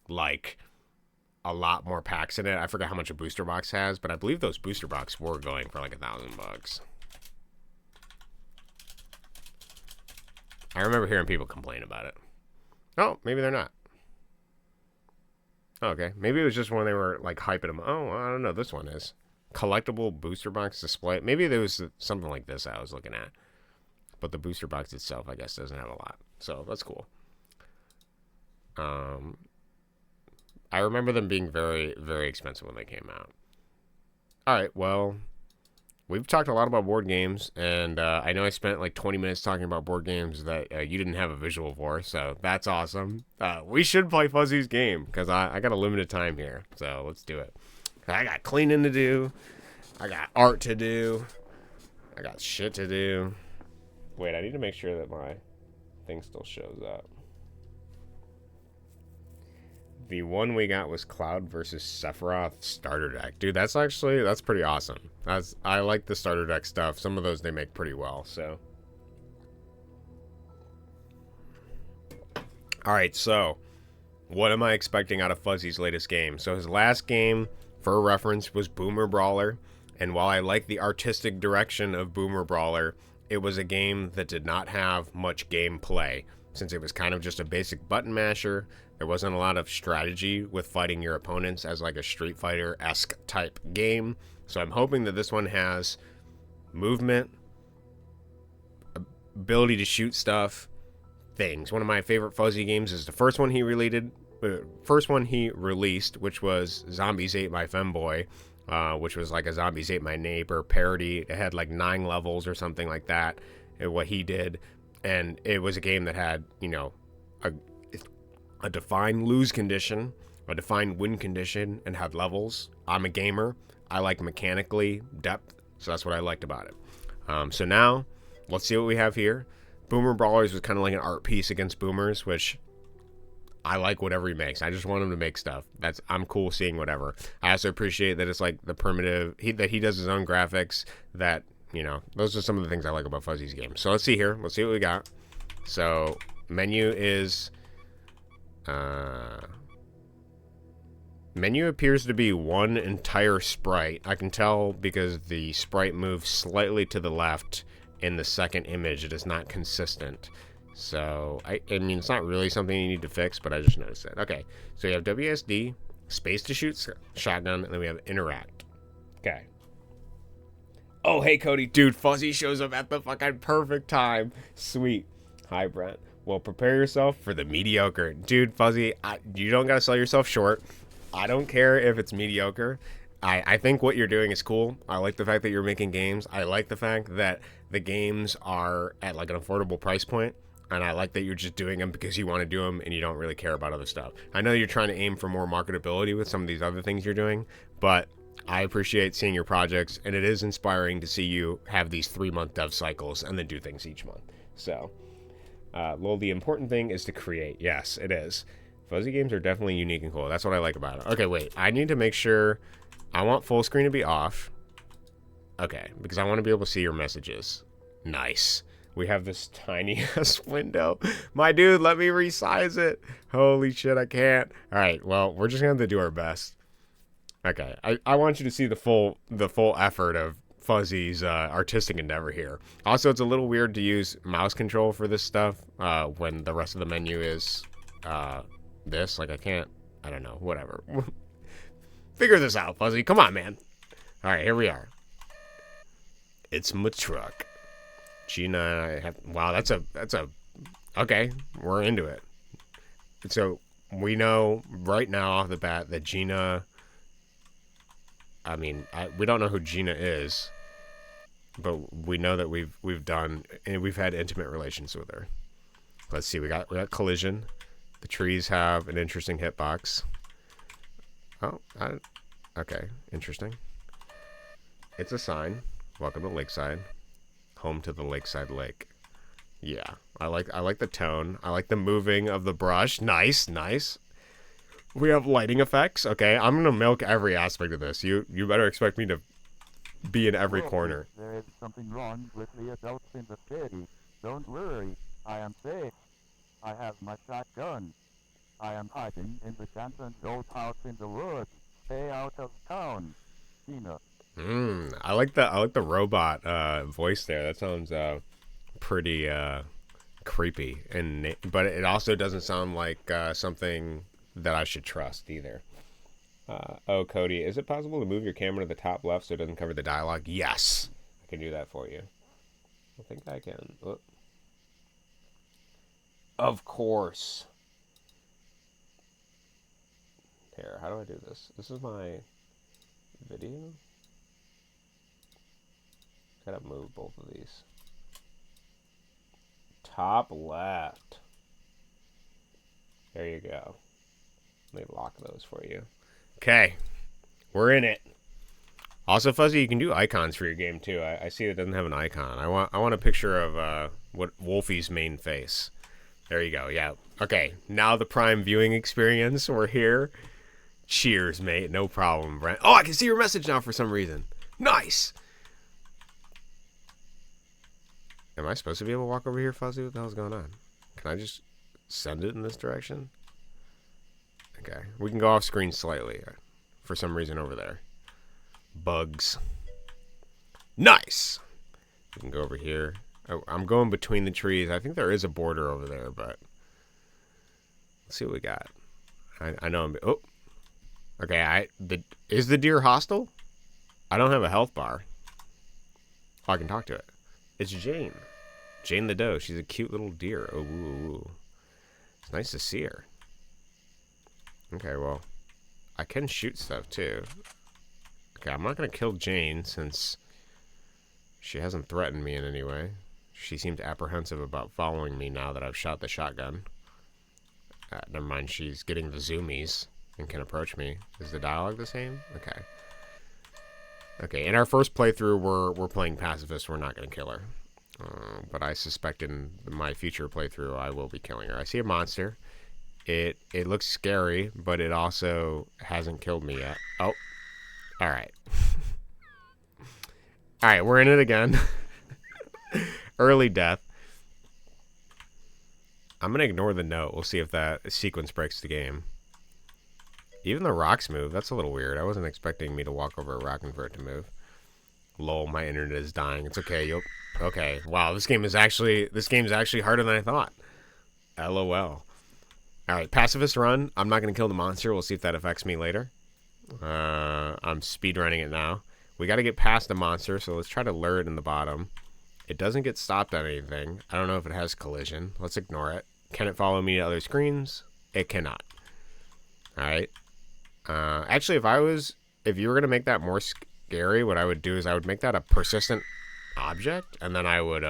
like a lot more packs in it. I forget how much a booster box has, but I believe those booster boxes were going for like $1,000. I remember hearing people complain about it. Oh, maybe they're not. Okay, maybe it was just when they were like hyping them. Oh, I don't know. This one is collectible booster box display. Maybe there was something like this I was looking at, but the booster box itself, I guess, doesn't have a lot. So that's cool. I remember them being very, very expensive when they came out. All right, well, we've talked a lot about board games, and I know I spent like 20 minutes talking about board games that you didn't have a visual for, so that's awesome. We should play Fzzy's game, because I got a limited time here, so let's do it. I got cleaning to do, I got art to do, I got shit to do. Wait, I need to make sure that my thing still shows up. The one we got was Cloud versus Sephiroth starter deck. Dude, that's pretty awesome. I like the starter deck stuff. Some of those they make pretty well, so. Alright, so what am I expecting out of Fzzy's latest game? So his last game, for reference, was Boomer Brawler. And while I like the artistic direction of Boomer Brawler, it was a game that did not have much gameplay, since it was kind of just a basic button masher. There wasn't a lot of strategy with fighting your opponents as like a Street Fighter-esque type game. So I'm hoping that this one has movement, ability to shoot stuff, things. One of my favorite Fzzy games is the first one he released, which was Zombies Ate My Femboy, which was like a Zombies Ate My Neighbor parody. It had like 9 levels or something like that, what he did. And it was a game that had, you know, a defined lose condition, a defined win condition, and had levels. I'm a gamer. I like mechanically depth, so that's what I liked about it. So now, let's see what we have here. Boomer Brawlers was kind of like an art piece against Boomers, which I like whatever he makes. I just want him to make stuff. I'm cool seeing whatever. I also appreciate that it's like the primitive, that he does his own graphics, that, you know, those are some of the things I like about Fzzy's game. So let's see here. Let's see what we got. So menu is... menu appears to be one entire sprite. I can tell because the sprite moves slightly to the left in the second image. It is not consistent. So, I mean, it's not really something you need to fix, but I just noticed it. Okay, so you have WSD, space to shoot shotgun, and then we have interact. Okay. Oh, hey, Cody. Dude, Fzzy shows up at the fucking perfect time. Sweet. Hi, Brent. Well, prepare yourself for the mediocre. Dude, Fzzy, you don't gotta sell yourself short. I don't care if it's mediocre. I think what you're doing is cool. I like the fact that you're making games. I like the fact that the games are at like an affordable price point. And I like that you're just doing them because you want to do them and you don't really care about other stuff. I know you're trying to aim for more marketability with some of these other things you're doing, but I appreciate seeing your projects, and it is inspiring to see you have these 3-month dev cycles and then do things each month. So... well, the important thing is to create. Yes, it is. Fzzy games are definitely unique and cool. That's what I like about it. Okay, wait. I need to make sure I want full screen to be off. Okay, because I want to be able to see your messages. Nice. We have this tiny ass window. My dude, let me resize it. Holy shit, I can't. All right, well, we're just going to have to do our best. Okay, I want you to see the full effort of Fzzy's artistic endeavor here. Also, it's a little weird to use mouse control for this stuff when the rest of the menu is this. Like, I don't know, whatever. Figure this out, Fzzy. Come on, man. All right, here we are. It's my truck. Gina and I have... Wow, that's a... Okay, we're into it. So, we know right now off the bat that Gina... I mean, we don't know who Gina is, but we know that we've done... And we've had intimate relations with her. Let's see, we got collision. The trees have an interesting hitbox. Oh, okay, interesting. It's a sign. Welcome to Lakeside. Home to the Lakeside Lake. Yeah, I like the tone. I like the moving of the brush. Nice, nice. We have lighting effects. Okay, I'm gonna milk every aspect of this. You better expect me to be in every corner. There is something wrong with the adults in the city. Don't worry, I am safe. I have my shotgun. I am hiding in the Johnson's old house in the woods. Stay out of town. Gina. I like the robot voice there. That sounds pretty creepy, but it also doesn't sound like something that I should trust either. Oh, Cody, is it possible to move your camera to the top left so it doesn't cover the dialogue? Yes, I can do that for you. I think I can. Oop. Of course. Here, how do I do this? This is my video. Gotta move both of these. Top left. There you go. Let me lock those for you. Okay. We're in it. Also, Fzzy, you can do icons for your game too. I see it doesn't have an icon. I want a picture of what Wolfie's main face. There you go. Yeah. Okay. Now the prime viewing experience. We're here. Cheers, mate. No problem, Brent. Oh, I can see your message now for some reason. Nice. Am I supposed to be able to walk over here, Fzzy? What the hell's going on? Can I just send it in this direction? Okay. We can go off screen slightly for some reason over there. Bugs. Nice. We can go over here. Oh, I'm going between the trees. I think there is a border over there, but let's see what we got. I know I'm... Oh. Okay, is the deer hostile? I don't have a health bar. Oh, I can talk to it. It's Jane. Jane the doe. She's a cute little deer. Oh, ooh, ooh. It's nice to see her. Okay, well, I can shoot stuff too. Okay, I'm not going to kill Jane since she hasn't threatened me in any way. She seemed apprehensive about following me now that I've shot the shotgun. Never mind, she's getting the zoomies and can approach me. Is the dialogue the same? Okay. Okay, in our first playthrough, we're playing pacifist. We're not going to kill her. But I suspect in my future playthrough, I will be killing her. I see a monster. It looks scary, but it also hasn't killed me yet. Oh. Alright. Alright, we're in it again. Early death. I'm going to ignore the note. We'll see if that sequence breaks the game. Even the rocks move. That's a little weird. I wasn't expecting me to walk over a rock and for it to move. Lol, my internet is dying. It's okay. Okay. Wow, this game's actually harder than I thought. LOL. Alright, pacifist run. I'm not going to kill the monster. We'll see if that affects me later. I'm speedrunning it now. We got to get past the monster, so let's try to lure it in the bottom. It doesn't get stopped on anything. I don't know if it has collision. Let's ignore it. Can it follow me to other screens? It cannot. Alright. Actually, if you were going to make that more scary, what I would do is I would make that a persistent object, and then I would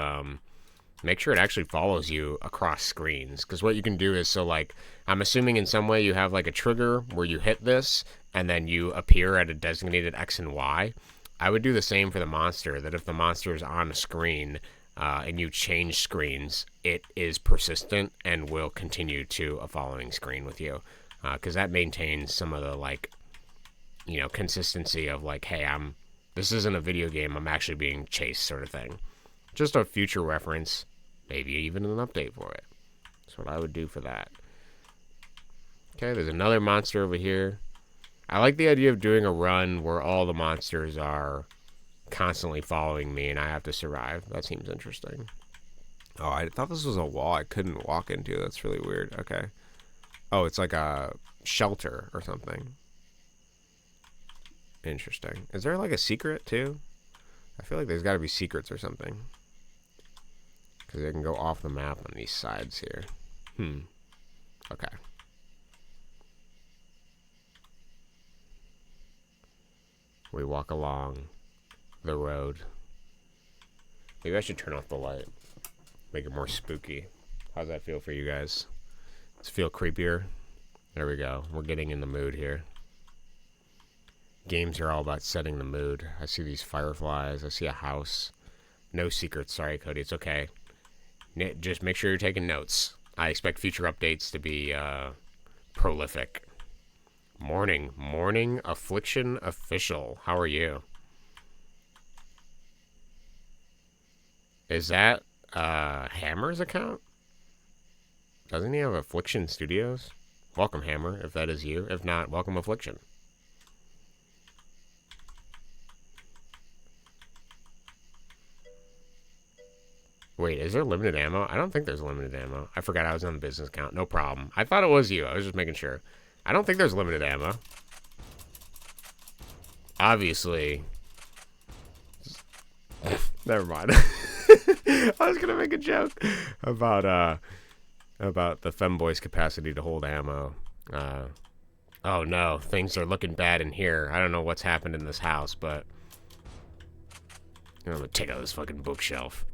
make sure it actually follows you across screens. Because what you can do is, so like, I'm assuming in some way you have like a trigger where you hit this, and then you appear at a designated X and Y. I would do the same for the monster, that if the monster is on a screen and you change screens, it is persistent and will continue to a following screen with you. Because that maintains some of the, like, you know, consistency of like, hey, this isn't a video game, I'm actually being chased sort of thing. Just a future reference, maybe even an update for it. That's what I would do for that. Okay, there's another monster over here. I like the idea of doing a run where all the monsters are constantly following me and I have to survive. That seems interesting. Oh, I thought this was a wall I couldn't walk into. That's really weird. Okay. Oh, it's like a shelter or something. Interesting. Is there like a secret too? I feel like there's got to be secrets or something. Because they can go off the map on these sides here. Okay. We walk along the road. Maybe I should turn off the light. Make it more spooky. How's that feel for you guys? Does it feel creepier? There we go. We're getting in the mood here. Games are all about setting the mood. I see these fireflies. I see a house. No secrets. Sorry, Cody. It's okay. Just make sure you're taking notes. I expect future updates to be prolific. Morning Affliction Official. How are you? Is that Hammer's account? Doesn't he have Affliction Studios? Welcome, Hammer, if that is you. If not, welcome, Affliction. Wait, is there limited ammo? I don't think there's limited ammo. I forgot I was on the business account. No problem. I thought it was you. I was just making sure. I don't think there's limited ammo. Obviously. Never mind. I was gonna make a joke about the femboy's capacity to hold ammo. Oh no, things are looking bad in here. I don't know what's happened in this house, but I'm gonna take out this fucking bookshelf.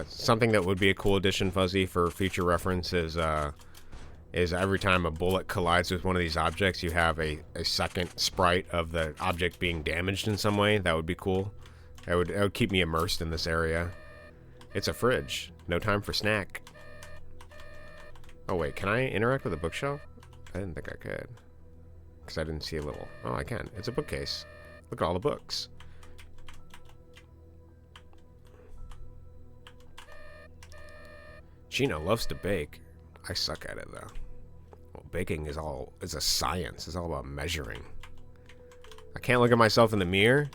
Something that would be a cool addition, Fuzzy, for future reference is every time a bullet collides with one of these objects, you have a second sprite of the object being damaged in some way. That would be cool. That would keep me immersed in this area. It's a fridge. No time for snack. Oh, wait. Can I interact with a bookshelf? I didn't think I could. Because I didn't see a little... Oh, I can. It's a bookcase. Look at all the books. Gina loves to bake. I suck at it, though. Well, baking is a science. It's all about measuring. I can't look at myself in the mirror.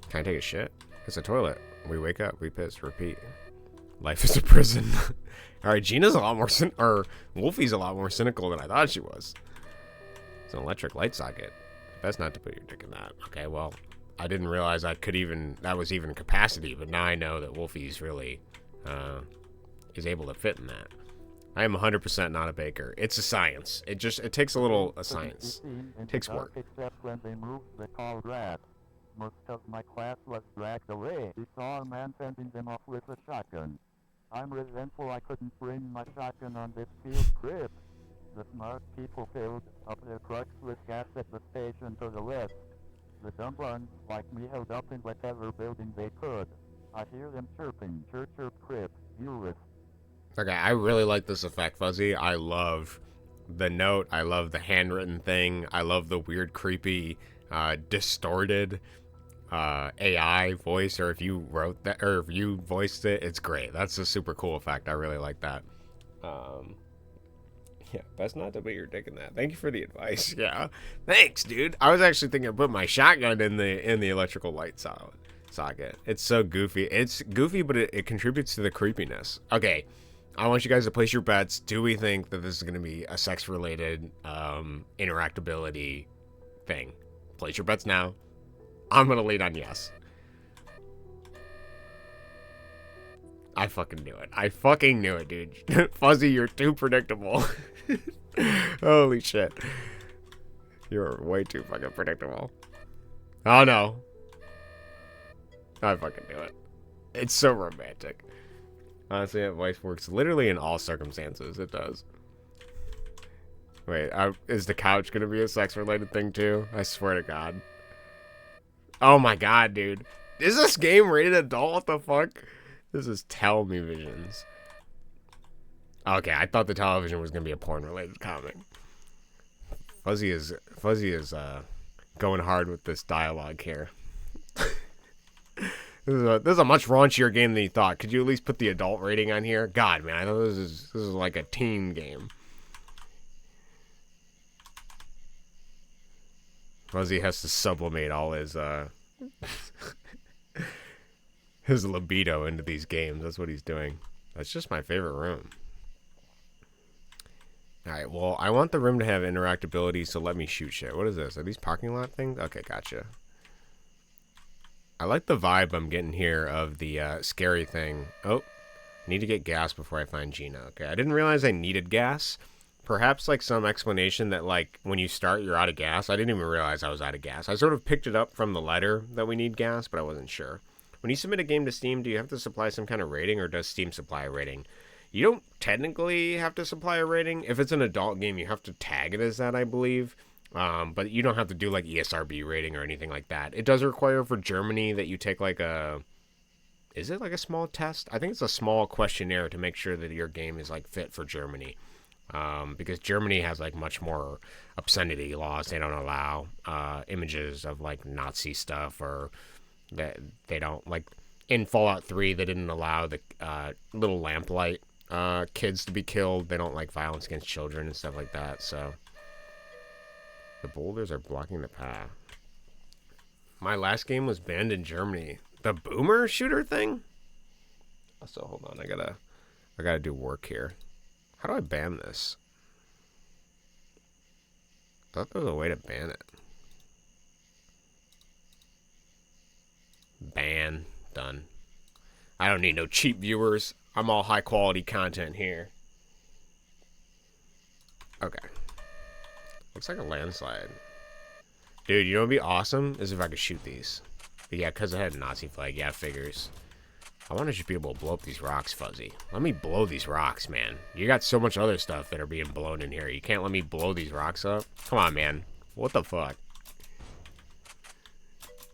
Can I take a shit? It's a toilet. We wake up, we piss, repeat. Life is a prison. Alright, Gina's a lot more Wolfie's a lot more cynical than I thought she was. It's an electric light socket. Best not to put your dick in that. Okay, well, I didn't realize that was even capacity, but now I know that Wolfie's really, is able to fit in that. I am 100% not a baker. It's a science. It takes a science. It takes work. Except when they moved the tall grass. Most of my class was dragged away. We saw a man fending them off with a shotgun. I'm resentful I couldn't bring my shotgun on this field trip. The smart people filled up their trucks with gas at the station to the west. The dumb ones, like me, held up in whatever building they could. I hear them chirping, chirp, chirp, crip, Eurus. Okay, I really like this effect, Fuzzy. I love the note. I love the handwritten thing. I love the weird, creepy, distorted AI voice, or if you wrote that, or if you voiced it, it's great. That's a super cool effect. I really like that. Yeah, best not to put your dick in that. Thank you for the advice. Yeah, thanks, dude. I was actually thinking of putting my shotgun in the electrical light socket. It's so goofy. It's goofy, but it contributes to the creepiness. Okay, I want you guys to place your bets. Do we think that this is going to be a sex-related interactability thing? Place your bets now. I'm going to lead on yes. I fucking knew it. I fucking knew it, dude. Fuzzy, you're too predictable. Holy shit. You're way too fucking predictable. Oh, no. I fucking knew it. It's so romantic. Honestly, that voice works literally in all circumstances. It does. Wait, is the couch going to be a sex-related thing, too? I swear to God. Oh my God, dude. Is this game rated adult? What the fuck? This is Tell Me Visions. Okay, I thought the television was gonna be a porn-related comic. Fzzy is going hard with this dialogue here. This is a much raunchier game than you thought. Could you at least put the adult rating on here? God, man, I thought this is like a teen game. Fzzy has to sublimate all his his libido into these games. That's what he's doing. That's just my favorite room. Alright, well, I want the room to have interactability, so let me shoot shit. What is this? Are these parking lot things? Okay, gotcha. I like the vibe I'm getting here of the scary thing. Oh, I need to get gas before I find Gina. Okay, I didn't realize I needed gas. Perhaps like some explanation that like when you start you're out of gas. I didn't even realize I was out of gas. I sort of picked it up from the letter that we need gas, but I wasn't sure. When you submit a game to Steam, do you have to supply some kind of rating, or does Steam supply a rating? You don't technically have to supply a rating. If it's an adult game, you have to tag it as that, I believe. But you don't have to do like ESRB rating or anything like that. It does require for Germany that you take like a... Is it like a small test? I think it's a small questionnaire to make sure that your game is like fit for Germany. Because Germany has like much more obscenity laws. They don't allow images of like Nazi stuff, or that they don't like in Fallout 3 they didn't allow the little lamplight kids to be killed. They don't like violence against children and stuff like that. So the boulders are blocking the path. My last game was banned in Germany. The boomer shooter thing? So hold on, I gotta do work here. How do I ban this? I thought there was a way to ban it. Ban. Done. I don't need no cheap viewers. I'm all high quality content here. Okay. Looks like a landslide. Dude, you know what would be awesome? Is if I could shoot these. But yeah, because I had a Nazi flag. Yeah, figures. I want to just be able to blow up these rocks, Fzzy. Let me blow these rocks, man. You got so much other stuff that are being blown in here. You can't let me blow these rocks up? Come on, man. What the fuck?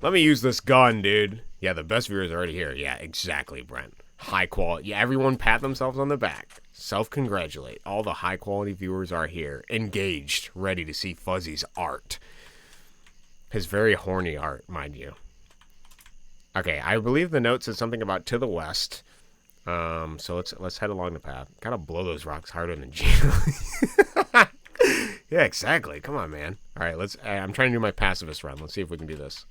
Let me use this gun, dude. Yeah, the best viewers are already here. Yeah, exactly, Brent. High quality. Yeah, everyone pat themselves on the back. Self-congratulate. All the high-quality viewers are here. Engaged. Ready to see Fzzy's art. His very horny art, mind you. Okay, I believe the note said something about to the west. So let's head along the path. Gotta blow those rocks harder than Gina. Yeah, exactly. Come on, man. All right, let's. I'm trying to do my pacifist run. Let's see if we can do this.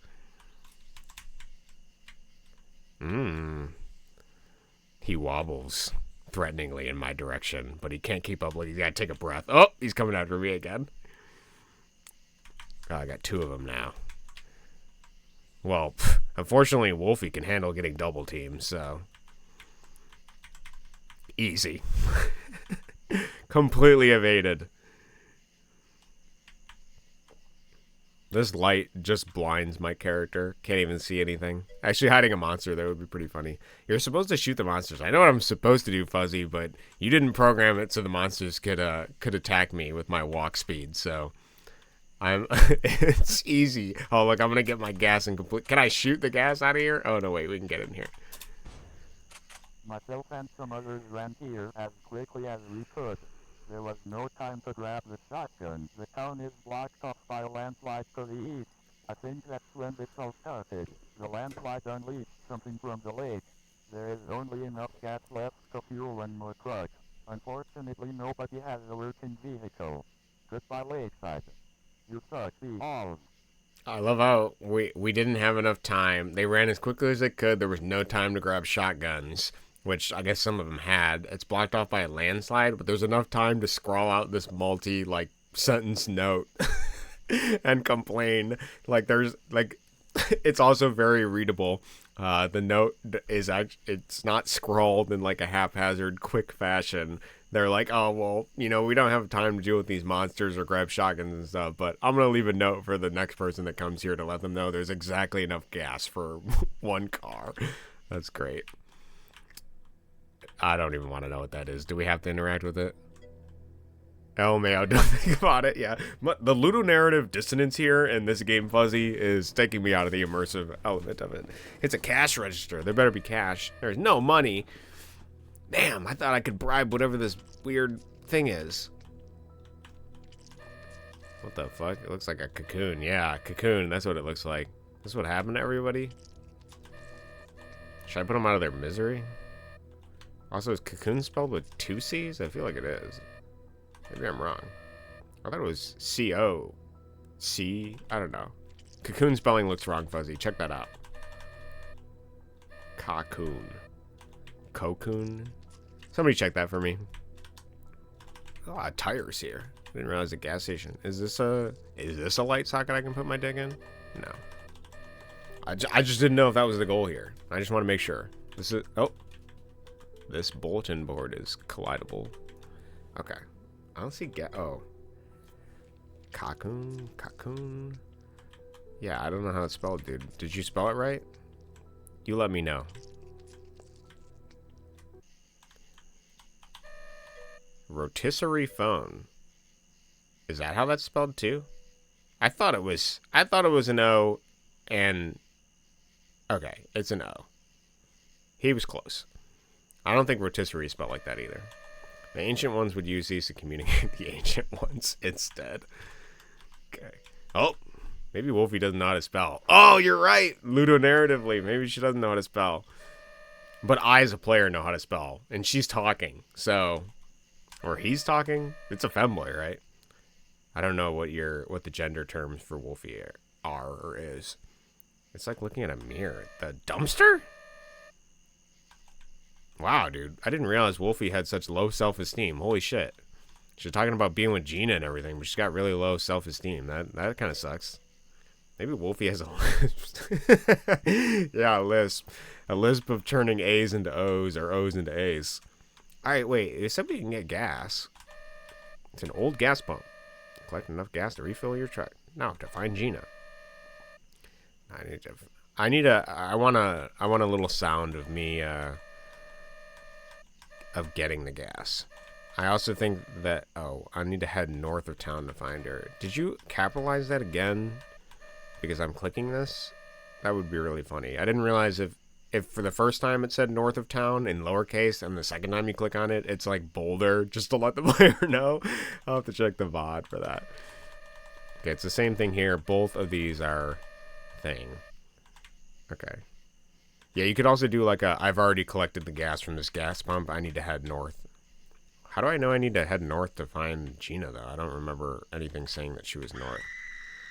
He wobbles threateningly in my direction, but he can't keep up. He's gotta take a breath. Oh, he's coming after me again. Oh, I got two of them now. Well, unfortunately, Wolfie can handle getting double teamed, so... Easy. Completely evaded. This light just blinds my character. Can't even see anything. Actually, hiding a monster there would be pretty funny. You're supposed to shoot the monsters. I know what I'm supposed to do, Fzzy, but you didn't program it so the monsters could attack me with my walk speed, so... It's easy. Oh, look, I'm gonna get my gas and complete. Can I shoot the gas out of here? Oh, no, wait, we can get in here. Myself and some others ran here as quickly as we could. There was no time to grab the shotgun. The town is blocked off by a landslide to the east. I think that's when this all started. The landslide unleashed something from the lake. There is only enough gas left to fuel one more truck. Unfortunately, nobody has a working vehicle. Goodbye, Lakeside. You suck, all. I love how we didn't have enough time. They ran as quickly as they could. There was no time to grab shotguns, which I guess some of them had. It's blocked off by a landslide, but there's enough time to scrawl out this sentence note and complain. Like, there's, like, it's also very readable. The note is it's not scrawled in, like, a haphazard, quick fashion. They're like, oh, well, you know, we don't have time to deal with these monsters or grab shotguns and stuff, but I'm going to leave a note for the next person that comes here to let them know there's exactly enough gas for one car. That's great. I don't even want to know what that is. Do we have to interact with it? Oh, man, don't think about it. Yeah. The ludonarrative dissonance here in this game, Fzzy, is taking me out of the immersive element of it. It's a cash register. There better be cash. There's no money. Damn, I thought I could bribe whatever this weird thing is. What the fuck? It looks like a cocoon. Yeah, cocoon. That's what it looks like. This is what happened to everybody? Should I put them out of their misery? Also, is cocoon spelled with 2 C's? I feel like it is. Maybe I'm wrong. I thought it was C-O-C. I don't know. Cocoon spelling looks wrong, Fuzzy. Check that out. Cocoon. Cocoon. Somebody check that for me. Oh, tires here. I didn't realize a gas station. Is this a light socket I can put my dick in? No. I just didn't know if that was the goal here. I just want to make sure. This bulletin board is collidable. Okay. I don't see cocoon. Yeah, I don't know how it's spelled, dude. Did you spell it right? You let me know. Rotisserie phone. Is that how that's spelled too? I thought it was an O and okay, it's an O. He was close. I don't think rotisserie is spelled like that either. The ancient ones would use these to communicate the ancient ones instead. Okay. Oh, maybe Wolfie doesn't know how to spell. Oh, you're right. Ludonarratively, maybe she doesn't know how to spell. But I, as a player, know how to spell, and she's talking. So, or he's talking. It's a femboy, right? I don't know what the gender terms for Wolfie are or is. It's like looking at a mirror. The dumpster? Wow, dude. I didn't realize Wolfie had such low self-esteem. Holy shit. She's talking about being with Gina and everything, but she's got really low self-esteem. That kind of sucks. Maybe Wolfie has a lisp. Yeah, a lisp. A lisp of turning A's into O's or O's into A's. Alright, wait. If somebody can get gas, it's an old gas pump. Collect enough gas to refill your truck. Now to find Gina. I want a little sound of me of getting the gas. I also think that I need to head north of town to find her. Did you capitalize that again? Because I'm clicking this? That would be really funny. I didn't realize if for the first time it said north of town in lowercase, and the second time you click on it, it's like bolder, just to let the player know. I'll have to check the VOD for that. Okay, it's the same thing here. Both of these are thing. Okay. Yeah, you could also do like I've already collected the gas from this gas pump. I need to head north. How do I know I need to head north to find Gina, though? I don't remember anything saying that she was north.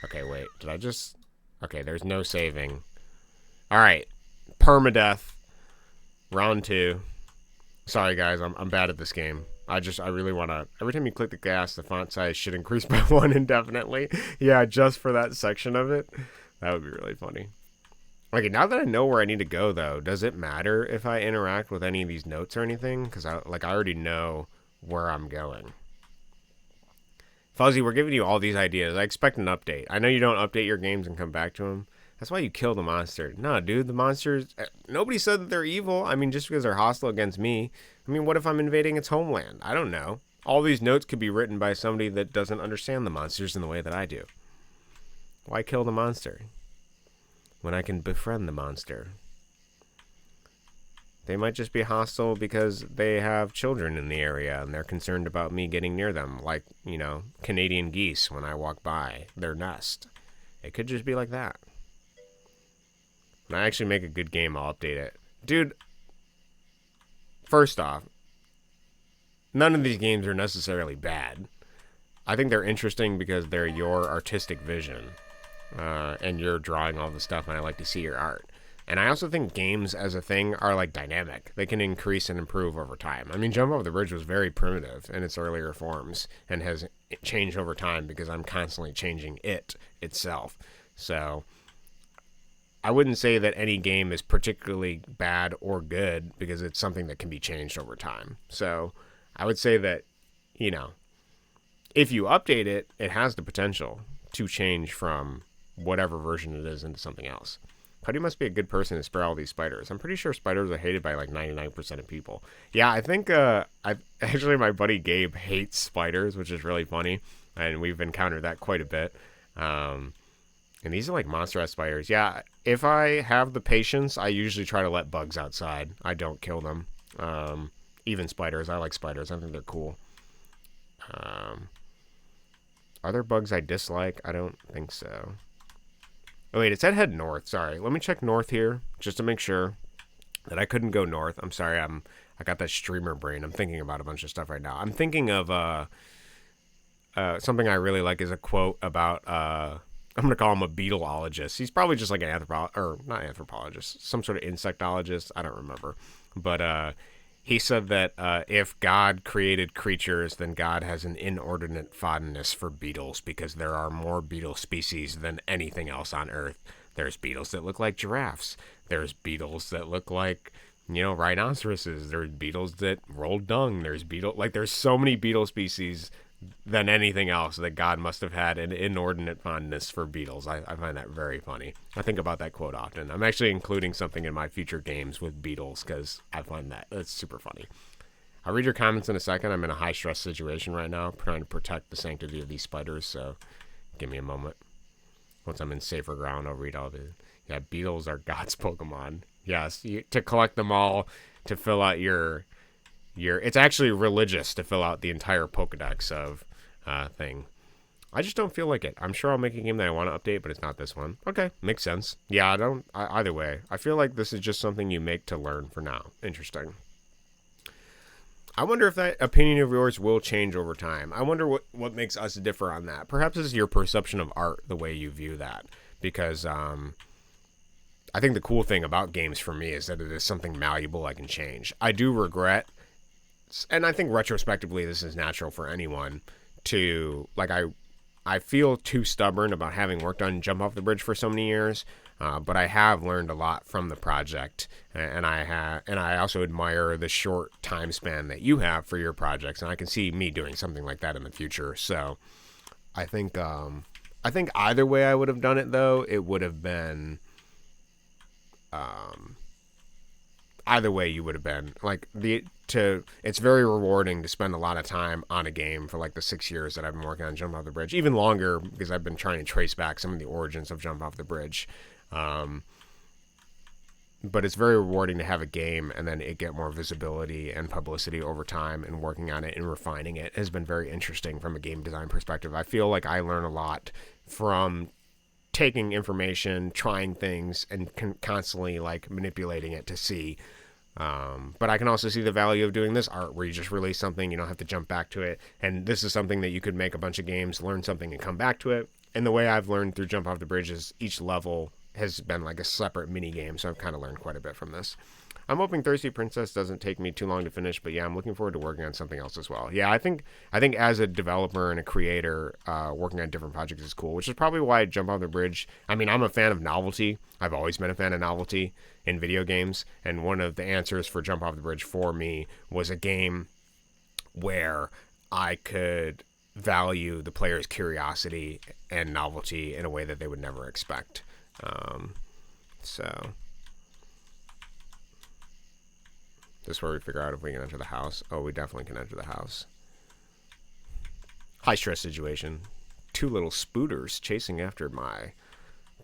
Okay, wait. Did I just... Okay, there's no saving. Alright. Permadeath. Round 2. Sorry, guys. I'm bad at this game. I really want to... Every time you click the gas, the font size should increase by 1 indefinitely. Yeah, just for that section of it. That would be really funny. Okay, now that I know where I need to go, though, does it matter if I interact with any of these notes or anything? Because I already know where I'm going. Fuzzy, we're giving you all these ideas. I expect an update. I know you don't update your games and come back to them. That's why you kill the monster. No, dude, the monsters... Nobody said that they're evil. I mean, just because they're hostile against me. I mean, what if I'm invading its homeland? I don't know. All these notes could be written by somebody that doesn't understand the monsters in the way that I do. Why kill the monster when I can befriend the monster? They might just be hostile because they have children in the area and they're concerned about me getting near them, like, you know, Canadian geese when I walk by their nest. It could just be like that. When I actually make a good game, I'll update it. Dude, first off, none of these games are necessarily bad. I think they're interesting because they're your artistic vision. And you're drawing all the stuff, and I like to see your art. And I also think games as a thing are like dynamic. They can increase and improve over time. I mean, Jump Over the Bridge was very primitive in its earlier forms and has changed over time because I'm constantly changing it itself. So I wouldn't say that any game is particularly bad or good because it's something that can be changed over time. So I would say that, you know, if you update it, it has the potential to change from whatever version it is into something else. Cuddy must be a good person to spare all these spiders. I'm pretty sure spiders are hated by like 99% of people. Yeah, I think actually my buddy Gabe hates spiders, which is really funny, and we've encountered that quite a bit. And these are like monster-ass spiders. Yeah, if I have the patience, I usually try to let bugs outside. I don't kill them. Even spiders. I like spiders. I think they're cool. Are there bugs I dislike? I don't think so. Oh, wait, it said head north. Sorry. Let me check north here just to make sure that I couldn't go north. I'm sorry. I got that streamer brain. I'm thinking about a bunch of stuff right now. I'm thinking of something I really like is a quote about I'm gonna call him a beetleologist. He's probably just like an not anthropologist, some sort of insectologist. I don't remember, but he said that if God created creatures, then God has an inordinate fondness for beetles because there are more beetle species than anything else on Earth. There's beetles that look like giraffes. There's beetles that look like, rhinoceroses. There's beetles that roll dung. There's so many beetle species than anything else that God must have had an inordinate fondness for beetles. I find that very funny. I think about that quote often. I'm actually including something in my future games with beetles because I find that's super funny. I'll read your comments in a second. I'm in a high stress situation right now, trying to protect the sanctity of these spiders, so give me a moment. Once I'm in safer ground, I'll read all the... Yeah, beetles are God's Pokemon. Yes, to collect them all, to fill out your... It's actually religious to fill out the entire Pokedex of thing. I just don't feel like it. I'm sure I'll make a game that I want to update, but it's not this one. Okay, makes sense. Yeah, either way. I feel like this is just something you make to learn for now. Interesting. I wonder if that opinion of yours will change over time. I wonder what makes us differ on that. Perhaps it's your perception of art, the way you view that. Because I think the cool thing about games for me is that it is something malleable I can change. I do regret, and I think retrospectively this is natural for anyone, to, I feel too stubborn about having worked on Jump Off the Bridge for so many years. But I have learned a lot from the project, and I also admire the short time span that you have for your projects, and I can see me doing something like that in the future. So, I think either way I would have done it, though, it would have been, either way you would have been it's very rewarding to spend a lot of time on a game for the 6 years that I've been working on Jump Off the Bridge, even longer because I've been trying to trace back some of the origins of Jump Off the Bridge. But it's very rewarding to have a game and then it get more visibility and publicity over time, and working on it and refining it has been very interesting from a game design perspective. I feel like I learn a lot from taking information, trying things, and constantly manipulating it to see. But I can also see the value of doing this art where you just release something, you don't have to jump back to it. And this is something that you could make a bunch of games, learn something and come back to it. And the way I've learned through Jump Off the Bridge is each level has been a separate mini game, so I've kind of learned quite a bit from this. I'm hoping Thirsty Princess doesn't take me too long to finish, but yeah, I'm looking forward to working on something else as well. Yeah, I think as a developer and a creator, working on different projects is cool, which is probably why Jump Off the Bridge, I'm a fan of novelty. I've always been a fan of novelty in video games, and one of the answers for Jump Off the Bridge for me was a game where I could value the player's curiosity and novelty in a way that they would never expect. So this is where we figure out if we can enter the house. Oh, we definitely can enter the house. High stress situation. 2 little spooters chasing after my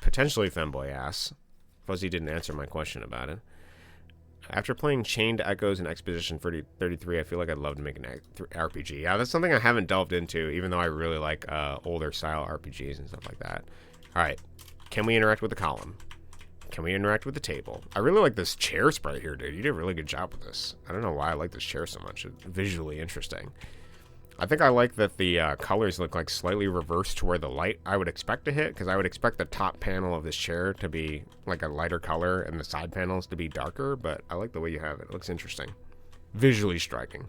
potentially femboy ass. Fzzy didn't answer my question about it. After playing Chained Echoes and Expedition 33, I feel like I'd love to make an RPG. Yeah, that's something I haven't delved into, even though I really like older style RPGs and stuff like that. Alright. Can we interact with the column? Can we interact with the table? I really like this chair sprite here, dude. You did a really good job with this. I don't know why I like this chair so much. It's visually interesting. I think I like that the colors look slightly reversed to where the light I would expect to hit, because I would expect the top panel of this chair to be a lighter color and the side panels to be darker, but I like the way you have it. It looks interesting. Visually striking.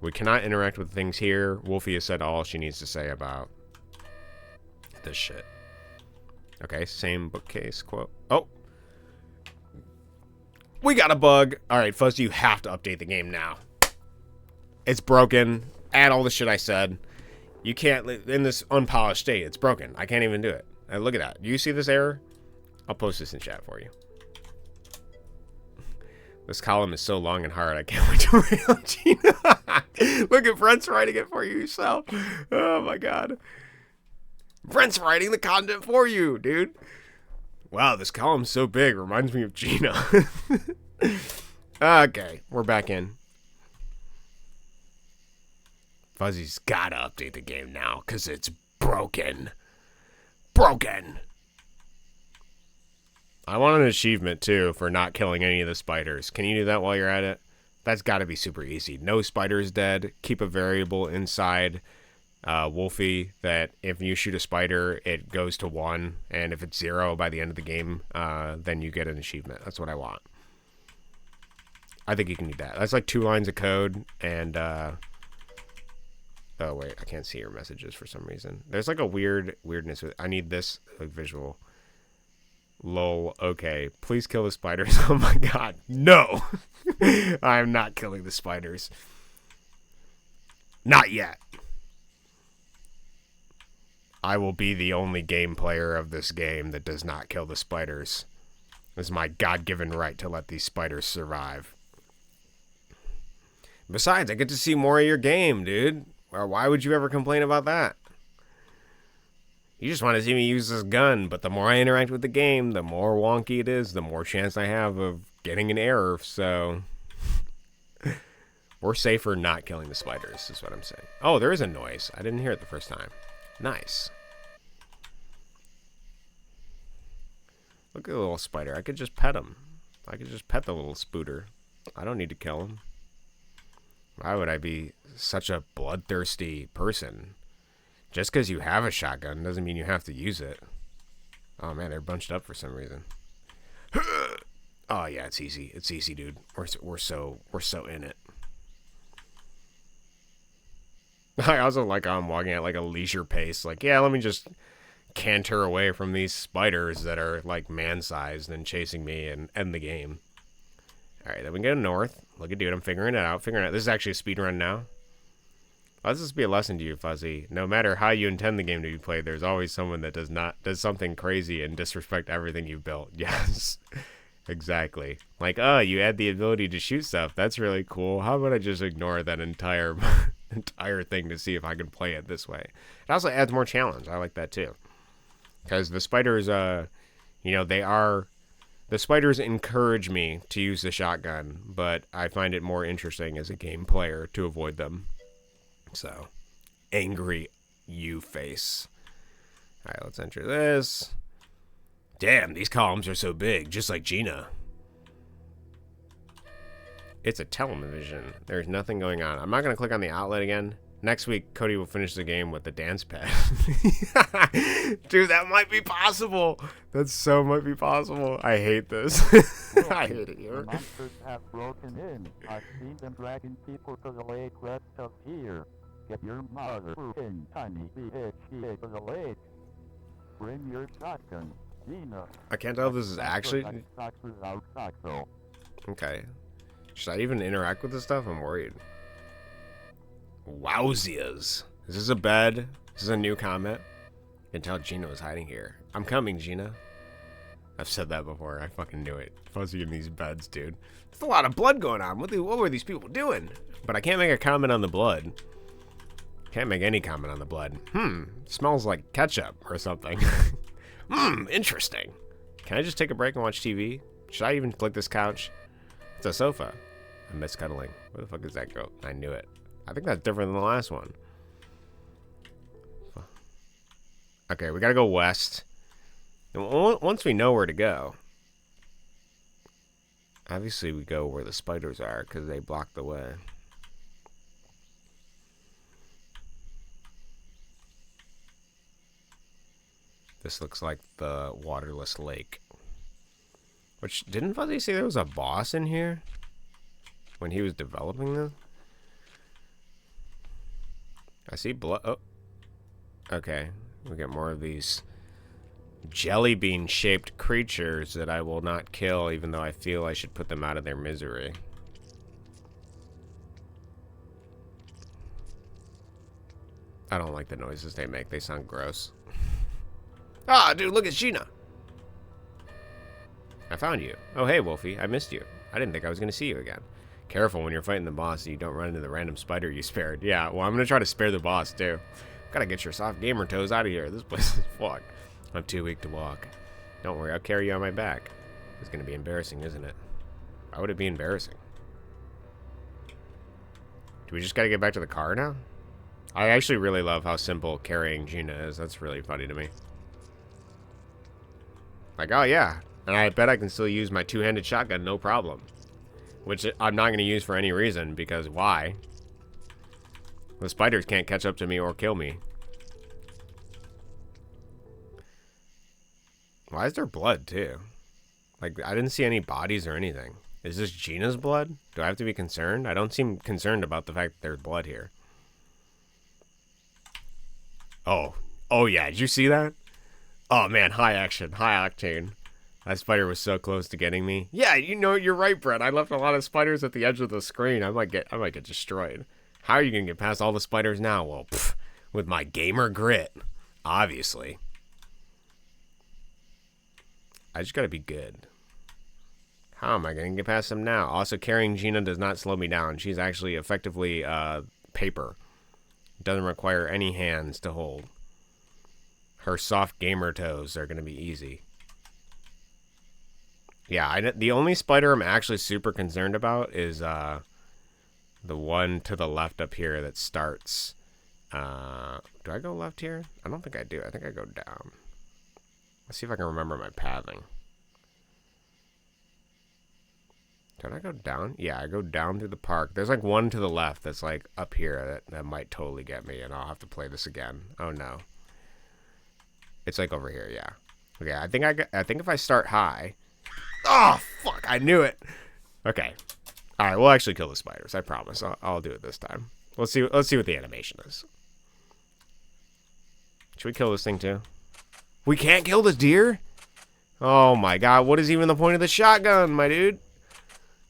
We cannot interact with things here. Wolfie has said all she needs to say about this shit. Okay, same bookcase quote. Oh! We got a bug! Alright, Fzzy, you have to update the game now. It's broken. Add all the shit I said. You can't, in this unpolished state, it's broken. I can't even do it. Look at that. Do you see this error? I'll post this in chat for you. This column is so long and hard, I can't wait to read on Gina. Look at Brent's writing it for you yourself. Oh my god. Brent's writing the content for you, dude. Wow, this column's so big. Reminds me of Gina. Okay, we're back in. Fzzy's gotta update the game now, because it's broken. Broken! I want an achievement, too, for not killing any of the spiders. Can you do that while you're at it? That's gotta be super easy. No spiders dead. Keep a variable inside Wolfie that if you shoot a spider, it goes to 1. And if it's 0 by the end of the game, then you get an achievement. That's what I want. I think you can do that. That's like 2 lines of code, and oh wait, I can't see your messages for some reason. There's like a weirdness with. I need this like visual. Lol. Okay, please kill the spiders. Oh my god, no! I am not killing the spiders. Not yet. I will be the only game player of this game that does not kill the spiders. It's my God-given right to let these spiders survive. Besides, I get to see more of your game, dude. Well, why would you ever complain about that? You just want to see me use this gun, but the more I interact with the game, the more wonky it is, the more chance I have of getting an error, so... We're safer not killing the spiders, is what I'm saying. Oh, there is a noise. I didn't hear it the first time. Nice. Look at the little spider. I could just pet him. I could just pet the little spooter. I don't need to kill him. Why would I be such a bloodthirsty person? Just because you have a shotgun doesn't mean you have to use it. Oh man, they're bunched up for some reason. Oh yeah, it's easy. It's easy, dude. We're so in it. I also like how I'm walking at like a leisure pace. Like, yeah, let me just canter away from these spiders that are like man-sized and chasing me and end the game. All right, then we go north. Look at dude, I'm figuring it out. This is actually a speed run now. Let's just be a lesson to you, Fzzy. No matter how you intend the game to be played, there's always someone that does something crazy and disrespect everything you've built. Yes, exactly. Like, oh, you add the ability to shoot stuff. That's really cool. How about I just ignore that entire thing to see if I can play it this way? It also adds more challenge. I like that too, because the spiders, you know, the spiders encourage me to use the shotgun, but I find it more interesting as a game player to avoid them. So, angry you face. Alright, let's enter this. Damn, these columns are so big, just like Gina. It's a television. There's nothing going on. I'm not going to click on the outlet again. Next week, Cody will finish the game with the dance pad. Dude, that might be possible. That so might be possible. I hate this. I hate it here. The monsters have broken in. I've seen them dragging people to the lake west of here. Get your mother in tiny BHC to the lake. Bring your shotgun, Gina. I can't tell if this is actually... Okay. Should I even interact with this stuff? I'm worried. Wowzias. Is this a bed? Is this a new comment? You can tell Gina was hiding here. I'm coming, Gina. I've said that before. I fucking knew it. Fzzy in these beds, dude. There's a lot of blood going on. What were these people doing? But I can't make a comment on the blood. Can't make any comment on the blood. Smells like ketchup or something. Interesting. Can I just take a break and watch TV? Should I even click this couch? It's a sofa. I miss cuddling. Where the fuck is that go? I knew it. I think that's different than the last one. Okay, we gotta go west. And once we know where to go, obviously we go where the spiders are because they block the way. This looks like the waterless lake. Which, didn't Fzzy say there was a boss in here when he was developing this? I see blood. Oh. Okay. We get more of these jelly bean shaped creatures that I will not kill, even though I feel I should put them out of their misery. I don't like the noises they make. They sound gross. Ah, dude, look at Gina. I found you. Oh, hey, Wolfie. I missed you. I didn't think I was going to see you again. Careful when you're fighting the boss so you don't run into the random spider you spared. Yeah, well, I'm going to try to spare the boss, too. Gotta get your soft gamer toes out of here. This place is fucked. I'm too weak to walk. Don't worry, I'll carry you on my back. It's going to be embarrassing, isn't it? Why would it be embarrassing? Do we just got to get back to the car now? I actually really love how simple carrying Gina is. That's really funny to me. Like, oh yeah. And I bet I can still use my two-handed shotgun, no problem. Which I'm not going to use for any reason, because why? The spiders can't catch up to me or kill me. Why is there blood, too? Like, I didn't see any bodies or anything. Is this Gina's blood? Do I have to be concerned? I don't seem concerned about the fact that there's blood here. Oh. Oh, yeah. Did you see that? Oh, man. High action. High octane. That spider was so close to getting me. Yeah, you know, you're right, Brett. I left a lot of spiders at the edge of the screen. I might get destroyed. How are you going to get past all the spiders now? Well, with my gamer grit. Obviously. I just got to be good. How am I going to get past them now? Also, carrying Gina does not slow me down. She's actually effectively paper. Doesn't require any hands to hold. Her soft gamer toes are going to be easy. Yeah, the only spider I'm actually super concerned about is the one to the left up here that starts. Do I go left here? I don't think I do. I think I go down. Let's see if I can remember my pathing. Did I go down? Yeah, I go down through the park. There's like one to the left that's like up here that might totally get me, and I'll have to play this again. Oh no. It's like over here, yeah. Okay, I think if I start high. Oh fuck! I knew it. Okay. All right, we'll actually kill the spiders. I promise. I'll do it this time. Let's see what the animation is. Should we kill this thing too? We can't kill the deer? Oh my god! What is even the point of the shotgun, my dude?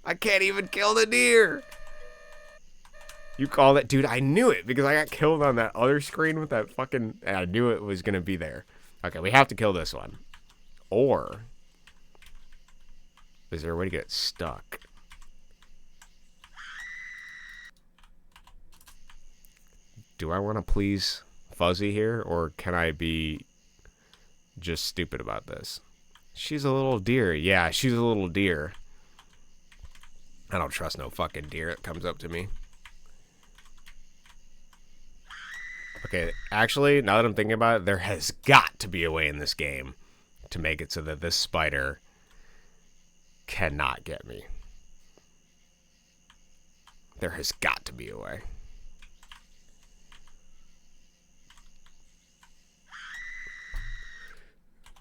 I can't even kill the deer. You call that, dude? I knew it because I got killed on that other screen with that fucking. And I knew it was gonna be there. Okay, we have to kill this one. Or is there a way to get stuck? Do I want to please Fzzy here, or can I be just stupid about this? She's a little deer. Yeah, she's a little deer. I don't trust no fucking deer that comes up to me. Okay, actually, now that I'm thinking about it, there has got to be a way in this game to make it so that this spider cannot get me. There has got to be a way.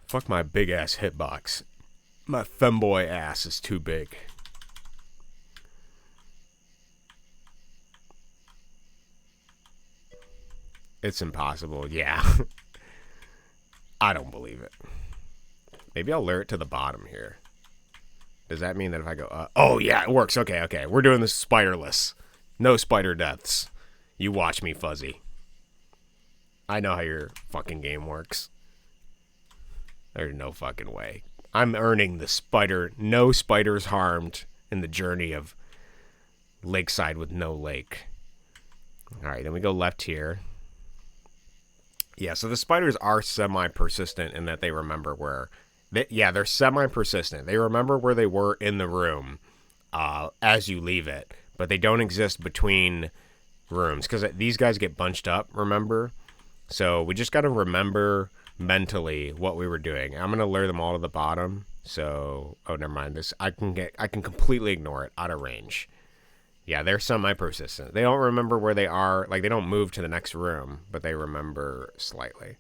Fuck my big ass hitbox. My femboy ass is too big. It's impossible. Yeah. I don't believe it. Maybe I'll lure it to the bottom here. Does that mean that if I go oh yeah, it works. Okay. We're doing this spiderless. No spider deaths. You watch me, Fzzy. I know how your fucking game works. There's no fucking way. I'm earning the spider. No spiders harmed in the journey of Lakeside with no lake. Alright, then we go left here. Yeah, so the spiders are semi-persistent in that they remember where... they're semi-persistent. They remember where they were in the room as you leave it. But they don't exist between rooms. Because these guys get bunched up, remember? So we just got to remember mentally what we were doing. I'm going to lure them all to the bottom. So... Oh, never mind. This I can completely ignore it. Out of range. Yeah, they're semi-persistent. They don't remember where they are. Like, they don't move to the next room, but they remember slightly.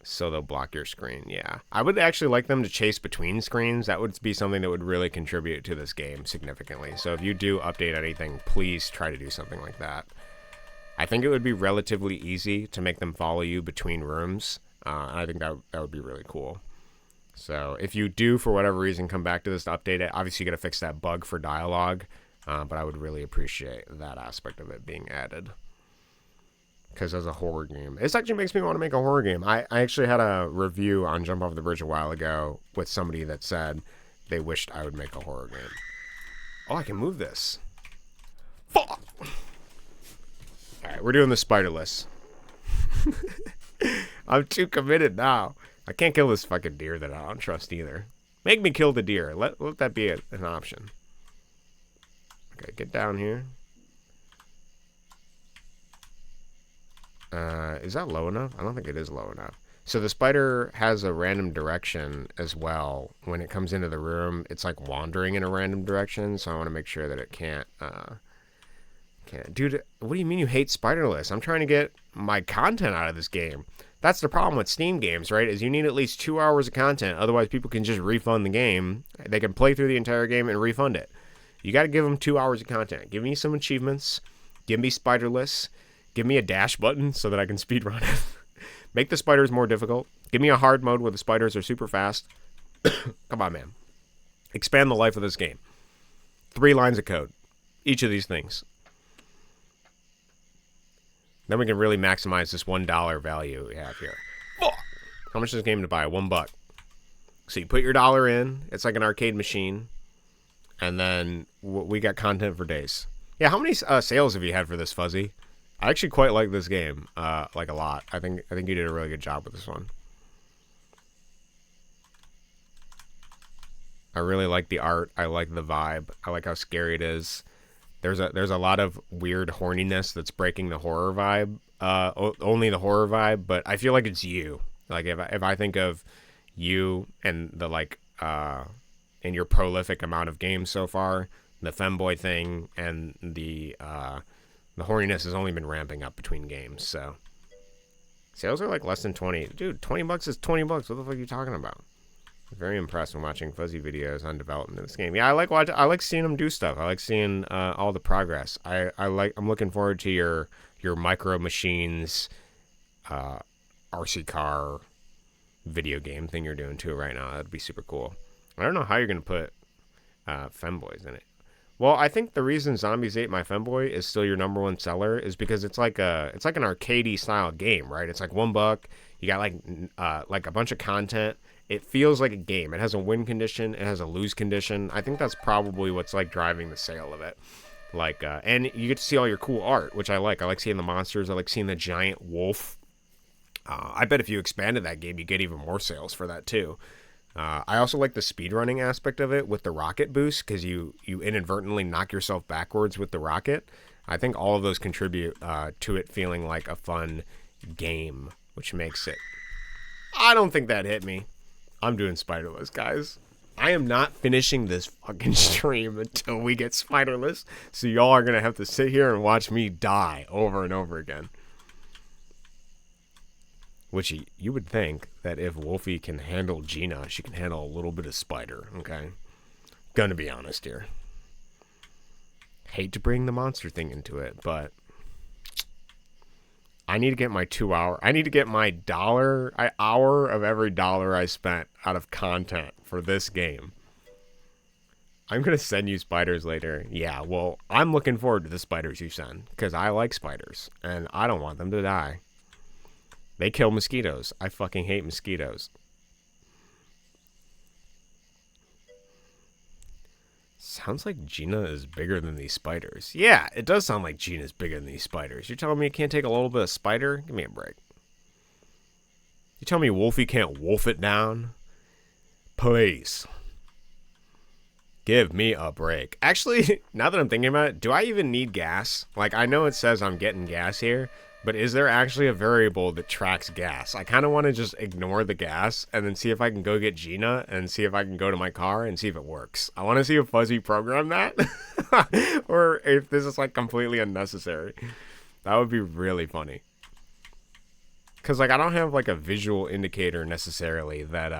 So they'll block your screen, yeah. I would actually like them to chase between screens. That would be something that would really contribute to this game significantly. So if you do update anything, please try to do something like that. I think it would be relatively easy to make them follow you between rooms. I think that would be really cool. So if you do, for whatever reason, come back to this to update it, obviously you got to fix that bug for dialogue. But I would really appreciate that aspect of it being added. Because as a horror game, this actually makes me want to make a horror game. I actually had a review on Jump Off the Bridge a while ago with somebody that said they wished I would make a horror game. Oh, I can move this. Fuck! Alright, we're doing the Spiderless. I'm too committed now. I can't kill this fucking deer that I don't trust either. Make me kill the deer. Let that be an option. Okay, get down here. Is that low enough? I don't think it is low enough. So the spider has a random direction as well. When it comes into the room, it's like wandering in a random direction. So I want to make sure that it can't. Dude, what do you mean you hate Spiderless? I'm trying to get my content out of this game. That's the problem with Steam games, right? Is you need at least 2 hours of content. Otherwise, people can just refund the game. They can play through the entire game and refund it. You got to give them 2 hours of content. Give me some achievements. Give me Spiderless. Give me a dash button so that I can speedrun it. Make the spiders more difficult. Give me a hard mode where the spiders are super fast. Come on, man. Expand the life of this game. 3 lines of code. Each of these things. Then we can really maximize this $1 value we have here. How much is this game to buy? $1. So you put your dollar in. It's like an arcade machine. And then we got content for days. Yeah, how many sales have you had for this, Fzzy? I actually quite like this game, like a lot. I think you did a really good job with this one. I really like the art. I like the vibe. I like how scary it is. There's a lot of weird horniness that's breaking the horror vibe. Only the horror vibe, but I feel like it's you. Like if I think of you and the and your prolific amount of games so far, the femboy thing and the horniness has only been ramping up between games. So sales are like less than 20. Dude, $20 is $20. What the fuck are you talking about? Very impressed when watching Fzzy videos on development of this game. Yeah, I like seeing them do stuff. I like seeing all the progress. I'm looking forward to your Micro Machines RC car video game thing you're doing too right now. That'd be super cool. I don't know how you're gonna put femboys in it. Well, I think the reason Zombies Ate My Femboy is still your #1 seller is because it's like an arcadey style game, right? It's like $1. You got like a bunch of content. It feels like a game. It has a win condition. It has a lose condition. I think that's probably what's like driving the sale of it. Like, and you get to see all your cool art, which I like. I like seeing the monsters. I like seeing the giant wolf. I bet if you expanded that game, you get even more sales for that too. I also like the speedrunning aspect of it with the rocket boost because you inadvertently knock yourself backwards with the rocket. I think all of those contribute to it feeling like a fun game, which makes it... I don't think that hit me. I'm doing Spiderless, guys. I am not finishing this fucking stream until we get Spiderless, so y'all are going to have to sit here and watch me die over and over again. Which you would think that if Wolfie can handle Gina, she can handle a little bit of Spider, okay? Gonna be honest here. Hate to bring the monster thing into it, but... I need to get my 2 hour. I need to get my hour of every dollar I spent out of content for this game. I'm going to send you spiders later. Yeah, well, I'm looking forward to the spiders you send because I like spiders and I don't want them to die. They kill mosquitoes. I fucking hate mosquitoes. Sounds like Gina is bigger than these spiders. Yeah, it does sound like Gina's bigger than these spiders. You're telling me it can't take a little bit of spider? Give me a break. You telling me Wolfie can't wolf it down? Please. Give me a break. Actually, now that I'm thinking about it, do I even need gas? Like, I know it says I'm getting gas here, but is there actually a variable that tracks gas? I kind of want to just ignore the gas and then see if I can go get Gina and see if I can go to my car and see if it works. I want to see if Fzzy programmed that or if this is like completely unnecessary. That would be really funny. Cause like I don't have like a visual indicator necessarily that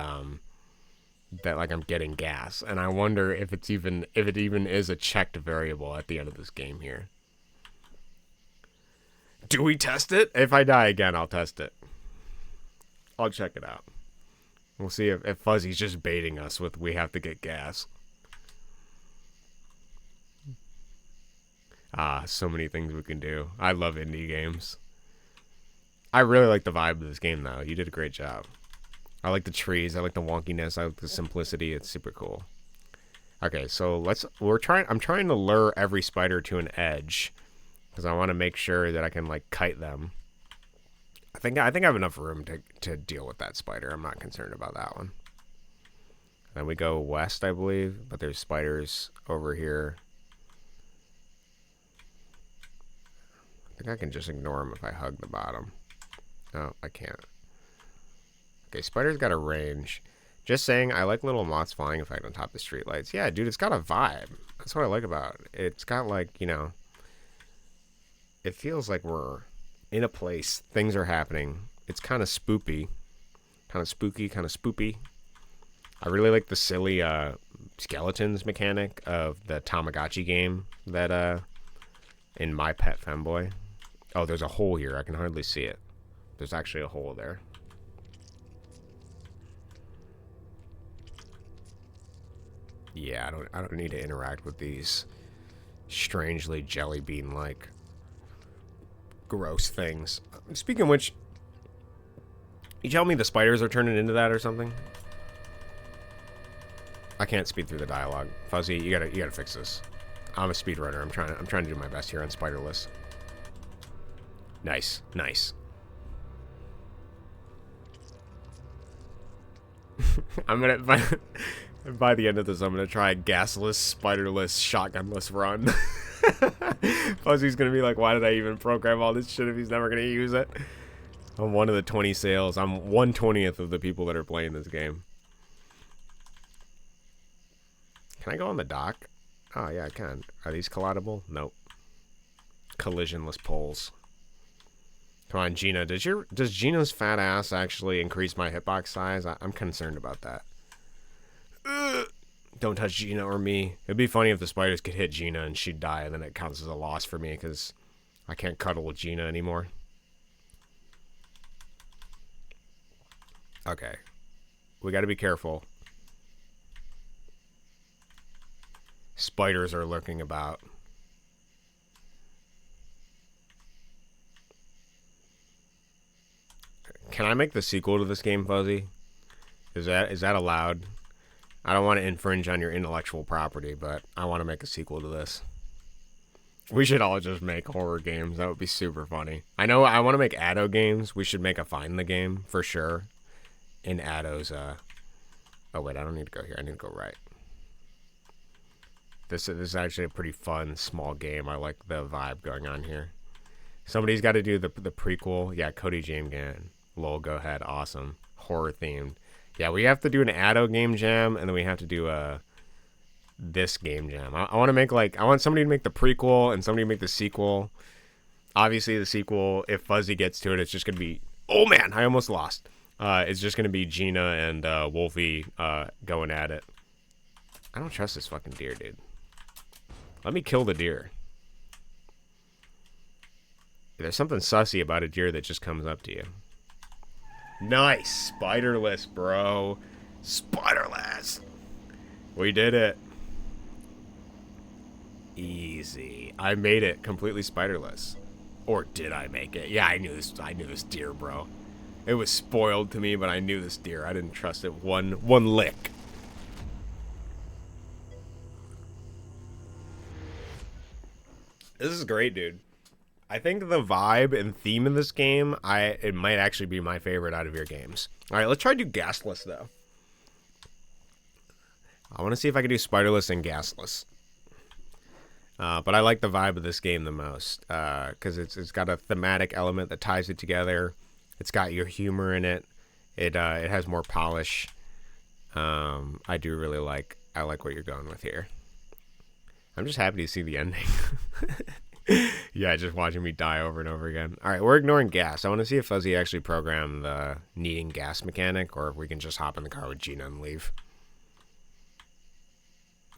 like I'm getting gas, and I wonder if it even is a checked variable at the end of this game here. Do we test it? If I die again, I'll test it. I'll check it out. We'll see if Fzzy's just baiting us with we have to get gas. So many things we can do. I love indie games. I really like the vibe of this game, though. You did a great job. I like the trees. I like the wonkiness. I like the simplicity. It's super cool. Okay, so I'm trying to lure every spider to an edge. Because I want to make sure that I can, like, kite them. I think I have enough room to deal with that spider. I'm not concerned about that one. Then we go west, I believe. But there's spiders over here. I think I can just ignore them if I hug the bottom. Oh, I can't. Okay, Spider's got a range. Just saying, I like little moths flying effect on top of the streetlights. Yeah, dude, it's got a vibe. That's what I like about it. It's got, like, you know, it feels like we're in a place. Things are happening. It's kind of spoopy. Kind of spooky, kind of spoopy. I really like the silly skeletons mechanic of the Tamagotchi game that in My Pet Femboy. Oh, there's a hole here. I can hardly see it. There's actually a hole there. Yeah, I don't need to interact with these strangely jelly bean like gross things. Speaking of which, you tell me the spiders are turning into that or something? I can't speed through the dialogue. Fzzy, you gotta fix this. I'm a speedrunner. I'm trying to do my best here on Spiderless. Nice, nice. I'm gonna by the end of this, I'm gonna try a gasless, spiderless, shotgunless run. Fuzzy's gonna be like, why did I even program all this shit if he's never gonna use it? I'm one of the 20 sales. I'm 1/20th of the people that are playing this game. Can I go on the dock? Oh yeah, I can. Are these collidable? Nope. Collisionless poles. Come on, Gina. Does Gina's fat ass actually increase my hitbox size? I'm concerned about that. Ugh. Don't touch Gina or me. It'd be funny if the spiders could hit Gina and she'd die, and then it counts as a loss for me because I can't cuddle with Gina anymore. Okay. We gotta be careful. Spiders are lurking about. Can I make the sequel to this game, Fzzy? Is that allowed? I don't want to infringe on your intellectual property, but I want to make a sequel to this. We should all just make horror games. That would be super funny. I know I want to make Addo games. We should make a Find the Game for sure. In Addo's, oh wait, I don't need to go here. I need to go right. This is actually a pretty fun, small game. I like the vibe going on here. Somebody's got to do the prequel. Yeah, Cody James Gann. Lol, go ahead. Awesome. Horror themed. Yeah, we have to do an Addo game jam, and then we have to do this game jam. I want to make I want somebody to make the prequel and somebody to make the sequel. Obviously, the sequel, if Fzzy gets to it, it's just gonna be. Oh man, I almost lost. It's just gonna be Gina and Wolfie going at it. I don't trust this fucking deer, dude. Let me kill the deer. There's something sussy about a deer that just comes up to you. Nice. Spiderless, bro. Spiderless. We did it. Easy. I made it completely spiderless. Or did I make it? Yeah, I knew this deer, bro. It was spoiled to me, but I knew this deer. I didn't trust it one lick. This is great, dude. I think the vibe and theme of this game, it might actually be my favorite out of your games. All right, let's try to do gasless, though. I want to see if I can do spiderless and gasless. But I like the vibe of this game the most because it's got a thematic element that ties it together. It's got your humor in it. It has more polish. I do really like what you're going with here. I'm just happy to see the ending. Yeah, just watching me die over and over again. All right, we're ignoring gas. I want to see if Fzzy actually programmed the needing gas mechanic or if we can just hop in the car with Gina and leave.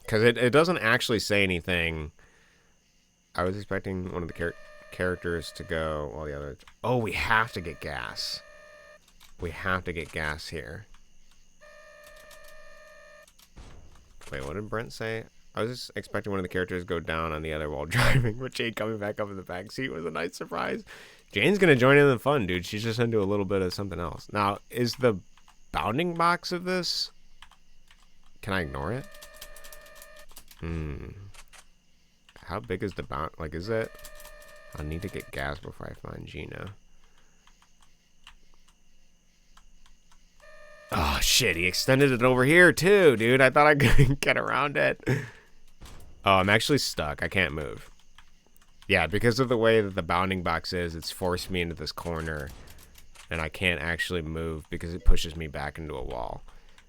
Because it doesn't actually say anything. I was expecting one of the characters to go while the other... Oh, we have to get gas. We have to get gas here. Wait, what did Brent say? I was just expecting one of the characters to go down on the other while driving, but Jane coming back up in the back seat was a nice surprise. Jane's going to join in the fun, dude. She's just going to do a little bit of something else. Now, is the bounding box of this... Can I ignore it? How big is the bound... Like, is it... I need to get gas before I find Gina. Oh, shit. He extended it over here, too, dude. I thought I could get around it. Oh, I'm actually stuck. I can't move. Yeah, because of the way that the bounding box is, it's forced me into this corner. and I can't actually move because it pushes me back into a wall.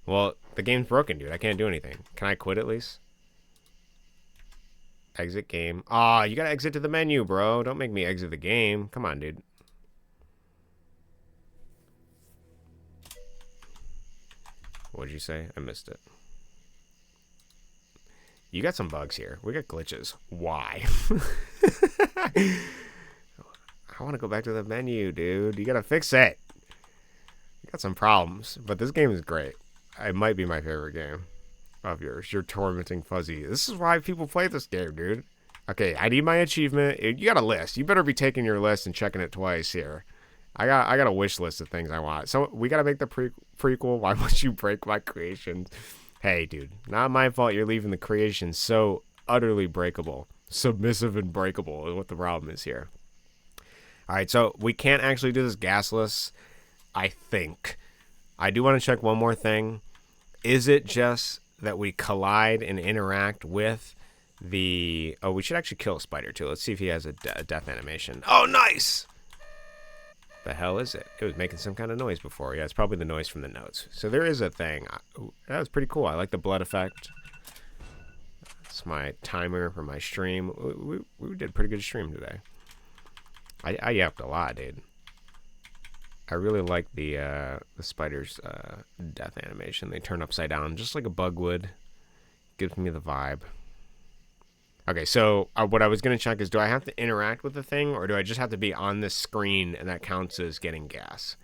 Well, the game's broken, dude. I can't do anything. Can I quit at least? Exit game. Ah, you gotta exit to the menu, bro. Don't make me exit the game. Come on, dude. What'd you say? I missed it. You got some bugs here. We got glitches. Why? I want to go back to the menu, dude. You gotta fix it. You got some problems, but this game is great. It might be my favorite game of yours. You're tormenting Fzzy. This is why people play this game, dude. Okay, I need my achievement. You got a list. You better be taking your list and checking it twice here. I got a wish list of things I want. So we gotta make the prequel. Why must you break my creations? Hey, dude, not my fault you're leaving the creation so utterly breakable. Submissive and breakable is what the problem is here. Alright, so we can't actually do this gasless, I think. I do want to check one more thing. Is it just that we collide and interact with the... Oh, we should actually kill a spider, too. Let's see if he has a death animation. Oh, nice! The hell is it? It was making some kind of noise before. Yeah, it's probably the noise from the notes. So there is a thing. That was pretty cool. I like the blood effect. It's my timer for my stream. We did a pretty good stream today. I yapped a lot, dude. I really like the spider's death animation. They turn upside down just like a bug would. Gives me the vibe. Okay, so what I was going to check is, do I have to interact with the thing, or do I just have to be on this screen and that counts as getting gas?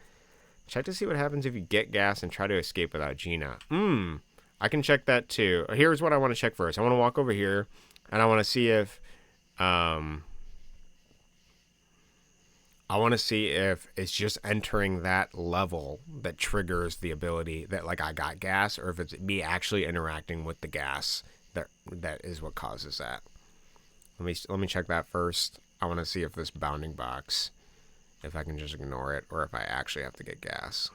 Check to see what happens if you get gas and try to escape without Gina. I can check that too. Here's what I want to check first. I want to walk over here, and I want to see if... I want to see if it's just entering that level that triggers the ability that, like, I got gas, or if it's me actually interacting with the gas that is what causes that. Let me check that first. I want to see if this bounding box, if I can just ignore it, or if I actually have to get gas.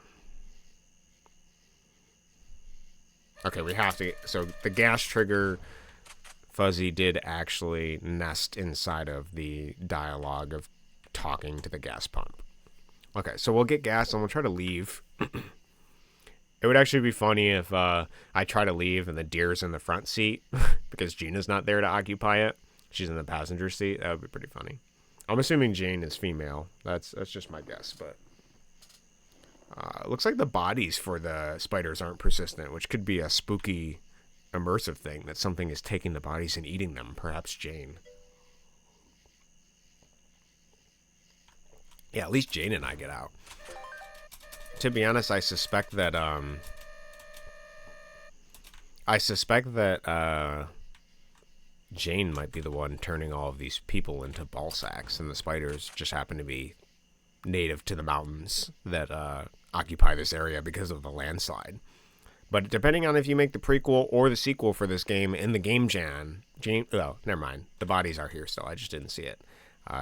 Okay, we have to. So the gas trigger, Fzzy did actually nest inside of the dialogue of talking to the gas pump. Okay, so we'll get gas and we'll try to leave. It would actually be funny if I try to leave and the deer's in the front seat because Gina's not there to occupy it. She's in the passenger seat. That would be pretty funny. I'm assuming Jane is female. That's just my guess, but looks like the bodies for the spiders aren't persistent, which could be a spooky, immersive thing, that something is taking the bodies and eating them. Perhaps Jane. Yeah, at least Jane and I get out. To be honest, I suspect that Jane might be the one turning all of these people into ball sacks, and the spiders just happen to be native to the mountains that occupy this area because of the landslide. But depending on if you make the prequel or the sequel for this game in the game Jane, oh, never mind. The bodies are here still. I just didn't see it.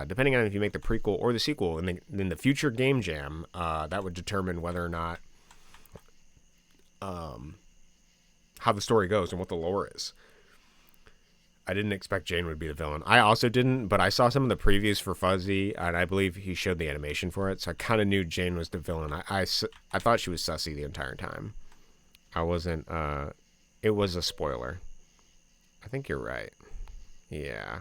Depending on if you make the prequel or the sequel in the future game jam, that would determine whether or not how the story goes and what the lore is. I didn't expect Jane would be the villain. I also didn't, but I saw some of the previews for Fzzy, and I believe he showed the animation for it, so I kind of knew Jane was the villain. I thought she was sussy the entire time. I wasn't, it was a spoiler. I think you're right. Yeah.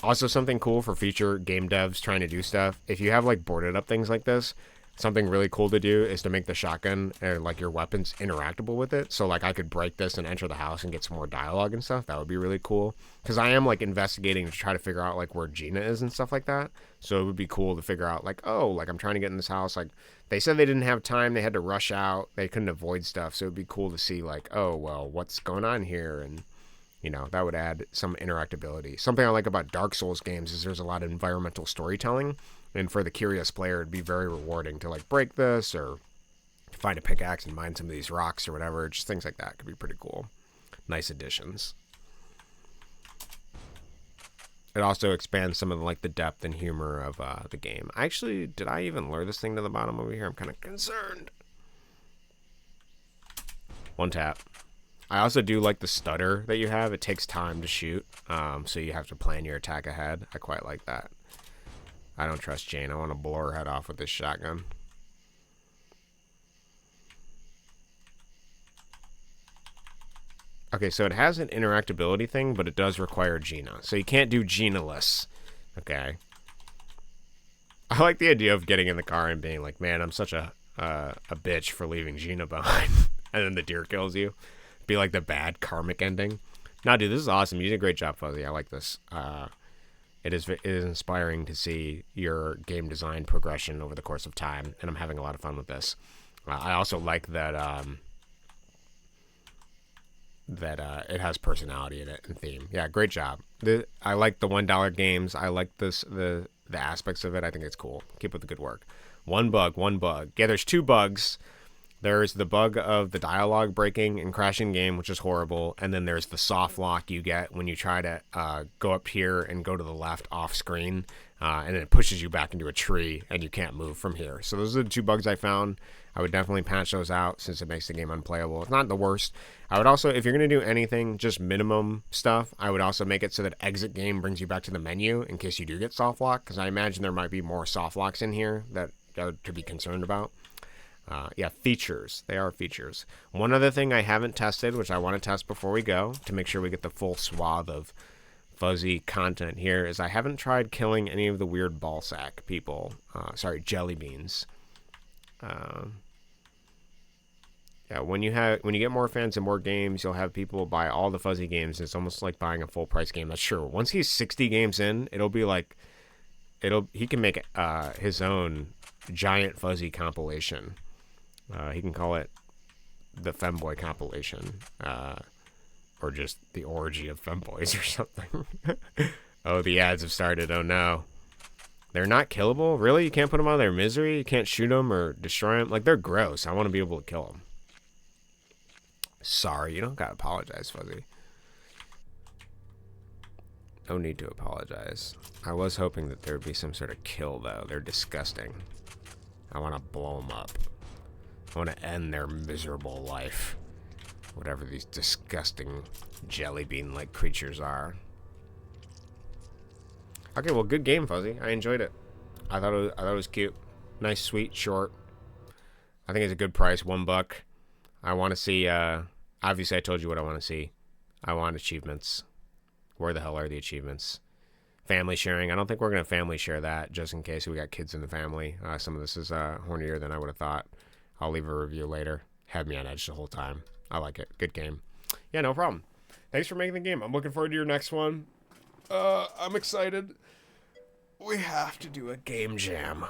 Also, something cool for future game devs trying to do stuff. If you have, like, boarded up things like this, something really cool to do is to make the shotgun and, like, your weapons interactable with it. So, like, I could break this and enter the house and get some more dialogue and stuff. That would be really cool. Because I am, like, investigating to try to figure out, like, where Gina is and stuff like that. So it would be cool to figure out, like, oh, like, I'm trying to get in this house. Like, they said they didn't have time. They had to rush out. They couldn't avoid stuff. So it would be cool to see, like, oh, well, what's going on here? And, you know, that would add some interactability. Something I like about Dark Souls games is there's a lot of environmental storytelling. And for the curious player, it'd be very rewarding to, like, break this or find a pickaxe and mine some of these rocks or whatever. Just things like that could be pretty cool. Nice additions. It also expands some of, like, the depth and humor of the game. Actually, did I even lure this thing to the bottom over here? I'm kind of concerned. One tap. I also do like the stutter that you have. It takes time to shoot, so you have to plan your attack ahead. I quite like that. I don't trust Jane. I want to blow her head off with this shotgun. Okay, so it has an interactability thing, but it does require Gina. So you can't do Gina-less. Okay. I like the idea of getting in the car and being like, man, I'm such a bitch for leaving Gina behind. And then the deer kills you. Be like the bad karmic ending. Nah, dude, this is awesome. You did a great job, Fzzy. I like this. It is inspiring to see your game design progression over the course of time, and I'm having a lot of fun with this. I also like that it has personality in it and theme. Yeah, great job. I like the $1 games. I like the aspects of it. I think it's cool. Keep up the good work. One bug. Yeah, there's 2 bugs. There's the bug of the dialogue breaking and crashing game, which is horrible. And then there's the soft lock you get when you try to go up here and go to the left off screen. And then it pushes you back into a tree and you can't move from here. So those are the 2 bugs I found. I would definitely patch those out since it makes the game unplayable. It's not the worst. I would also, if you're going to do anything, just minimum stuff, I would also make it so that exit game brings you back to the menu in case you do get soft lock. Because I imagine there might be more soft locks in here that to be concerned about. Yeah, features. They are features. One other thing I haven't tested, which I want to test before we go, to make sure we get the full swath of Fzzy content here, is I haven't tried killing any of the weird ballsack people. Sorry, jelly beans. Yeah, when you get more fans and more games, you'll have people buy all the Fzzy games. It's almost like buying a full price game. That's true. Once he's 60 games in, it'll be like, he can make his own giant Fzzy compilation. He can call it the Femboy compilation, or just the orgy of femboys or something. Oh, the ads have started. Oh no, they're not killable. Really, you can't put them out of their misery. You can't shoot them or destroy them. Like, they're gross. I want to be able to kill them. Sorry, you don't gotta apologize, Fzzy. No need to apologize. I was hoping that there would be some sort of kill, though. They're disgusting. I want to blow them up. I want to end their miserable life. Whatever these disgusting jelly bean-like creatures are. Okay, well, good game, Fzzy. I enjoyed it. I thought it was cute. Nice, sweet, short. I think it's a good price, $1. I want to see, obviously I told you what I want to see. I want achievements. Where the hell are the achievements? Family sharing. I don't think we're going to family share that, just in case we got kids in the family. Some of this is hornier than I would have thought. I'll leave a review later. Had me on edge the whole time. I like it. Good game. Yeah, no problem. Thanks for making the game. I'm looking forward to your next one. I'm excited. We have to do a game jam.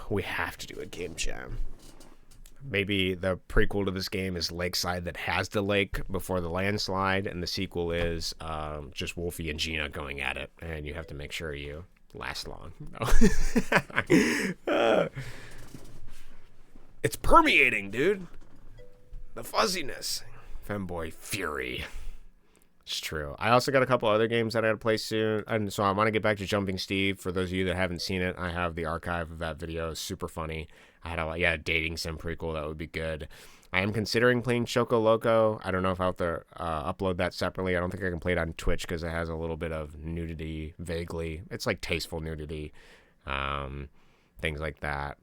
Maybe the prequel to this game is Lakeside That Has the Lake before the landslide, and the sequel is just Wolfie and Gina going at it, and you have to make sure you last long. No. It's permeating, dude. The fuzziness. Femboy fury. It's true. I also got a couple other games that I gotta play soon, and so I want to get back to Jumping Steve. For those of you that haven't seen it, I have the archive of that video. It's super funny. I had a dating sim prequel that would be good. I am considering playing Choco Loco. I don't know if I'll have to upload that separately. I don't think I can play it on Twitch because it has a little bit of nudity, vaguely. It's like tasteful nudity, things like that.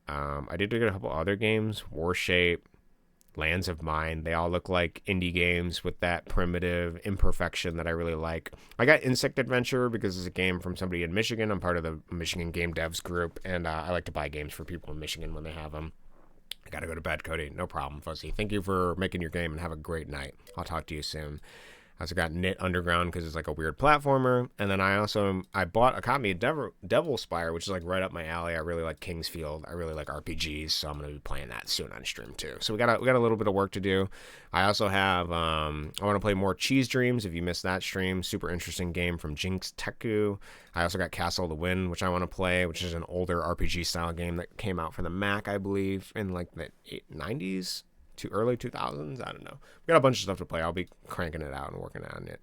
I did get a couple other games, Warshape, Lands of Mine. They all look like indie games with that primitive imperfection that I really like. I got Insect Adventure because it's a game from somebody in Michigan. I'm part of the Michigan Game Devs group, and I like to buy games for people in Michigan when they have them. I gotta go to bed, Cody. No problem, Fzzy. Thank you for making your game, and have a great night. I'll talk to you soon. I also got Knit Underground because it's like a weird platformer. And then I bought a copy of Devil Spire, which is like right up my alley. I really like Kingsfield. I really like RPGs, so I'm going to be playing that soon on stream too. So we got a little bit of work to do. I also have, I want to play more Cheese Dreams. If you missed that stream, super interesting game from Jinx Teku. I also got Castle of the Wind, which I want to play, which is an older RPG style game that came out for the Mac, I believe, in like the 90s. To early 2000s, I don't know. We got a bunch of stuff to play. I'll be cranking it out and working on it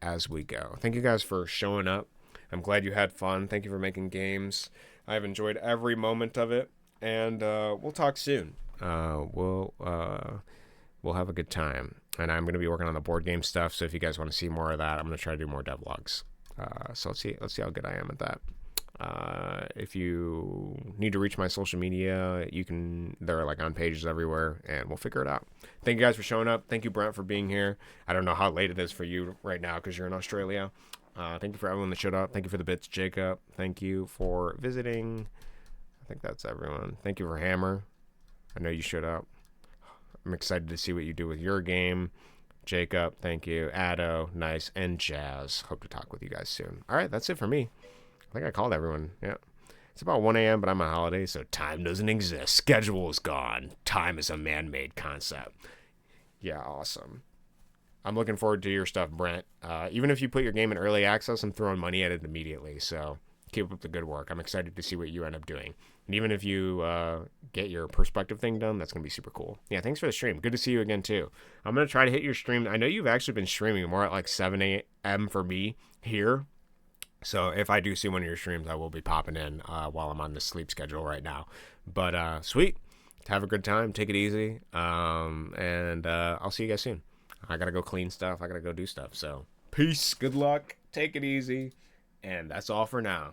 as we go. Thank you guys for showing up. I'm glad you had fun. Thank you for making games. I've enjoyed every moment of it, and we'll talk soon. We'll have a good time, and I'm going to be working on the board game stuff. So if you guys want to see more of that, I'm going to try to do more devlogs. So let's see how good I am at that. If you need to reach my social media, they're like on pages everywhere, and we'll figure it out. Thank you guys for showing up. Thank you, Brent, for being here. I don't know how late it is for you right now because you're in Australia. Thank you for everyone that showed up. Thank you for the bits, Jacob. Thank you for visiting. I think that's everyone. Thank you for Hammer. I know you showed up. I'm excited to see what you do with your game. Jacob, thank you. Addo, nice. And Jazz. Hope to talk with you guys soon. All right, that's it for me. I think I called everyone. Yeah. It's about 1 a.m., but I'm on holiday, so time doesn't exist. Schedule is gone. Time is a man-made concept. Yeah, awesome. I'm looking forward to your stuff, Brent. Even if you put your game in early access, I'm throwing money at it immediately, so keep up the good work. I'm excited to see what you end up doing. And even if you get your perspective thing done, that's going to be super cool. Yeah, thanks for the stream. Good to see you again, too. I'm going to try to hit your stream. I know you've actually been streaming more at like 7 a.m. for me here. So if I do see one of your streams, I will be popping in while I'm on the sleep schedule right now. But sweet. Have a good time. Take it easy. And I'll see you guys soon. I got to go clean stuff. I got to go do stuff. So peace. Good luck. Take it easy. And that's all for now.